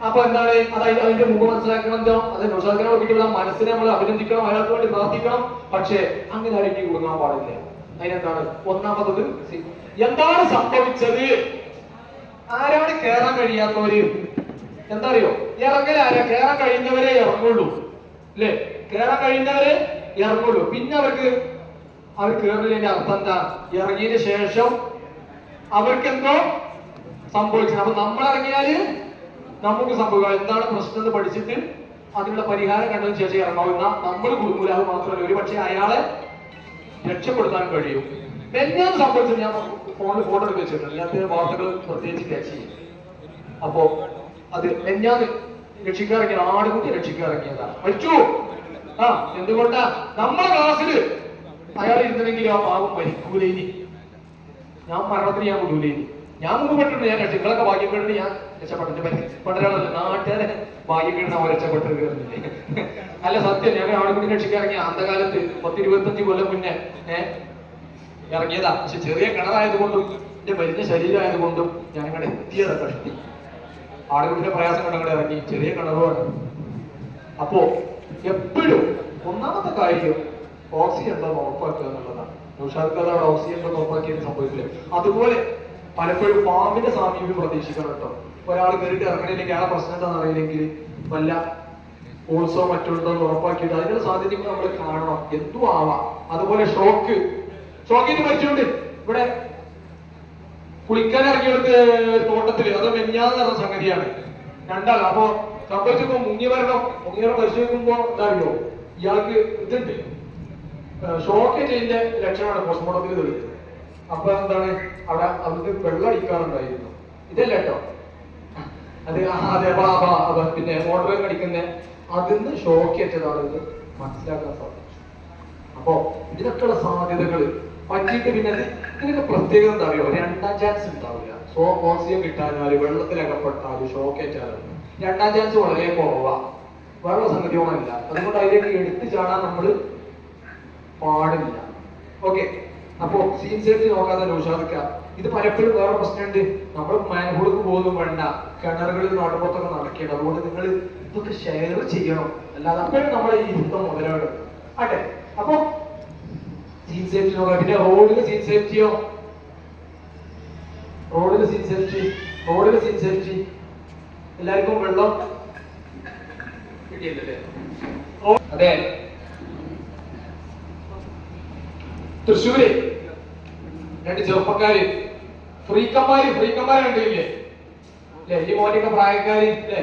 അപ്പൊ എന്താണ് അതായത് അതിന്റെ മുമ്പ് മനസ്സിലാക്കണമെന്തോ? അത് നൗഷാദിനെ നോക്കിയിട്ടുള്ള മനസ്സിനെ നമ്മൾ അഭിനന്ദിക്കണം, അയാൾക്ക് വേണ്ടി പ്രാർത്ഥിക്കണം. പക്ഷേ അങ്ങനെ ആരെങ്കിലും കൊടുക്കാൻ പാടില്ല. അതിനെന്താണ്? ഒന്നാമത്തത് എന്താണ് സംഭവിച്ചത്? ആരാണ് കയറാൻ കഴിയാത്തവര്? എന്താ അറിയോ? കയറാൻ കഴിയുന്നവരെ ഇറങ്ങുള്ളൂ അല്ലേ? കയറാൻ കഴിയുന്നവരെ ഇറങ്ങുള്ളൂ. പിന്നെ അവർ കയറുന്നതിന്റെ അർത്ഥം എന്താ? ഇറങ്ങിയതിന് ശേഷം അവർക്ക് എന്തോ സംഭവിച്ചത്. അപ്പൊ നമ്മൾ ഇറങ്ങിയാല് നമുക്ക് സംഭവിക്കാം. എന്താണ് പ്രശ്നം എന്ന് പഠിച്ചിട്ട് അതിനുള്ള പരിഹാരം കണ്ടതിന് ശേഷം ഇറങ്ങാവുന്ന നമ്മൾ കുടുങ്ങൂല. അത് മാത്രമല്ല, ഒരു പക്ഷേ അയാളെ രക്ഷപ്പെടുത്താൻ കഴിയും. മെഞ്ഞാന്ന് സംഭവിച്ചത് ഞാൻ ഫോണിൽ ഫോട്ടോ എടുത്ത് വെച്ചിട്ടുണ്ട്. ഞാൻ വാർത്തകൾ പ്രത്യേകിച്ച് ക്യാച്ച് ചെയ്യും. അപ്പോ അത് മെഞ്ഞാന്ന് രക്ഷിക്കാറിങ്ങിയ ആടുകുട്ടി രക്ഷിക്കാറിങ്ങിയതാണ്. മരിച്ചു. ആ എന്തുകൊണ്ടാ? നമ്മളെ ക്ലാസ്സില് അയാൾ ഇരുന്നെങ്കിൽ ആ പാവം മരിക്കൂലേനി. ഞാൻ മരണത്തിന് ഞാൻ വിടൂലേനി. ഞാൻ മുമ്പ് പെട്ടിട്ടുണ്ട്. ഞാൻ രക്ഷികളൊക്കെ ഭാഗ്യപ്പെട്ടിട്ട് ഞാൻ രക്ഷപ്പെട്ടിട്ട് പെട്ടൊരാളല്ല, നാട്ടുകാരെ ഭാഗ്യപ്പെട്ട് അവർ രക്ഷപ്പെട്ടത് കയറുന്നില്ലേ? അല്ല സത്യം. ഞാൻ ആടുകുട്ടി രക്ഷിക്കാറിങ്ങിയ അന്ധകാലത്ത് 10-25 കൊല്ലം മുന്നേ ഇറങ്ങിയതാ. പക്ഷെ ചെറിയ കിണറായതുകൊണ്ടും എന്റെ വലിയ ശരീരമായതുകൊണ്ടും ഞാൻ ഇങ്ങോട്ട് എത്തിയതാ. കഷ്ടി ആടുകുട്ടിന്റെ പ്രയാസം കണ്ടങ്ങോട്ട് ഇറങ്ങി. ചെറിയ കിണറുമാണ്. അപ്പോ എപ്പോഴും ഒന്നാമത്തെ കാര്യം ഓക്സിജൻ ഉണ്ടെന്ന് ഉറപ്പാക്കുക എന്നുള്ളതാണ്. നൗഷാദ് അവിടെ ഓക്സിജൻ ഉണ്ടെന്ന് ഉറപ്പാക്കിയത് സംഭവിക്കില്ല. അതുപോലെ പലപ്പോഴും പാമ്പിന്റെ സാമീപ്യം പ്രതീക്ഷിക്കണം കേട്ടോ. ഒരാൾ കയറിയിട്ട് ഇറങ്ങണില്ലെങ്കിൽ ആ പ്രശ്നം എന്താണെന്ന് അറിയില്ലെങ്കിൽ വല്ല ഓൾസോ മറ്റുണ്ടോ എന്ന് ഉറപ്പാക്കിയിട്ട് അതിനുള്ള സാധ്യതകൾ നമ്മൾ കാണണം. എന്തും ആവാം. അതുപോലെ ഷോക്കേറ്റ് മരിച്ചുകൊണ്ട് ഇവിടെ കുളിക്കാൻ ഇറങ്ങിയെടുത്ത് തോട്ടത്തില് അത് മെഞ്ഞാന്ന് പറഞ്ഞ സംഗതിയാണ്. രണ്ടാൾ അപ്പൊ സംഭവിച്ചപ്പോ മുങ്ങിയവരുടെ പരിശോധിക്കുമ്പോ എന്താ അറിയോ, ഇയാൾക്ക് ഇതുണ്ട്, ഷോക്കേറ്റിന്റെ ലക്ഷണമാണ് പോസ്റ്റ്മോർട്ടത്തിൽ തെളിഞ്ഞത്. അപ്പൊ എന്താണ് അവിടെ അവർക്ക് വെള്ളം അടിക്കാറുണ്ടായിരുന്നു. ഇതല്ല കേട്ടോ, അത് അതെ പിന്നെ മോട്ടോർ അടിക്കുന്ന അതിന്ന് ഷോക്കേറ്റതാണ് ഇത് മനസ്സിലാക്കാൻ സാധിച്ചു. അപ്പോ ഇതിനൊക്കെയുള്ള സാധ്യതകൾ പറ്റിയിട്ട് പിന്നെ ഇതിനൊക്കെ പ്രത്യേകത എന്താ അറിയോ, രണ്ടാം ചാൻസ് ഉണ്ടാവില്ല. ഓക്സിജൻ കിട്ടാനാല് വെള്ളത്തിലകപ്പെട്ടാല് ഷോക്കേറ്റാലും രണ്ടാം ചാൻസ് വളരെ കുറവാണ്. വെള്ള സംഗതിയോണല്ല, അതുകൊണ്ട് അതിലേക്ക് എടുത്തു ചാടാൻ നമ്മൾ പാടില്ല. ഓക്കെ, അപ്പോ സീൻ സേഫ്റ്റി നോക്കാതെ ഉഷാദിക്കുക. ഇത് പലപ്പോഴും വേറെ പ്രശ്നമുണ്ട്, നമ്മൾ മാൻഹോൾക്ക് പോകുന്നു വേണ്ട, കിണറുകളിൽ നാട്ടുപുറത്തൊക്കെ നടക്കേണ്ട. അതുകൊണ്ട് നിങ്ങൾ ഇതൊക്കെ ഷെയർ ചെയ്യണം, അല്ലാതെ അപ്പോഴും നമ്മളെ ഈ യുദ്ധം മുതലാകും. ആട്ടെ, അപ്പൊ സീൻ സേഫ്റ്റി നോക്കാം. പിന്നെ റോഡില് സീൻ സേഫ്റ്റിയോ, റോഡില് സീൻ സേഫ്റ്റി എല്ലാവർക്കും വെള്ളം കിട്ടിയല്ലേ? അതെ, തൃശ്ശൂര് രണ്ട് ചെറുപ്പക്കാര് ഫ്രീക്കന്മാര് കണ്ടില്ലേ അല്ലെ? ഈ മോനൊക്കെ പ്രായക്കാര് അല്ലെ,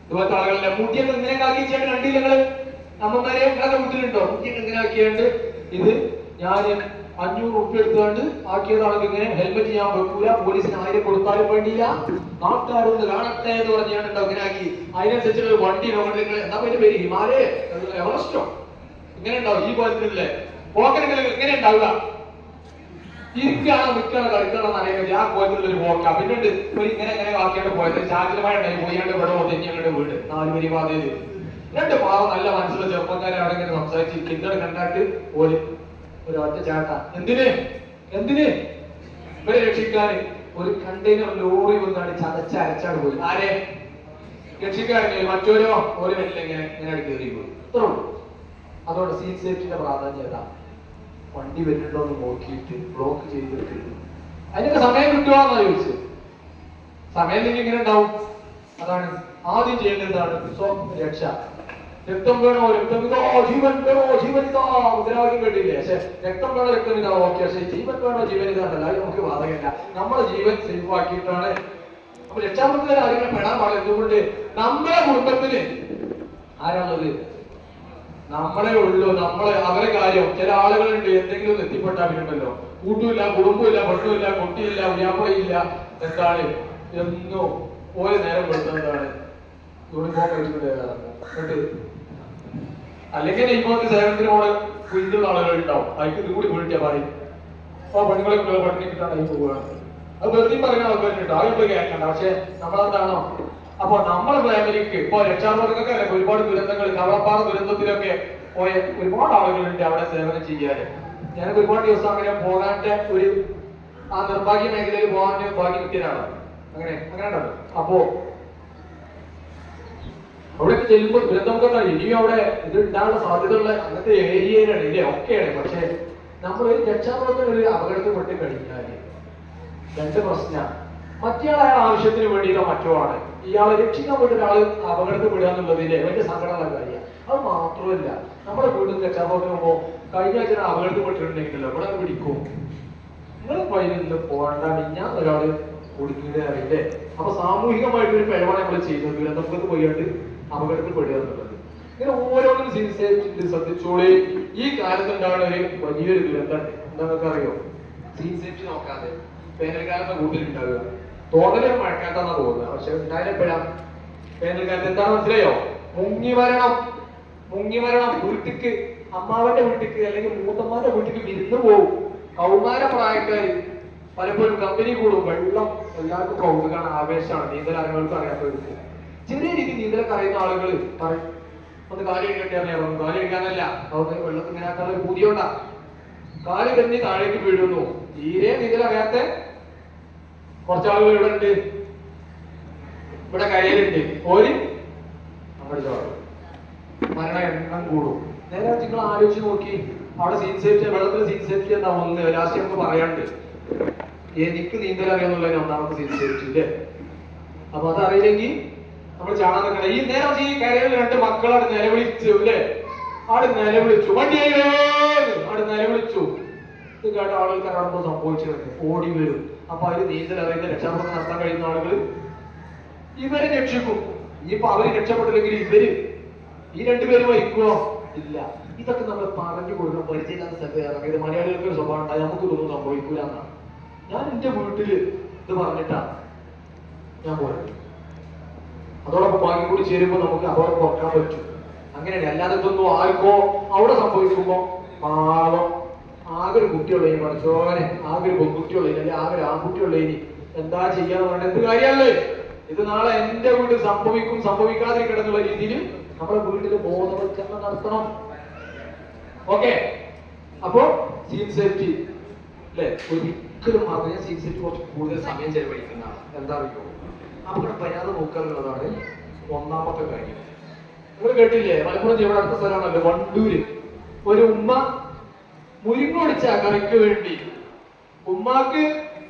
ഇതുപോലത്തെ ആളുകളല്ലേ മുടിയൊക്കെ ഇങ്ങനെ ആക്കിച്ചാണ്ട് കണ്ടില്ല നിങ്ങള്? അമ്മമാരെ ഒക്കെ വീട്ടിലുണ്ടോ മുടിയൊക്കെ ഇങ്ങനെ ആക്കിയാണ്ട്? ഇത് ഞാൻ 500 റുപ്യ എടുത്തുകൊണ്ട് ആക്കിയതാണെങ്കിൽ ഇങ്ങനെ ഹെൽമെറ്റ് ചെയ്യാൻ വെക്കൂല, പോലീസിന് 1000 കൊടുത്താലും വേണ്ടിയില്ല, നാട്ടുകാരൊന്ന് കാണട്ടെ എന്ന് പറഞ്ഞാണ്ടോ ഇങ്ങനെ ആക്കി. അതിനനുസരിച്ചുള്ള ഒരു വണ്ടി നിങ്ങൾ എന്താ പറ്റി പേര് ഹിമാലയ എവറസ്റ്റോ ഇങ്ങനെ ഉണ്ടാവും. ഈ പോലത്തില്ലേ പോക്കനെങ്കിൽ എങ്ങനെ ഉണ്ടാവുക? ഇരിക്കാണോ നിൽക്കാണോ കളിക്കണോ എന്നറിയാൻ ആ കോലത്തിലുള്ള ഒരു പോക്ക. പിന്നീട് ഒരു ഇങ്ങനെ ആക്കിയാണ്ട് പോയത് ചാറ്റിലുമായി ഉണ്ടായി പോയാണ്ട് ഇവിടെ തെഞ്ഞങ്ങളുടെ വീട് 4 വരി പാതയില് രണ്ട് പാവം നല്ല മനസ്സിലുള്ള ചെറുപ്പക്കാരെ അവിടെ ഇങ്ങനെ സംസാരിച്ച് കിന്തട് കണ്ടാട്ട് ഒരു ഒറ്റ ചാട്ട. എന്തിന് ഇവരെ രക്ഷിക്കാന് ഒരു കണ്ടെയ്നർ ലോറി വന്നാണ് ചതച്ചരച്ചാട് പോയി. ആരെ രക്ഷിക്കാറില്ല, മറ്റോരോ ഒരു വല്ല ഇങ്ങനെ കയറി പോയി. ഇത്രേ ഉള്ളൂ. അതോടെ സീറ്റ് സേഫ്റ്റിന്റെ പ്രാധാന്യത വണ്ടി വരുന്നുണ്ടോ എന്ന് നോക്കിയിട്ട് ബ്ലോക്ക് ചെയ്തിട്ട് അതിനൊക്കെ സമയം കിട്ടുമോ എന്നാ ചോദിച്ചത്. സമയം തന്നെ ഇങ്ങനെ ഉണ്ടാവും. അതാണ് ആദ്യം ചെയ്യേണ്ടതാണ് സ്വരക്ഷ. രക്തം വേണോ രക്തമിതോ ജീവൻ വേണോ ജീവനിതാ മുദ്രാവാക്യം കേട്ടില്ലേ? പക്ഷെ രക്തം വേണോ രക്തമിതാ ഓക്കെ, പക്ഷെ ജീവൻ വേണോ ജീവനിതാ ഉണ്ടല്ലോ, അത് നമുക്ക് ബാധകമില്ല. നമ്മുടെ ജീവൻ സേഫ് ആക്കിയിട്ടാണ് അപ്പൊ രക്ഷാപ്രവർത്തകർ ആരെങ്കിലും പെടാൻ പാടില്ല. എന്തുകൊണ്ട് നമ്മുടെ കുടുംബത്തിന് ആരാണുള്ളത്? നമ്മളെ ഉള്ളൂ. അവരെ കാര്യം ചില ആളുകളുണ്ട് എന്തെങ്കിലും എത്തിപ്പെട്ടാൽ പിന്നുണ്ടല്ലോ കൂട്ടുമില്ല, കുടുംബമില്ല, പെണ്ണുമില്ല, കുട്ടിയില്ല, വ്യാപാരിയില്ല, എന്താണ് എന്നോ ഓരോ നേരം കൊടുത്തതാണ് യൂണിഫോം കഴിച്ചിട്ട്. അല്ലെങ്കിൽ ഇപ്പോഴത്തെ സേവനത്തിന് പോണ കുഞ്ഞുള്ള ആളുകൾ ഉണ്ടാവും, അതിക്ക് ഇത് കൂടി വീഴ്ച പറയും. അപ്പൊ പെണ്ണുങ്ങളെ പട്ടിണി കിട്ടാൻ അതിൽ പോവുകയാണ്. അത് വെറുതെ പറയുന്ന ആൾക്കാരുണ്ട്, ആളുകൾ കേൾക്കണ്ട. പക്ഷെ നമ്മളെന്താണോ അപ്പൊ നമ്മളെ ഫാമിലിക്ക് ഇപ്പൊ രക്ഷാപ്രവർത്തകർക്ക് ഒരുപാട് ദുരന്തങ്ങൾ, കവളപ്പാറ ദുരന്തത്തിലൊക്കെ പോയ ഒരുപാട് ആളുകളുണ്ട് അവിടെ സേവനം ചെയ്യാന്. ഞാനൊക്കെ ഒരുപാട് ദിവസം അങ്ങനെ പോകാന്റെ ഒരു ആ നിർഭാഗ്യ മേഖലയിൽ പോകാൻ ഭാഗ്യം കിട്ടിയതാണ്. അങ്ങനെ ഉണ്ടല്ലോ. അപ്പോ അവിടെയൊക്കെ ചെല്ലുമ്പോൾ ദുരന്തമൊക്കെ ഇനിയും അവിടെ ഇത് ഉണ്ടാകാനുള്ള സാധ്യതയുള്ള അങ്ങനത്തെ ഏരിയയിലാണ് ഇല്ലേ, ഒക്കെയാണ്. പക്ഷെ നമ്മൾ രക്ഷാപ്രവർത്തകർ ഒരു അപകടത്തിൽ പെട്ട് കഴിഞ്ഞാൽ രണ്ട് പ്രശ്നമാണ്. മറ്റേയാൾ അയാൾ ആവശ്യത്തിന് വേണ്ടിയിട്ടോ മറ്റോ ആണ്, ഇയാളെ രക്ഷിക്കാൻ വേണ്ടി ഒരാൾ അപകടത്തിൽ വിടുക എന്നുള്ളതിന്റെ വലിയ സങ്കടമുള്ള കാര്യമാണ്. അത് മാത്രമല്ല, നമ്മുടെ വീട്ടിൽ രക്ഷാപ്രവർത്തനം പോകുമ്പോൾ കഴിഞ്ഞ ആഴ്ച അപകടത്തിൽ പെട്ടിട്ടുണ്ടെങ്കിലോ ഇവിടെ പിടിക്കും. നിങ്ങൾ വൈകിട്ട് പോകണ്ട, ഞാൻ ഒരാള് കുടുങ്ങിയത് അറിയില്ലേ? അപ്പൊ സാമൂഹികമായിട്ടൊരു പിഴവാണ് നമ്മൾ ചെയ്യുന്നത്, ദുരന്തമുഖത്ത് പോയിട്ട് അപകടത്തിൽ പെടുക എന്നുള്ളത്. ഇങ്ങനെ ഓരോന്നും ശ്രദ്ധിച്ചോളി. ഈ കാലത്തുണ്ടാകുന്ന ഒരു വലിയൊരു ദുരന്തം എന്താണെന്നൊക്കെ അറിയോ? സീൻ സേഫ്റ്റി നോക്കാതെ വേനൽക്കാലത്ത് കൂടുതലുണ്ടാവുക. തോന്നലും മഴക്കാലത്താന്നാ തോന്നുന്നത്, പക്ഷെ ഉണ്ടായാലെപ്പോഴാ വേനൽക്കാലത്ത് എന്താ മനസ്സിലായോ? മുങ്ങി വരണം. വീട്ടിക്ക്, അമ്മാവന്റെ വീട്ടിക്ക് അല്ലെങ്കിൽ മൂത്തമ്മാന്റെ വീട്ടിക്ക് വിരുന്ന് പോകും. കൗമാര പ്രായക്കാര് പലപ്പോഴും കമ്പനി കൂടും. വെള്ളം എല്ലാവർക്കും കൗതുകമാണ്, ആവേശമാണ്. നീന്തൽ അറിയാത്തവർക്ക് അറിയാത്തവർക്ക് ചെറിയ രീതിയിൽ നീന്തലൊക്കെ അറിയുന്ന ആളുകൾ പറയും ഒന്ന് കാല് കഴിക്കട്ടെ അറിയാമോ? കാല് കഴിക്കാനല്ല, അതൊക്കെ വെള്ളത്തിൽ ഇങ്ങനെ ആക്കാനുള്ള പൂതിയോണ്ടാ. കാല് തന്നെ താഴേക്ക് വീഴുന്നു. തീരെ നീന്തൽ അറിയാത്ത കുറച്ചാളുകൾ ഇവിടെ ഉണ്ട്, ഇവിടെ കരയിലുണ്ട്. ഓര് നമ്മുടെ ചോറ് മരണ എണ്ണം കൂടും. നേരെ നിങ്ങൾ ആലോചിച്ച് നോക്കി, അവിടെ സീൻ സേഫ്റ്റി, വെള്ളത്തിൽ സീൻ സേഫ്റ്റി എന്താ ഒന്ന് ലാസ്റ്റ് നമുക്ക് പറയാണ്ട്. എനിക്ക് നീന്തൽ അറിയാന്നുള്ളതിന് ഒന്നാമത്തെ സീൻ സേഫ്റ്റി ഇല്ലേ? അപ്പൊ അതറിയില്ലെങ്കിൽ നമ്മൾ ചാടാൻ നിൽക്കണം. ഈ നേരം ഈ കരയിൽ 2 മക്കളാണ് നിലവിളിച്ചു അല്ലേ? നിലവിളിച്ചു, വണ്ടിയായി നിലവിളിച്ചു. ഇത് കേട്ട ആളുകൾക്ക് സംഭവിച്ചത് ഓടി വരും. അപ്പൊ അതിൽ നീന്തൽ അറിയുന്ന രക്ഷാപ്രവർത്തനം നടത്താൻ കഴിയുന്ന ആളുകൾ ഇവരെ രക്ഷിക്കും. ഇനിയിപ്പോ അവര് രക്ഷപ്പെട്ടില്ലെങ്കിൽ ഇവര് ഈ രണ്ടുപേരും മരിക്കുമോ? ഇല്ല. ഇതൊക്കെ നമ്മൾ പറഞ്ഞു കൊടുക്കണം. പരിചയമില്ലാത്ത സ്ഥലത്ത് ഇറങ്ങിയത് മലയാളികൾക്ക് ഒരു സ്വഭാവം ഉണ്ടായി നമുക്ക് ഇതൊന്നും സംഭവിക്കൂല എന്നാണ്. ഞാൻ എന്റെ വീട്ടില് ഇത് പറഞ്ഞിട്ടാ ഞാൻ പോയത്. അതോടൊപ്പം ബാക്കി കൂടി ചേരുമ്പോൾ നമുക്ക് അപകടം കുറക്കാൻ പറ്റും. അങ്ങനെയാണ്. അല്ലാതെ ഇതൊന്നും ആർക്കോ അവിടെ സംഭവിക്കുമ്പോ പാവം ആകെ ഒരു കുട്ടിയുള്ളതിന് പഠിച്ചോനെ ആകെ ഒരു പെൺകുട്ടിയുള്ളതിന് അല്ലെങ്കിൽ ആകെ ഒരു ആൺകുട്ടിയുള്ളതിന് എന്താ ചെയ്യാന്ന് പറഞ്ഞാൽ എന്ത് കാര്യമല്ലേ? ഇത് നാളെ എന്റെ വീട്ടിൽ സംഭവിക്കും സംഭവിക്കാതിരിക്കണം എന്നുള്ള രീതിയിൽ നമ്മുടെ വീട്ടില് ബോധവൽക്കരണം നടത്തണം. ഓക്കെ. അപ്പോ സീൻ സേഫ്റ്റി അല്ലെ ഒരിക്കലും പറഞ്ഞ സീൻ സേഫ്റ്റി കുറച്ച് കൂടുതൽ സമയം ചെലവഴിക്കുന്നതാണ്. എന്താ അറിയോ? അപകടം വരാതെ നോക്കുക എന്നുള്ളതാണ് ഒന്നാമത്തെ കാര്യം. നിങ്ങൾ കേട്ടില്ലേ? മലപ്പുറം ഇവിടെ അടുത്ത സ്ഥലമാണല്ലോ വണ്ടൂര്. ഒരു ഉമ്മ മുരിങ്ങൊടിച്ച കറിക്ക് വേണ്ടി ഉമ്മാക്ക്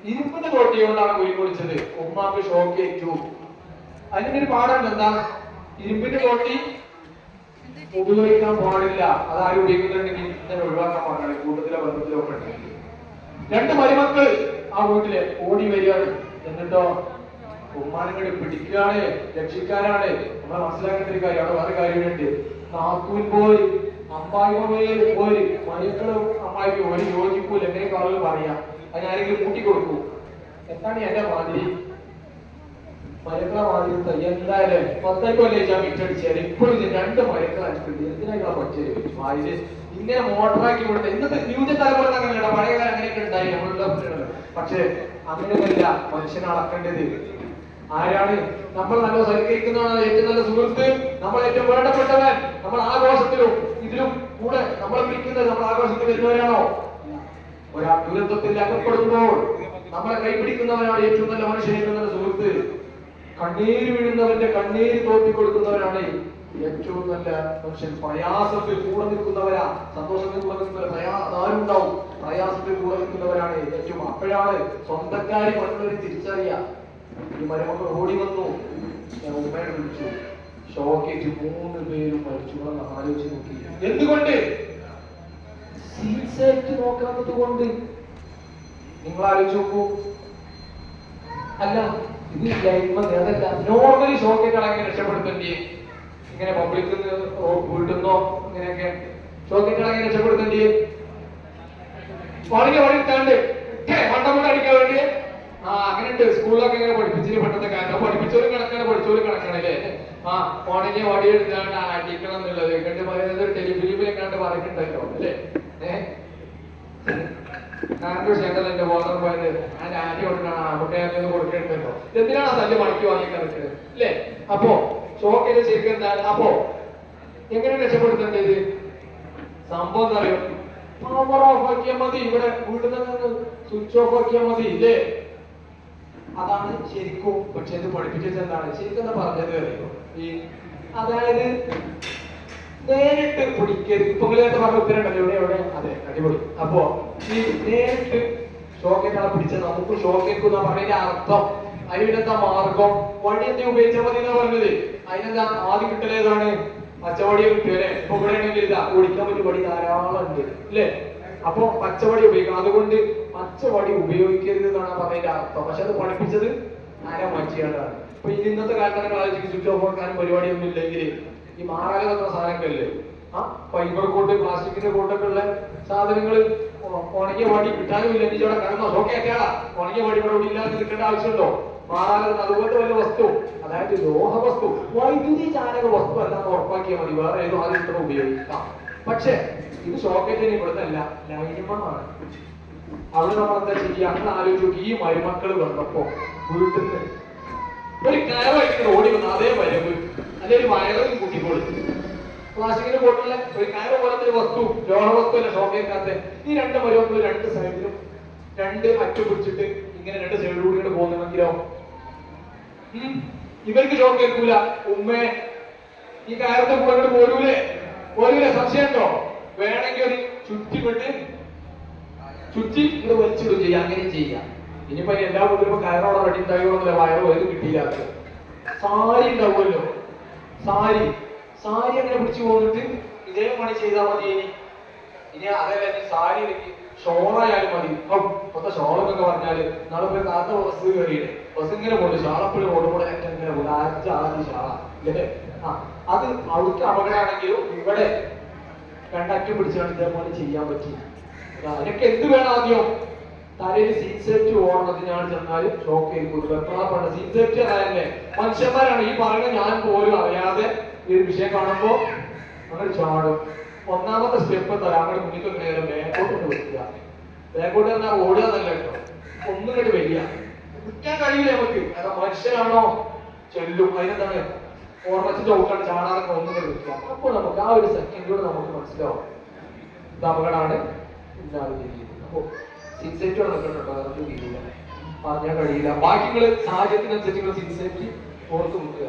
ഇരുമ്പിന്റെ തോട്ടി കൊണ്ടാണ് മുരിങ്ങൊടിച്ചത്. ഉമ്മാക്ക് ഷോക്ക് ഏറ്റു. അതിന്റെ ഒരു പാഠം എന്താ? ഇരുമ്പിന്റെ തോട്ടി ഉപയോഗിക്കാൻ പാടില്ല. അതാരും ഉപയോഗിക്കുന്നുണ്ടെങ്കിൽ ഇതിനെ ഒഴിവാക്കാൻ പാടില്ല. കൂട്ടത്തിലോ ബന്ധത്തിലോ ഒക്കെ ഉണ്ടെങ്കിൽ. രണ്ട് മരുമക്കൾ ആ വീട്ടിലെ ഓടി വരികയാണ്. എന്നിട്ടോ ഉമ്മാനങ്ങോട്ട് പിടിക്കുകയാണ്, രക്ഷിക്കാനാണ്. നമ്മളെ മനസ്സിലാക്കേണ്ട ഒരു കാര്യം. അവിടെ വേറെ കാര്യമുണ്ട്. നാക്കൂൻ പോയി അമ്മായിമ പോയി മരുക്കളും അമ്മായിക്ക് ഒരു യോജിക്കൂല. എങ്ങനെയൊക്കെ ആളുകൾ പറയാം. അതിനാരെങ്കിലും കൂട്ടിക്കൊടുക്കൂ. എന്താണ് എന്റെ മാതിരി മരക്കള മാതിരി എന്തായാലും 10 കൊല്ലം ഞാൻ മിറ്റടിച്ചാൽ ഇപ്പോഴും രണ്ട് മരക്കളായിട്ടുണ്ട്. എന്തിനാ പറ്റിയത് അതില് ഇങ്ങനെ മോട്ടറാക്കി കൊടുത്ത ഇന്നത്തെ ന്യൂജ തലമുറ അങ്ങനെയല്ല. പഴയകാലം അങ്ങനെയൊക്കെ ഉണ്ടായി നമ്മളുടെ. പക്ഷെ അങ്ങനെയൊന്നുമില്ല. മനുഷ്യനെ അളക്കേണ്ടത് ആരാണ്? നമ്മൾ നല്ല സഹകരിക്കുന്നതാണ് ഏറ്റവും നല്ല സുഹൃത്ത്, നമ്മൾ ഏറ്റവും വേണ്ടപ്പെട്ടവൻ. നമ്മൾ ആഘോഷത്തിലും ഇതിലും കൂടെ നമ്മളെ വിളിക്കുന്നത് നമ്മൾ ആഘോഷത്തിൽ വരുന്നവരാണോ? ഒരു ദുരന്തത്തിൽ അകപ്പെടുമ്പോൾ നമ്മളെ കൈപിടിക്കുന്നവരാണ് ഏറ്റവും നല്ല മനുഷ്യൻ, ഏറ്റവും നല്ല സുഹൃത്ത്. കണ്ണീര് വീഴുന്നവന്റെ കണ്ണീര് തോന്നി കൊടുക്കുന്നവരാണ് ഏറ്റവും നല്ല മനുഷ്യൻ. പ്രയാസത്തിൽ കൂടെ നിൽക്കുന്നവരാ. സന്തോഷത്തിൽ കൂടെ നിൽക്കുന്നവർ ആരുണ്ടാവും? പ്രയാസത്തിൽ കൂടെ നിൽക്കുന്നവരാണ് ഏറ്റവും. അപ്പോഴാണ് സ്വന്തക്കാരി മറ്റുള്ളവർ തിരിച്ചറിയാം. ഈ മരുമക്കൾ ഓടി വന്നു. ഞാൻ ഉമ്മയെ വിളിച്ചു. ഷോക്കേറ്റ് 3 പേരും മരിച്ചു. ആലോചിച്ച് നോക്കി. എന്തുകൊണ്ട്? സീറ്റ് നോക്കാത്തത് കൊണ്ട്. നിങ്ങൾ ആലോചിച്ച് നോക്കൂ. അല്ല ഇത് അതല്ല. നോർമലി ഷോക്കേറ്റാണ് എങ്ങനെ രക്ഷപ്പെടുത്തേണ്ടി? ഇങ്ങനെ പബ്ലിക് വീട്ടുന്നോ ഇങ്ങനെയൊക്കെ ഷോക്കേറ്റാണ് എങ്ങനെ രക്ഷപ്പെടുത്തേണ്ടി? വളരെ വഴിത്താണ്ട് പണ്ടം അടിക്കാൻ വേണ്ടി അങ്ങനെയുണ്ട്. സ്കൂളിലൊക്കെ ഇങ്ങനെ പഠിപ്പിച്ചിട്ട് പണ്ടത്തെ കാര്യം. പഠിപ്പിച്ചവരും കണക്കാണ്, പഠിച്ചവരും കണക്കാണ് അല്ലേ? ഓണങ്ങി വടിയെടുത്താണ് അടിക്കണം എന്നുള്ളത് കണ്ട് പറയുന്നത് ടെലിഫിലിമിലെ കണ്ട് പറയുന്നുണ്ടല്ലോ അല്ലേ? ഞാനൊരു ചേട്ടൻ എന്റെ ബോധം പോയത് ഞാൻ ആന്റി കൊടുക്കണം അമ്മക്കന്ന് കൊടുക്കേണ്ടല്ലോ. എന്തിനാണ് തല്ല് മടക്കി വാങ്ങി കിടക്കുന്നത് അല്ലേ? അപ്പോ ഷോക്കിന്റെ ശരിക്കും എന്താണ്? അപ്പോ എങ്ങനെ രക്ഷപ്പെടുത്തേണ്ടത്? സംഭവം എന്താ അറിയോ? പവർ ഓഫ് ആക്കിയാൽ മതി. ഇവിടെ വീട്ടിൽ നിന്ന് സ്വിച്ച് ഓഫ് ആക്കിയാൽ മതി ഇല്ലേ? അതാണ് ശരിക്കും. പക്ഷെ ഇത് പഠിപ്പിച്ചത് എന്താണ്? ശരിക്കും എന്താ പറഞ്ഞത് അറിയോ? അതായത് നേരിട്ട് പിടിക്കരുത്. ഇപ്പൊ നേരത്തെ പറഞ്ഞ ഉത്തരണ്ടല്ലോ എവിടെ എവിടെ? അതെ, അടിപൊളി. അപ്പോ ഈ നേരിട്ട് ഷോക്കേറ്റാണ് പിടിച്ചത്. നമുക്ക് ഷോക്കേക്കുന്ന പറഞ്ഞതിന്റെ അർത്ഥം അതിനെന്താ മാർഗം? വടി എന്തെങ്കിലും ഉപയോഗിച്ചാൽ മതി എന്നാ പറഞ്ഞത്. അതിനെന്താ ആദ്യം കിട്ടലേതാണ്? പച്ചവടിയെ കിട്ടിയല്ലേ? ഇപ്പൊ ഇവിടെ ആണെങ്കിൽ ഇതാ ഓടിക്കാൻ പറ്റിയ വടി ധാരാളം ഉണ്ട് അല്ലേ? അപ്പൊ പച്ചവടി ഉപയോഗിക്കണം. അതുകൊണ്ട് പച്ചവടി ഉപയോഗിക്കരുത് എന്നാണ് പറഞ്ഞതിന്റെ അർത്ഥം. പക്ഷെ അത് പഠിപ്പിച്ചത് ആരാ? മനുഷ്യനാണ്. അപ്പൊ ഇന്നത്തെ കാലത്ത് ആലോചിക്കും സ്വിച്ച് ഓഫ് ആക്കാനും പരിപാടിയൊന്നും ഇല്ലെങ്കിൽ ഈ മാറാല തന്ന സാധനങ്ങളല്ലേ? ഫൈബർ കോട്ട്, പ്ലാസ്റ്റിക്കിന്റെ കോട്ടൊക്കെ ഉള്ള സാധനങ്ങൾ ഉണങ്ങിയ വടി കിട്ടാനും ഇല്ല. ഇവിടെ കിടന്നോ ഷോക്കേറ്റാടാ ഉണങ്ങിയ വടി ഇവിടെ ഇല്ലാതെ കിട്ടേണ്ട ആവശ്യമുണ്ടോ? മാറാല അതുപോലത്തെ വല്ല വസ്തു, അതായത് ലോഹ വസ്തു, വൈദ്യുതി ചാലക വസ്തു അല്ലാന്ന് ഉറപ്പാക്കിയാൽ മതി. വേറെ ഏതോ ആദ്യം കിട്ടുന്ന ഉപയോഗിക്കാം. പക്ഷെ ഇത് ഷോക്കേറ്റിന് ഇവിടുന്നല്ല, ലൈനിമമാണ്. അവിടെ നമ്മൾ എന്താ ചെയ്യുക? അങ്ങനെ ആലോചിച്ചു നോക്കി. ഈ മരുമക്കൾ വന്നപ്പോ വീട്ടിൽ നിന്ന് ഒരു കയറായിട്ട് ഓടി വന്ന അതേ വരവ് അല്ലെങ്കിൽ വയറും കൂട്ടിക്കോളി. പ്ലാസ്റ്റിക്കിന്റെ ബോട്ടിലെ ഒരു കയറ് പോലത്തെ വസ്തു, ലോഹ വസ്തു അല്ല ഷോക്കേറ്റാത്ത. ഈ രണ്ട് മരുമക്കൾ രണ്ട് സൈഡിലും രണ്ട് അറ്റു പിടിച്ചിട്ട് ഇങ്ങനെ രണ്ട് സൈഡിലൂടെ പോകുന്നുണ്ടെങ്കിലോ ഇവർക്ക് ഷോക്കേൽക്കൂല. ഉമ്മേ ഈ കയറത്തെ കൂടെ പോരൂലേ? പോരൂലേ? സംശയമുണ്ടോ? വേണമെങ്കിൽ ഒരു ചുറ്റി ഇവിടെ വലിച്ചിടും ചെയ്യാം. അങ്ങനെ ചെയ്യാം. ഇനിയിപ്പോ എല്ലാ വീട്ടിലും കയറോടെ റെഡി ഉണ്ടായില്ല. വയറോ ഏത് കിട്ടിയില്ലാത്ത സാരി ഉണ്ടാവുമല്ലോ. സാരി അങ്ങനെ പിടിച്ചു പോന്നിട്ട് ഇതേ പണി ചെയ്താൽ മതി. ഇനി അതല്ല സാരി ഷോളായാലും മതി. ഇപ്പത്തെ ഷോളെന്നൊക്കെ പറഞ്ഞാല് നാളെ പോയി കാത്ത ബസ് കയറിയില്ലേ, ബസ് ഇങ്ങനെ പോലും ഷാളപ്പിളി ഓടുകൂടെ ഇങ്ങനെ പോലെ ആദ്യ ഷാള അല്ലേ. അത് അവിടുത്തെ അപകടമാണെങ്കിലും ഇവിടെ കണ്ടക്ട് പിടിച്ചാണ് ഇതേപോലെ ചെയ്യാൻ പറ്റി. അതിനൊക്കെ എന്ത് വേണം? ആദ്യം തലയിൽ സീറ്റ് സേഫ്റ്റി ഓടുന്നതിനാണ് ചെന്നാലും ഷോക്ക് ചെയ്ത് വെപ്രാളപ്പെടണം. സീറ്റ് സേഫ്റ്റി അറിയാനല്ലേ മനുഷ്യന്മാരാണ് ഈ പറയുന്നത്. ഞാൻ പോലും അറിയാതെ ഈ ഒരു വിഷയം കാണുമ്പോ അങ്ങനെ ചാടും. ഒന്നാമത്തെ സ്റ്റെപ്പ് തരാം, അങ്ങനെ മുന്നിൽ നേരം ബാക്കോട്ട് വെക്കുക. ബാക്കോട്ട് തന്നെ ഓടുക എന്നല്ല കേട്ടോ, ഒന്നും കണ്ട് വരിക. നിൽക്കാൻ കഴിയില്ല നമുക്ക്. കാരണം മനുഷ്യനാണോ ചെല്ലും. അതിനെന്താണ് ഓർമ്മച്ചിന്റെ ഔട്ടാണ് ചാടാനൊക്കെ ഒന്നും കണ്ട് വെക്കുക. അപ്പോൾ നമുക്ക് ആ ഒരു സെക്കൻഡിലൂടെ നമുക്ക് മനസ്സിലാവും ഇത് അപകടമാണ്, ഇന്നാണ് രീതിയിൽ. അപ്പോ സീറ്റ് സേഫ്റ്റി നിൽക്കണ്ടോ അതൊക്കെ രീതിയില്ല പറഞ്ഞാൽ കഴിയില്ല. ബാക്കിയുള്ള സാഹചര്യത്തിനനുസരിച്ച് സീറ്റ് സേഫ്റ്റി ഓർത്ത് നിൽക്കുക.